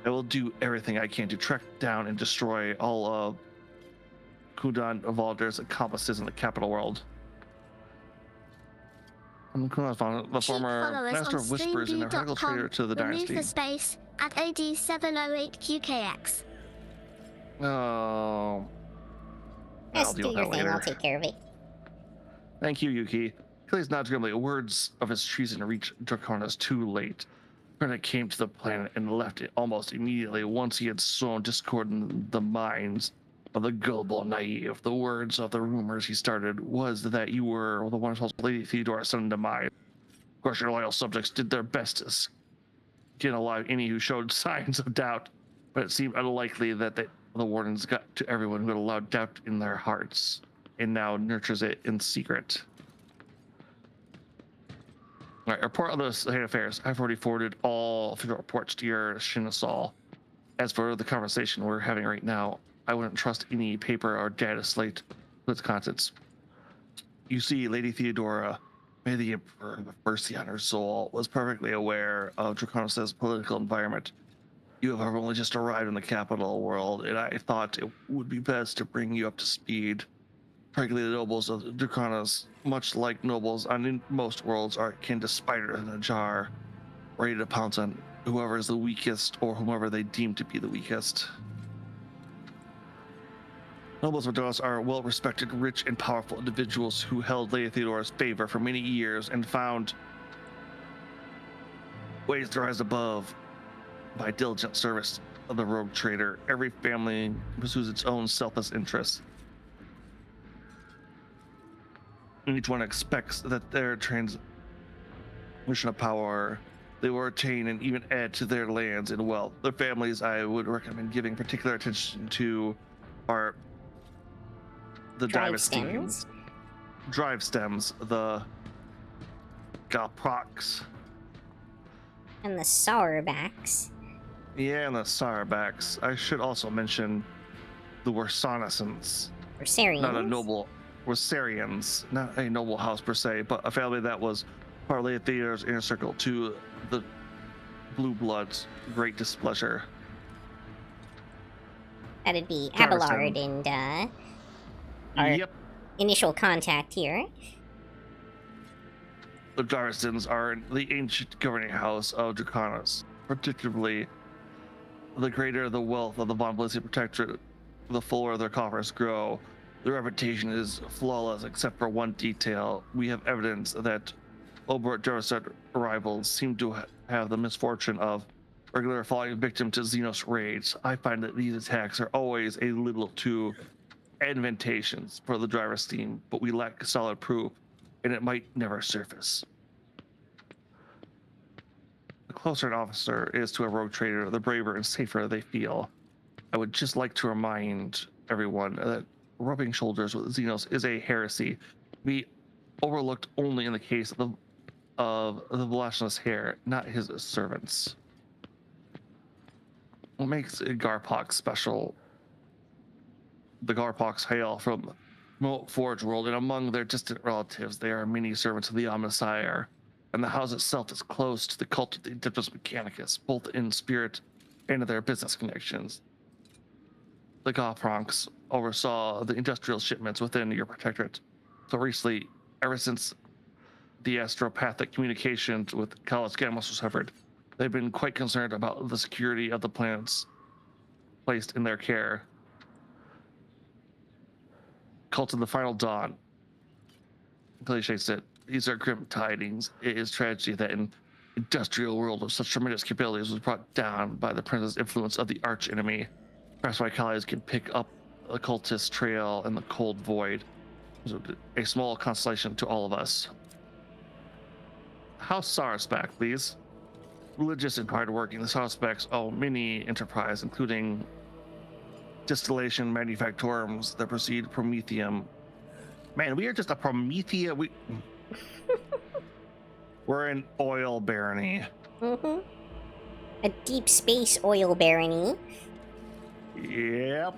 I will do everything I can to track down and destroy all of Kudan Valder's accomplices in the capital world. I'm the former Master of Whispers and a radical traitor to the Remove dynasty. the space at AD 708 QKX. Oh. I'll deal with that later. I'll take care of it. Thank you, Yuki. Achilles nods grimly. Words of his treason reached Draconis too late. Brennan came to the planet and left it almost immediately once he had sown discord in the minds of the gullible naive. The words of the rumors he started was that you were the wonderful Lady Theodora sent to mine. Of course, your loyal subjects did their best to skin alive any who showed signs of doubt, but it seemed unlikely that the wardens got to everyone who had allowed doubt in their hearts and now nurtures it in secret. All right, report on the state of affairs. I've already forwarded all official reports to your Shinasal. As for the conversation we're having right now, I wouldn't trust any paper or data slate with its contents. You see, Lady Theodora, may the Emperor have mercy on her soul, was perfectly aware of Draconis' political environment. You have only just arrived in the capital world, and I thought it would be best to bring you up to speed. Frankly, the nobles of Draconis, much like nobles on most worlds, are akin to spiders in a jar, ready to pounce on whoever is the weakest or whomever they deem to be the weakest. Nobles of Draconis are well-respected, rich, and powerful individuals who held Lady Theodora's favor for many years and found ways to rise above by diligent service of the rogue trader. Every family pursues its own selfless interests. Each one expects that their transmission of power they will retain and even add to their lands and wealth. The families I would recommend giving particular attention to are the Drive Dynasties, Drive Stems, the Galprox, and the Saurbacks. Yeah, and the Saurbacks. I should also mention the Warsanisans. Warsarians? Not a noble... Warsarians. Not a noble house per se, but a family that was partly at Theater's inner circle to the Blue Blood's great displeasure. That'd be Jarviston. Abelard and, our initial contact here. The Jarvistons are the ancient governing house of Draconis. Particularly, the greater the wealth of the Von Bluesky Protectorate, the fuller their coffers grow. Their reputation is flawless except for one detail. We have evidence that overt Jarviston rivals seem to have the misfortune of regularly falling victim to Xenos raids. I find that these attacks are always a little too advantageous for the driver's team, but we lack solid proof, and it might never surface. The closer an officer is to a rogue trader, the braver and safer they feel. I would just like to remind everyone that rubbing shoulders with Xenos is a heresy. Be overlooked only in the case of the Velasquez heir, not his servants. What makes Garpox special? The Garpox hail from the Forge world, and among their distant relatives, they are many servants of the Omnissiah, and the house itself is close to the cult of the Adeptus Mechanicus, both in spirit and in their business connections. The Garpox oversaw the industrial shipments within your protectorate. So recently, ever since the astropathic communications with College Gamos was severed, they've been quite concerned about the security of the planets placed in their care. Cult of the Final Dawn. Cliche said, these are grim tidings. It is tragedy that an industrial world of such tremendous capabilities was brought down by the prince's influence of the arch enemy. Perhaps my colleagues can pick up the cultist trail in the cold void. A small consolation to all of us. House Sarsback, please. Religious and hardworking, the Sarsbacks own many enterprises, including distillation manufactorums that proceed Promethium. Man, we are just a Promethea. We're an oil barony. Mm-hmm. A deep space oil barony. Yep.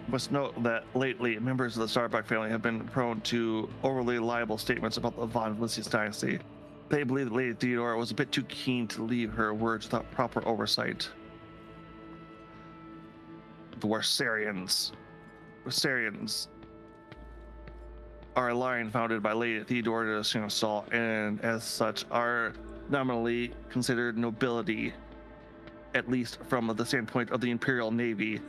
Must note that lately, members of the Starbuck family have been prone to overly liable statements about the Von Bluesky dynasty. They believe that Lady Theodora was a bit too keen to leave her words without proper oversight. The Warsarians are a line founded by Lady Theodora de Saint-Saul, and as such are nominally considered nobility, at least from the standpoint of the Imperial Navy,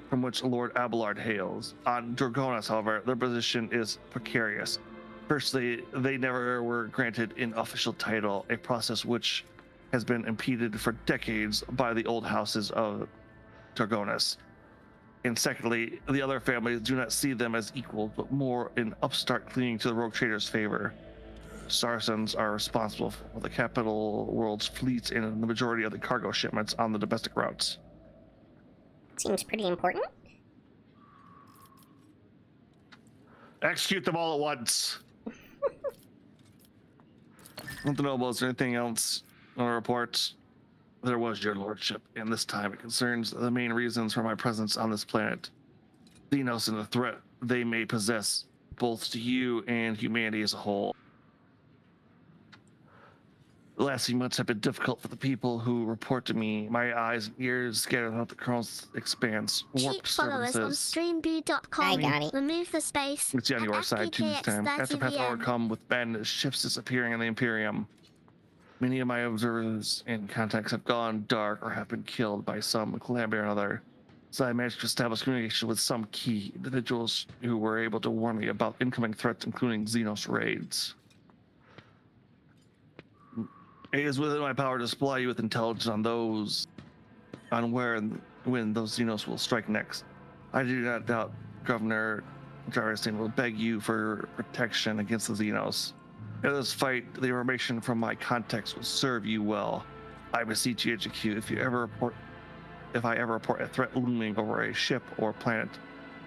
from which Lord Abelard hails. On Draconis, however, their position is precarious. Firstly, they never were granted an official title, a process which has been impeded for decades by the old houses of Draconis. And secondly, the other families do not see them as equals, but more an upstart clinging to the rogue trader's favor. Sarsons are responsible for the capital world's fleets and the majority of the cargo shipments on the domestic routes. Seems pretty important. Execute them all at once. Want to know about anything else on the reports? There was, your lordship, and this time it concerns the main reasons for my presence on this planet. Xenos and the threat they may possess, both to you and humanity as a whole. The last few months have been difficult for the people who report to me. My eyes and ears scattered throughout the Colonel's expanse. Cheap followers on streamview.com. I got it. Remove the space. It's on your side too this time. After Path overcome with bad ships disappearing in the Imperium. Many of my observers and contacts have gone dark or have been killed by some calamity or another. So I managed to establish communication with some key individuals who were able to warn me about incoming threats, including Xenos raids. It is within my power to supply you with intelligence on where and when those Xenos will strike next. I do not doubt Governor Jarostin will beg you for protection against the Xenos. In this fight, the information from my contacts will serve you well. I beseech you, HQ, if I ever report a threat looming over a ship or planet,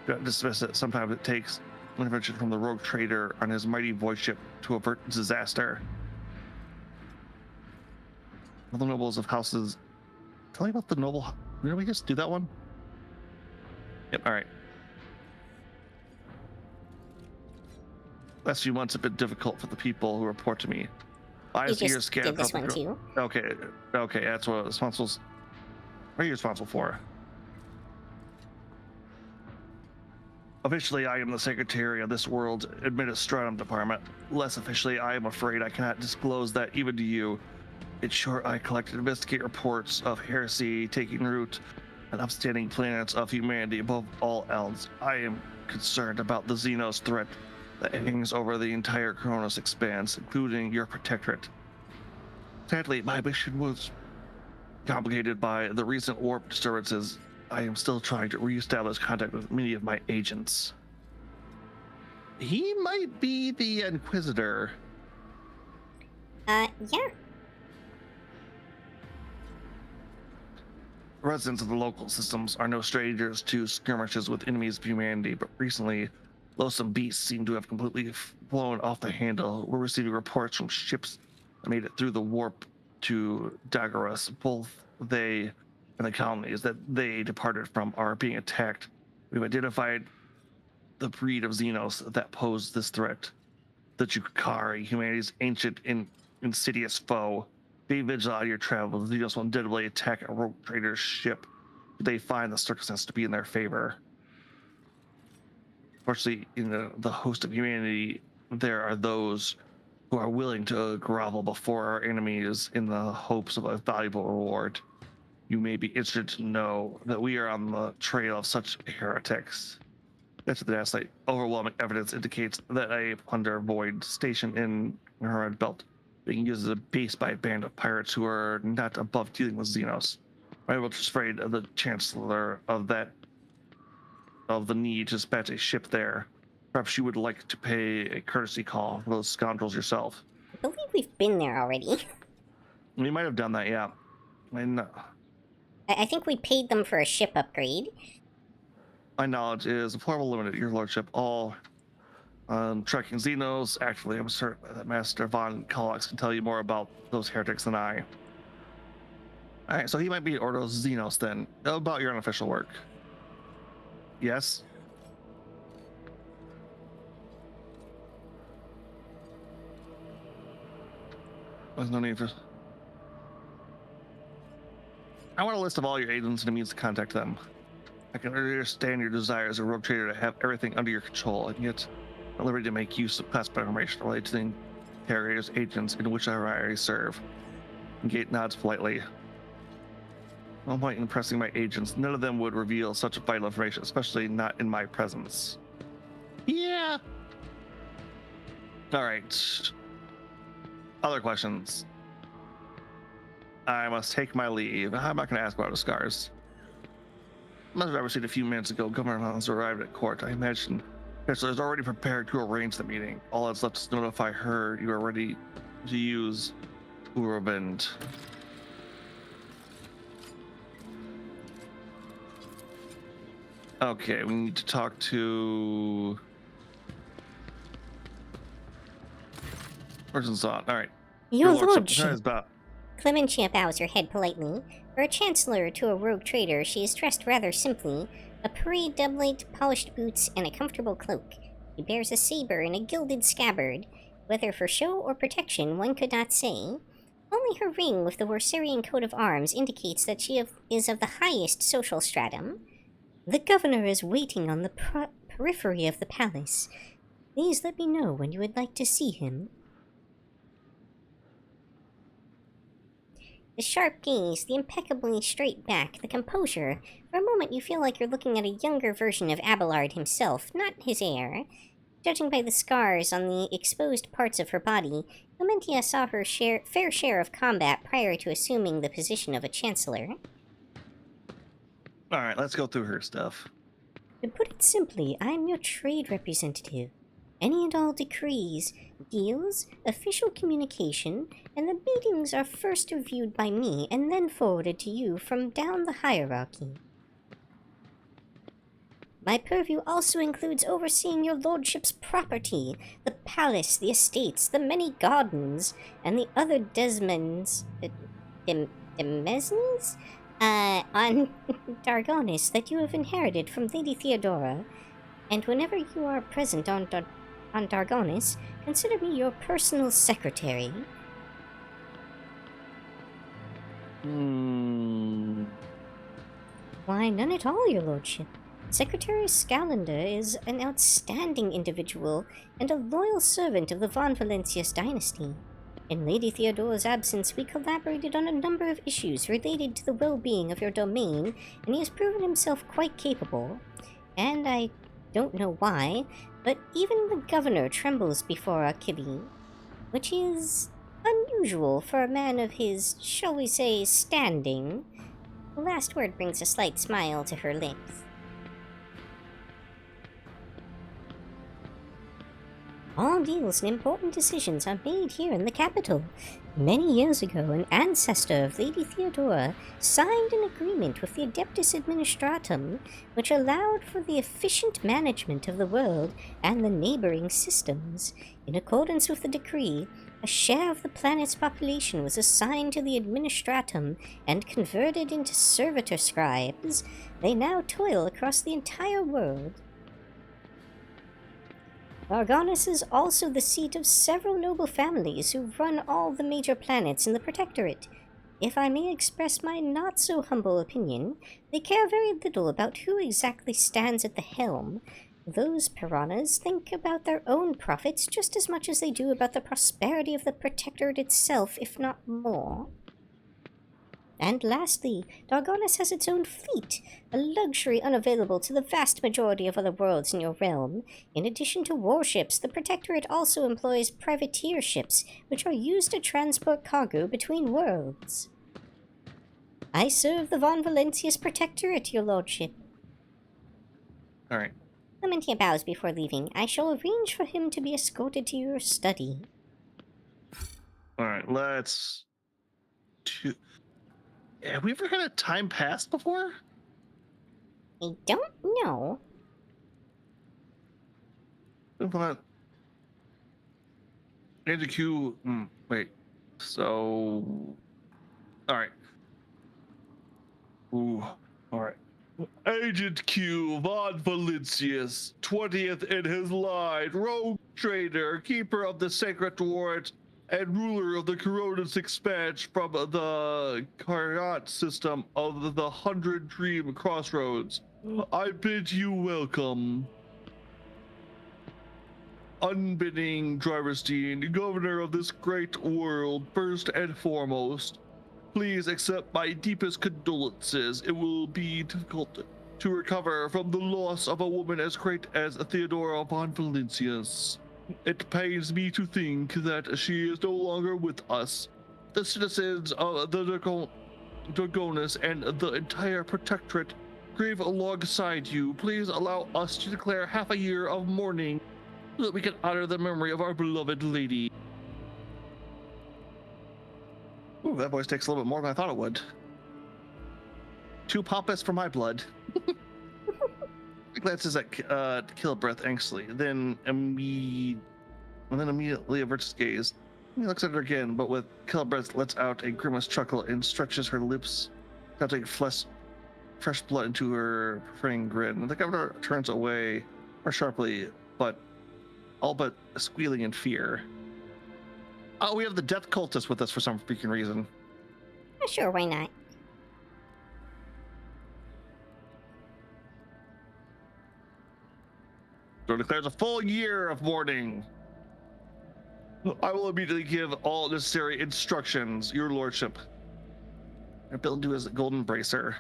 do not dismiss it. Sometimes it takes intervention from the rogue trader on his mighty void ship to avert disaster. The nobles of houses. Tell me about the noble. Did we just do that one? Yep. All right. Last few months have been difficult for the people who report to me. I see you're scared. Did this one too. Okay. That's what responsible. What are you responsible for? Officially, I am the secretary of this world's administratum department. Less officially, I am afraid I cannot disclose that even to you. In short, I collect and investigate reports of heresy taking root on upstanding planets of humanity above all else. I am concerned about the Xenos threat that hangs over the entire Kronos expanse, including your protectorate. Sadly, my mission was complicated by the recent warp disturbances. I am still trying to reestablish contact with many of my agents. He might be the Inquisitor. Yeah. Residents of the local systems are no strangers to skirmishes with enemies of humanity, but recently, loathsome beasts seem to have completely blown off the handle. We're receiving reports from ships that made it through the warp to Dagorus. Both they and the colonies that they departed from are being attacked. We've identified the breed of Xenos that pose this threat. The Yukikaze, humanity's ancient and insidious foe. Be vigilant on your travels. The Xenos will inevitably attack a rogue trader's ship if they find the circumstance to be in their favor. Fortunately, in the host of humanity, there are those who are willing to grovel before our enemies in the hopes of a valuable reward. You may be interested to know that we are on the trail of such heretics. That's the Gaslight. Overwhelming evidence indicates that a plunder void stationed in her belt being used as a base by a band of pirates who are not above dealing with Xenos. I was just afraid of the chancellor of the need to dispatch a ship there. Perhaps you would like to pay a courtesy call for those scoundrels yourself. I believe we've been there already. We might have done that, yeah. I think we paid them for a ship upgrade. My knowledge is deplorable limited, your lordship. All tracking Xenos, actually, I'm certain that Master Von Collox can tell you more about those heretics than I. Alright, so he might be Ordos Xenos then. How about your unofficial work? Yes? There's no need for... I want a list of all your agents and a means to contact them. I can understand your desire as a rogue trader to have everything under your control, and yet at liberty to make use of classified information related to the interrogator's agents in which I already serve. Gate nods politely. No point in pressing my agents. None of them would reveal such vital information, especially not in my presence. Yeah. All right. Other questions. I must take my leave. I'm not going to ask about the scars. Must have received a few minutes ago. Governor has arrived at court. I imagine Chancellor is already prepared to arrange the meeting. All that's left is to notify her you are ready to use Urobend. Okay, we need to talk to person's on. All right. Your lordship. Clementia bows her head politely. For a chancellor to a rogue trader, she is dressed rather simply, a parade doublet, polished boots, and a comfortable cloak. She bears a saber in a gilded scabbard. Whether for show or protection, one could not say. Only her ring with the Worsarian coat of arms indicates that she is of the highest social stratum. The governor is waiting on the periphery of the palace. Please let me know when you would like to see him. The sharp gaze, the impeccably straight back, the composure. For a moment you feel like you're looking at a younger version of Abelard himself, not his heir. Judging by the scars on the exposed parts of her body, Clementia saw her fair share of combat prior to assuming the position of a chancellor. Alright, let's go through her stuff. To put it simply, I'm your trade representative. Any and all decrees, deals, official communication, and the meetings are first reviewed by me and then forwarded to you from down the hierarchy. My purview also includes overseeing your lordship's property, the palace, the estates, the many gardens, and the other demesnes on Dargonis that you have inherited from Lady Theodora, and whenever you are present on Dargonis, consider me your personal secretary. Why, none at all, your lordship. Secretary Scalander is an outstanding individual and a loyal servant of the Von Valentius dynasty. In Lady Theodora's absence, we collaborated on a number of issues related to the well-being of your domain, and he has proven himself quite capable. And I don't know why, but even the governor trembles before Akibi, which is unusual for a man of his, shall we say, standing. The last word brings a slight smile to her lips. All deals and important decisions are made here in the capital. Many years ago, an ancestor of Lady Theodora signed an agreement with the Adeptus Administratum, which allowed for the efficient management of the world and the neighboring systems. In accordance with the decree, a share of the planet's population was assigned to the Administratum and converted into servitor scribes. They now toil across the entire world. Dargonis is also the seat of several noble families who run all the major planets in the Protectorate. If I may express my not-so-humble opinion, they care very little about who exactly stands at the helm. Those piranhas think about their own profits just as much as they do about the prosperity of the Protectorate itself, if not more. And lastly, Dargonis has its own fleet, a luxury unavailable to the vast majority of other worlds in your realm. In addition to warships, the Protectorate also employs privateer ships, which are used to transport cargo between worlds. I serve the Von Valentius Protectorate, your lordship. Alright. Clementia bows before leaving. I shall arrange for him to be escorted to your study. Alright, let's... Have we ever had a time pass before? I don't know. Agent Q. Wait. So. Alright. Ooh. Alright. Agent Q, Von Valentius, 20th in his line, rogue trader, keeper of the sacred warrant, and ruler of the Coronas expanse from the Karyat system of the 100 Dream Crossroads. I bid you welcome. Unbiding Driverstein, governor of this great world, first and foremost, please accept my deepest condolences. It will be difficult to recover from the loss of a woman as great as Theodora von Valentius. It pains me to think that she is no longer with us. The citizens of the Dargonis and the entire Protectorate grieve alongside you. Please allow us to declare half a year of mourning so that we can honor the memory of our beloved lady. Ooh, that voice takes a little bit more than I thought it would. Too pompous for my blood. Glances at Killbreath anxiously, then immediately averts his gaze. He looks at her again, but with Killbreath lets out a grimace chuckle and stretches her lips, cutting fresh blood into her fraying grin. The governor turns away more sharply, but all but squealing in fear. Oh, we have the death cultist with us for some freaking reason. Sure, why not? So declares a full year of mourning. I will immediately give all necessary instructions, your lordship. And built into his golden bracer.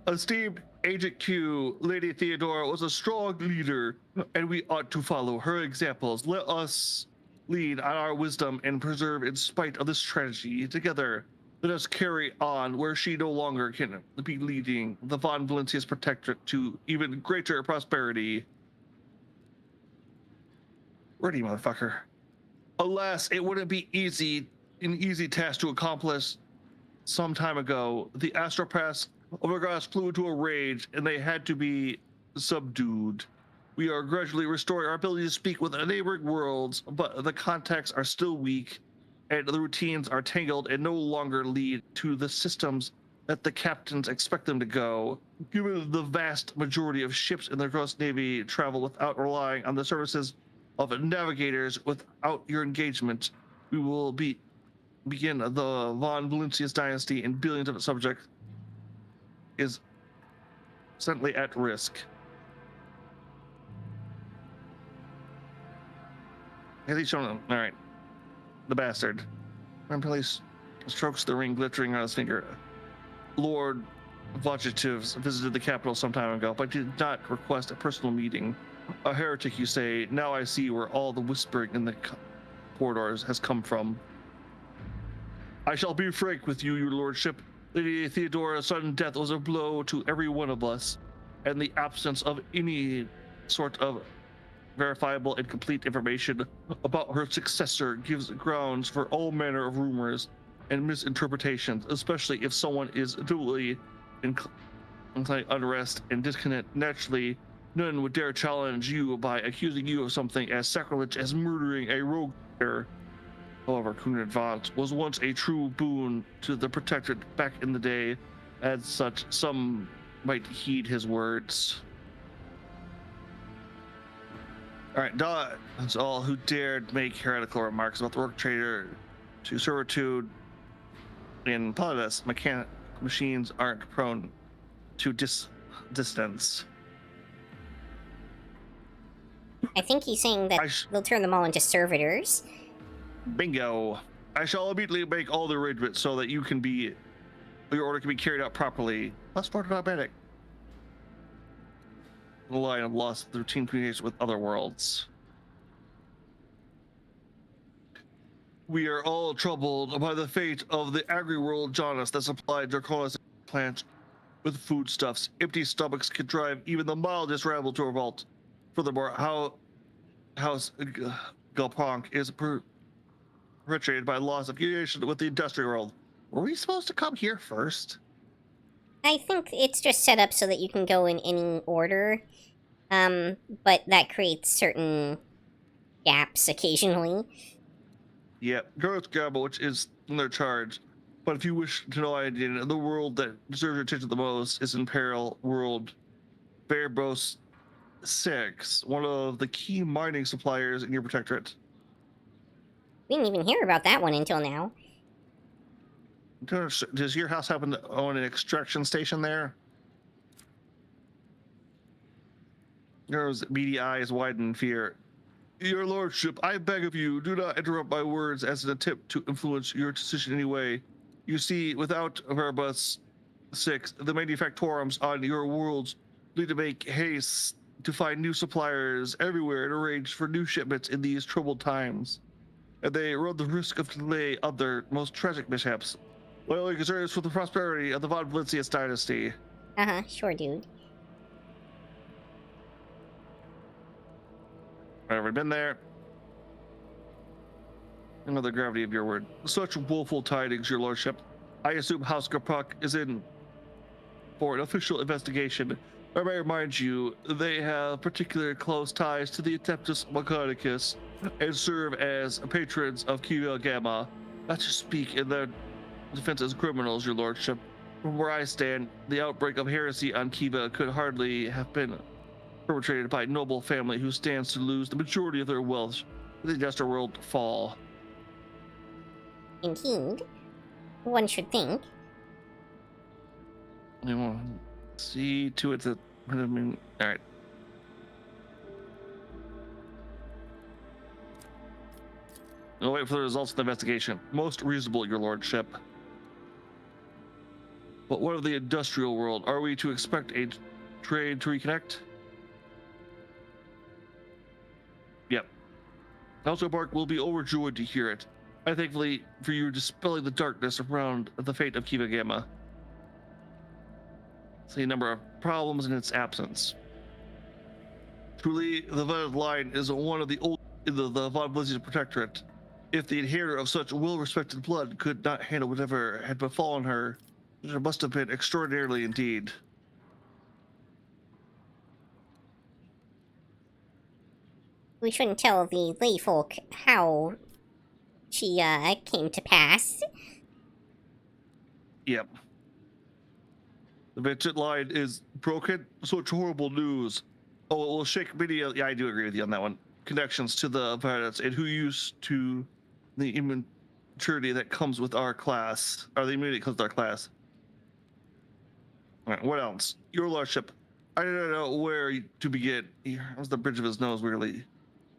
Esteemed Agent Q, Lady Theodora was a strong leader, and we ought to follow her examples. Let us lean on our wisdom and preserve in spite of this tragedy. Together, Let us carry on where she no longer can be leading the Von Valencia's protectorate to even greater prosperity. Ready, motherfucker. Alas, it wouldn't be an easy task to accomplish. Some time ago, the astropaths of our gods flew into a rage, and they had to be subdued. We are gradually restoring our ability to speak with neighboring worlds, but the contacts are still weak, and the routines are tangled and no longer lead to the systems that the captains expect them to go. Given the vast majority of ships in the Gross Navy travel without relying on the services of navigators, without your engagement, we will begin the Von Valencia's dynasty, and billions of its subjects is certainly at risk. Has he shown him? All right. The bastard. Police strokes the ring glittering on his finger. Lord Vogetives visited the capital some time ago, but did not request a personal meeting. A heretic, you say. Now I see where all the whispering in the corridors has come from. I shall be frank with you, your lordship. Lady Theodora's sudden death was a blow to every one of us, and the absence of any sort of verifiable and complete information about her successor gives grounds for all manner of rumors and misinterpretations, especially if someone is duly inclined unrest and discontent. Naturally, none would dare challenge you by accusing you of something as sacrilege as murdering a rogue leader. However, Kunad Vant was once a true boon to the Protectorate back in the day. As such, some might heed his words. All right, that's all who dared make heretical remarks about the work trader to servitude in Polyvis. Machines aren't prone to distance. I think he's saying that they'll turn them all into servitors. Bingo. I shall immediately make all the arrangements so that your order can be carried out properly. Plus for diabetic. The line of lost the routine communication with other worlds. We are all troubled by the fate of the agri-world Janus that supplied Draconis plants with foodstuffs. Empty stomachs could drive even the mildest rabble to revolt. Furthermore, House Galpronk is perpetrated by laws of affiliation with the industrial world. Were we supposed to come here first? I think it's just set up so that you can go in any order, but that creates certain gaps occasionally. Yep, Growth Gabble, which is in their charge. But if you wish to know identity, the world that deserves your attention the most is Imperial World Bearbos 6, one of the key mining suppliers in your protectorate. We didn't even hear about that one until now. Does your house happen to own an extraction station there? Yours beady eyes widen in fear. Your lordship, I beg of you, do not interrupt my words as an attempt to influence your decision in any way. You see, without Verbus 6, the manufactorums on your worlds need to make haste to find new suppliers everywhere and arrange for new shipments in these troubled times. And they run the risk of delay other most tragic mishaps. My only concern is for the prosperity of the Von Valencia's dynasty. Sure, dude. I've already been there. Another gravity of your word. Such woeful tidings, your lordship. I assume House Garpuk is in for an official investigation. I may remind you, they have particular close ties to the Adeptus Mechanicus and serve as patrons of Kiva Gamma, not to speak in their defense as criminals, your lordship. From where I stand, the outbreak of heresy on Kiva could hardly have been perpetrated by a noble family who stands to lose the majority of their wealth should the industrial world fall. Indeed. One should think. We will see to it that... Alright. We'll wait for the results of the investigation. Most reasonable, your lordship. But what of the industrial world? Are we to expect a trade to reconnect? Yep. House Bark will be overjoyed to hear it. I thankfully for you dispelling the darkness around the fate of Kiva Gamma. See a number of problems in its absence. Truly, the Violet Line is one of the old in the Von Blizzard Protectorate. If the inheritor of such well-respected blood could not handle whatever had befallen her, it must have been extraordinarily indeed. We shouldn't tell the lay folk how she came to pass. Yep. The Violet Line is broken. Such horrible news. Oh, it will shake many. Yeah, I do agree with you on that one. Connections to the Violets and who used to the immaturity that comes with our class, or the immunity that comes with our class. All right, what else? Your Lordship, I don't know where to begin. Here was the bridge of his nose, weirdly.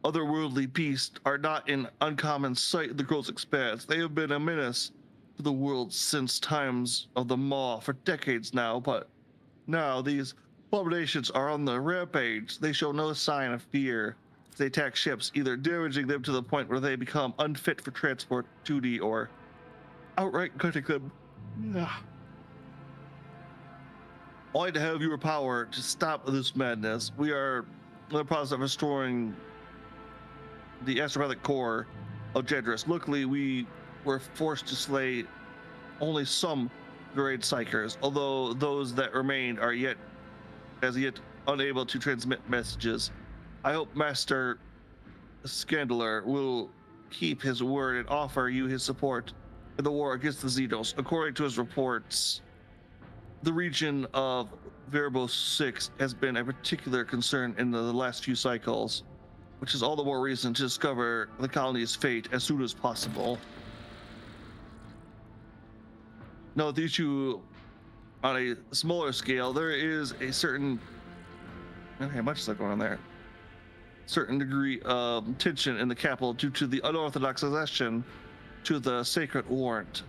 Otherworldly beasts are not in uncommon sight in the gross expanse. They have been a menace to the world since times of the Maw for decades now, but now these abominations are on the rampage. They show no sign of fear. They attack ships, either damaging them to the point where they become unfit for transport duty or outright cutting them. Only to have your power to stop this madness. We are in the process of restoring the astropathic core of Jedris. Luckily, we were forced to slay only some varied psychers, although those that remain are as yet unable to transmit messages. I hope Master Scandaler will keep his word and offer you his support in the war against the Xenos. According to his reports, the region of Verbos 6 has been a particular concern in the last few cycles, which is all the more reason to discover the colony's fate as soon as possible. Now, the issue on a smaller scale, there is a certain, okay, much is going on there, certain degree of tension in the capital due to the unorthodox accession to the sacred warrant.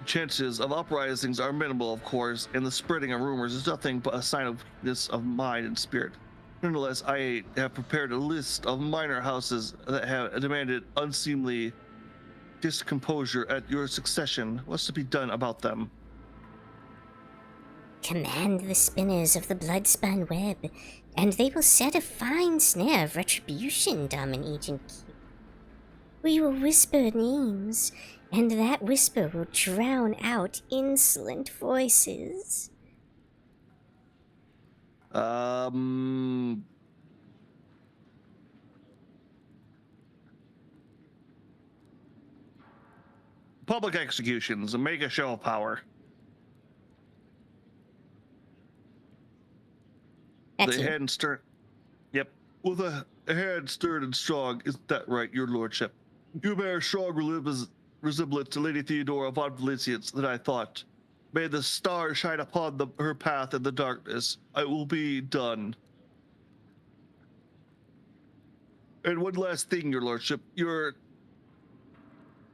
Chances of uprisings are minimal, of course, and the spreading of rumors is nothing but a sign of weakness of mind and spirit. Nonetheless, I have prepared a list of minor houses that have demanded unseemly discomposure at your succession. What's to be done about them? Command the spinners of the blood-spun web, and they will set a fine snare of retribution, Domin Agent Q. We will whisper names, and that whisper will drown out insolent voices. Public executions, make a show of power. That's the you. head and stern. Yep. With a head stern and strong, isn't that right, your lordship? You bear stronger resemblance to Lady Theodora von Valicius than I thought. May the stars shine upon her path in the darkness. I will be done. And one last thing, your lordship. Your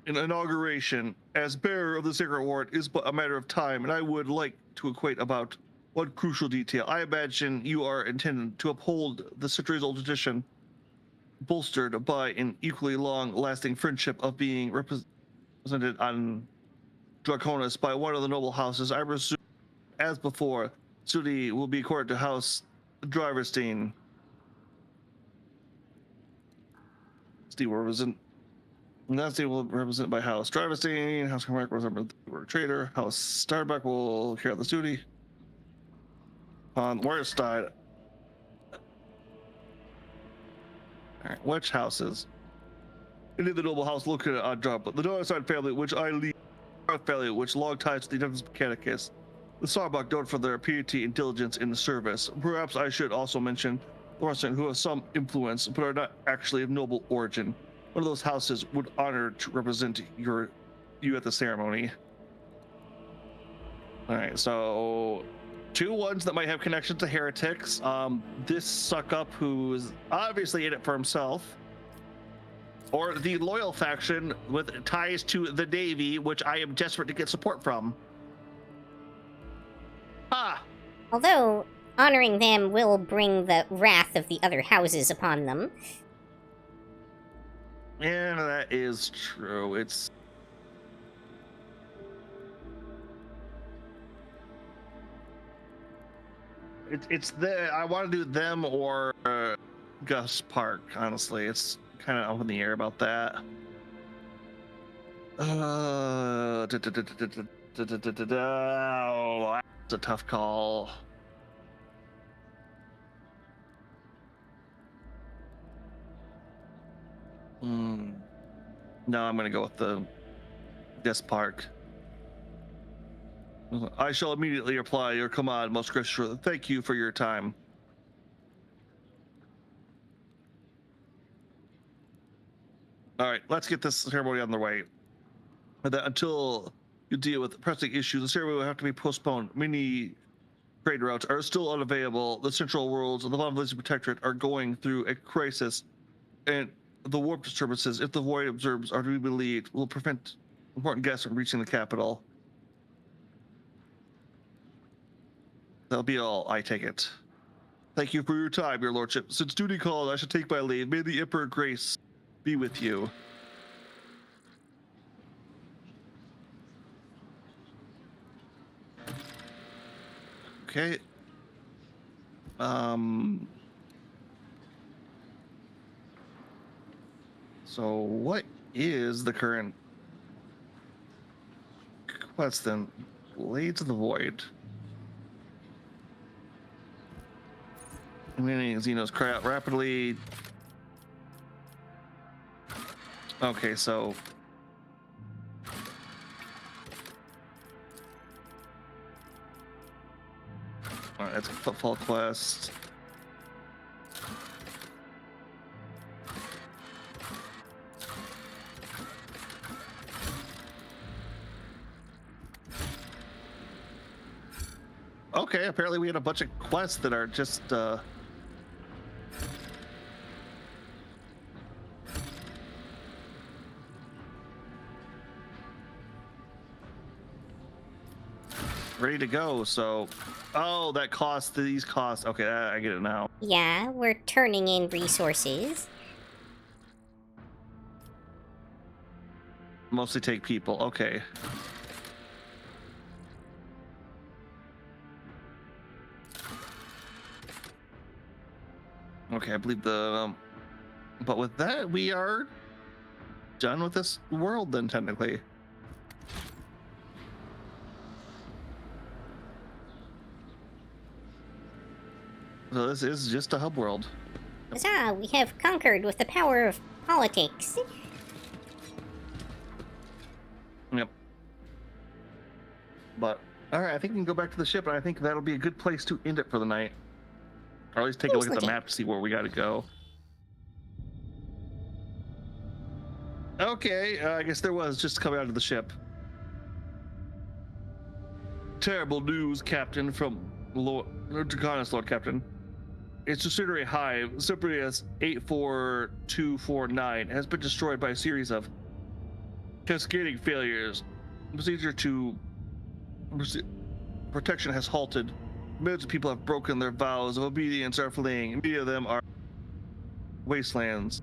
inauguration as bearer of the sacred warrant is but a matter of time, and I would like to acquaint about one crucial detail. I imagine you are intended to uphold the centuries-old tradition, bolstered by an equally long-lasting friendship of being represented on Draconis by one of the noble houses. I presume, as before, Sudi will be accorded to House Driverstein. Steve will represent. Nazi will represent by House Driverstein. House Carmack will represent the Trader. House Starbuck will carry out this duty. On Warrior's side. Alright, which houses? Any of the noble house located on job, but the Darkside family, which I lead, Darth family, which long ties to the Devon's Mechanicus. The Starbuck known for their piety and diligence in the service. Perhaps I should also mention Thorson, who have some influence, but are not actually of noble origin. One of those houses would honor to represent you at the ceremony. Alright, so two ones that might have connections to heretics. This suck-up who's obviously in it for himself. Or the loyal faction with ties to the Navy, which I am desperate to get support from. Although, honoring them will bring the wrath of the other houses upon them. And that is true. It's the I want to do them or Gus Park. Honestly, it's kind of up in the air about that. Oh, that's a tough call. No, I'm gonna go with the Gus Park. I shall immediately reply your command, most gracious. Thank you for your time. All right, let's get this ceremony on the way. Until you deal with pressing issues, the ceremony will have to be postponed. Many trade routes are still unavailable. The central worlds of the Von Blizzard Protectorate are going through a crisis, and the warp disturbances, if the void observers are to be believed, will prevent important guests from reaching the capital. That'll be all, I take it. Thank you for your time, your lordship. Since duty calls, I should take my leave. May the Emperor Grace be with you. Okay. So what is the current quest then? Blades of the Void. Many Xenos cry out rapidly. Okay, so all right, that's a footfall quest. Okay, apparently we had a bunch of quests that are just ready to go. So oh, that cost, these costs. Okay, I get it now. Yeah, we're turning in resources. Mostly take people. Okay. Okay, I believe the but with that we are done with this world then, technically. So this is just a hub world. Huzzah, we have conquered with the power of politics. Yep. But all right, I think we can go back to the ship, and I think that'll be a good place to end it for the night. Or at least take a look at the map to see where we got to go. Okay, I guess there was just coming out of the ship. Terrible news, Captain, from Lord Draconis, Lord Captain. Its subsidiary hive, simply as 84249, has been destroyed by a series of cascading failures. Protection has halted. Millions of people have broken their vows of obedience, are fleeing. Many of them are wastelands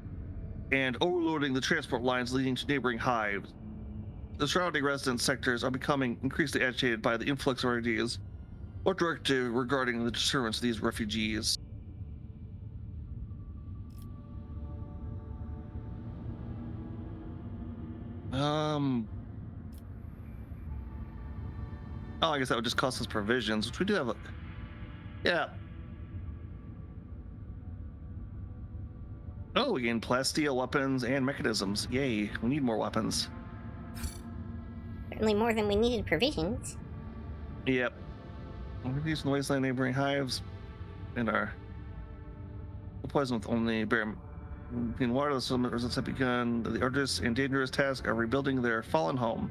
and overloading the transport lines leading to neighboring hives. The surrounding residence sectors are becoming increasingly agitated by the influx of ideas or directive regarding the disturbance of these refugees. Oh, I guess that would just cost us provisions, which we do have. Yeah. Oh, we gain plasteel weapons and mechanisms. Yay, we need more weapons. Certainly more than we needed provisions. Yep. We're using the wasteland neighboring hives and our poison with only bare in water. The settlement residents have begun the arduous and dangerous task of rebuilding their fallen home.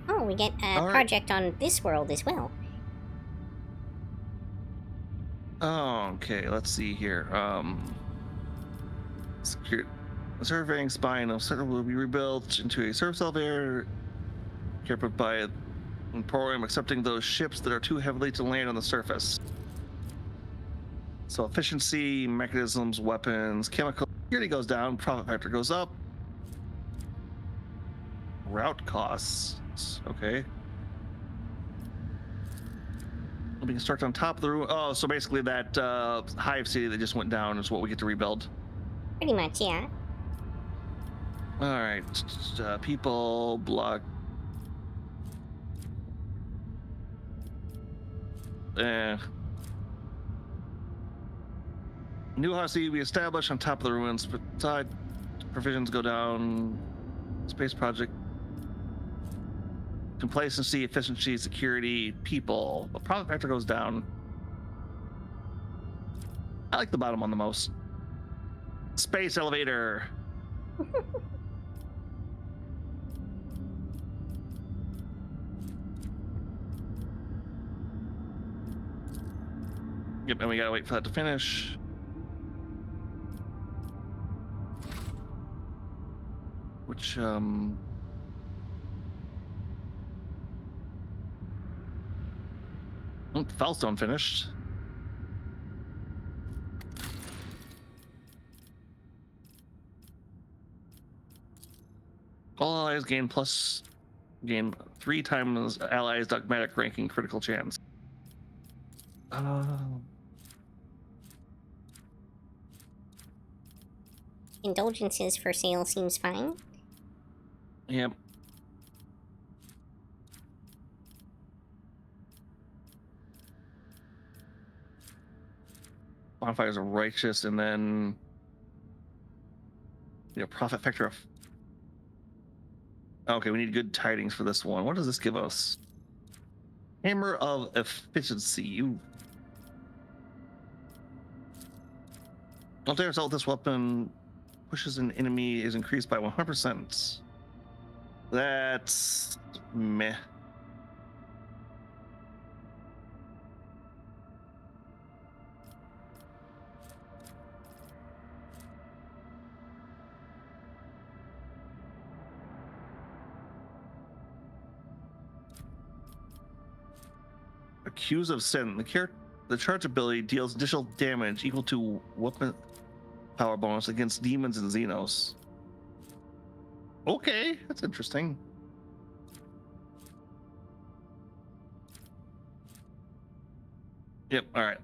Oh, we get a project on this world as well. Okay, let's see here. Surveying spine of Sentinel will be rebuilt into a surface elevator carried by a program accepting those ships that are too heavily to land on the surface. So efficiency, mechanisms, weapons, chemical security goes down, profit factor goes up. Route costs, okay. We can start on top of the room. Oh, so basically that hive city that just went down is what we get to rebuild. Pretty much, yeah. All right, people block. New house city we established on top of the ruins. Side provisions go down. Space project. Complacency, efficiency, security, people. The profit factor goes down. I like the bottom one the most. Space elevator. Yep, and we gotta wait for that to finish. Which, Fellstone finished. All allies gain 3 times allies dogmatic ranking critical chance. Indulgences for sale seems fine. Yep. Bonfires are righteous, and then profit factor of. Okay, we need good tidings for this one. What does this give us? Hammer of efficiency. Multi result, this weapon pushes an enemy is increased by 100%. That's meh. Accuse of Sin. The charge ability deals additional damage equal to weapon power bonus against demons and Xenos. Okay, that's interesting. Yep, alright.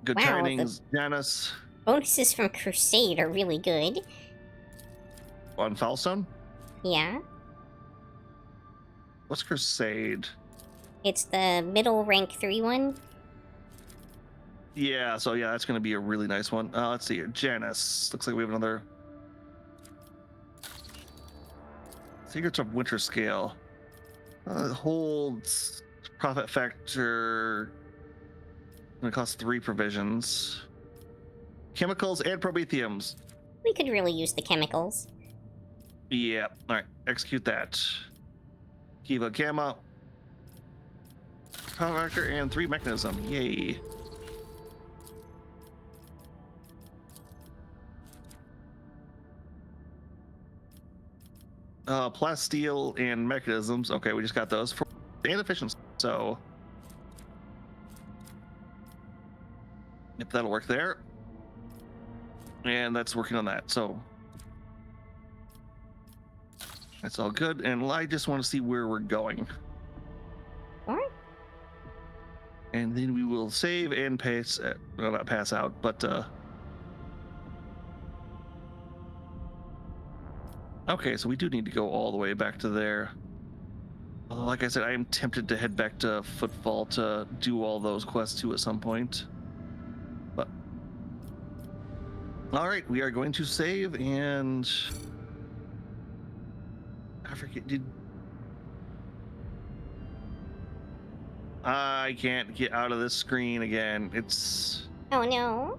Good tidings, Janice. Bonuses from Crusade are really good. On Fellstone? Yeah. What's Crusade? It's the middle rank 3 one. Yeah, so yeah, that's going to be a really nice one. Let's see here. Janice. Looks like we have another. Secrets of Winter Scale. Holds profit factor. Going to cost 3 provisions. Chemicals and promethiums. We could really use the chemicals. Yeah. All right. Execute that. Kiva Gamma. Profit factor and 3 mechanism. Yay. Plasteel and mechanisms. Okay, we just got those for and efficiency. So if that'll work there. And that's working on that. So that's all good. And I just want to see where we're going. All right. And then we will save and pass. Well, not pass out, but okay, so we do need to go all the way back to there. Like I said, I am tempted to head back to Footfall to do all those quests too at some point. But all right, we are going to save, and I forget. I can't get out of this screen again. It's. Oh no.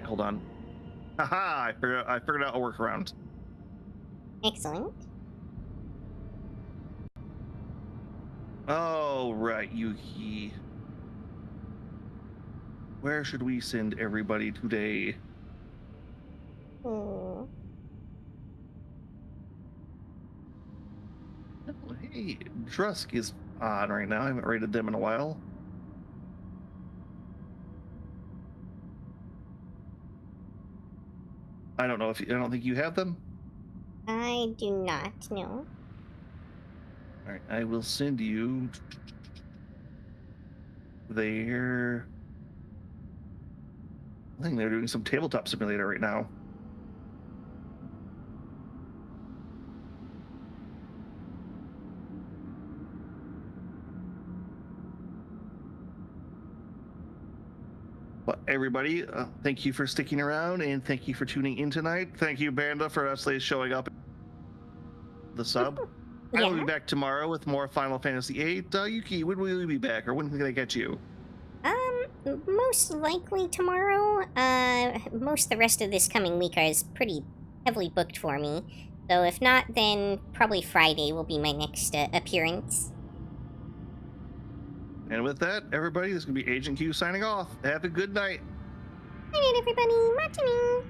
Hold on. Haha! I figured out a workaround. Excellent. Oh right, Yuki. Where should we send everybody today? Hmm. Oh, hey, Drusk is on right now. I haven't rated them in a while. I don't know if I don't think you have them. I do not know. All right, I will send you their. I think they're doing some tabletop simulator right now. But everybody, thank you for sticking around and thank you for tuning in tonight. Thank you, Banda, for actually showing up. The sub. Yeah. I will be back tomorrow with more Final Fantasy VIII. Yuki, when will you be back, or when can I get you? Most likely tomorrow. Most of the rest of this coming week is pretty heavily booked for me. So if not, then probably Friday will be my next appearance. And with that, everybody, this is going to be Agent Q signing off. Have a good night. Good night, everybody. Matini.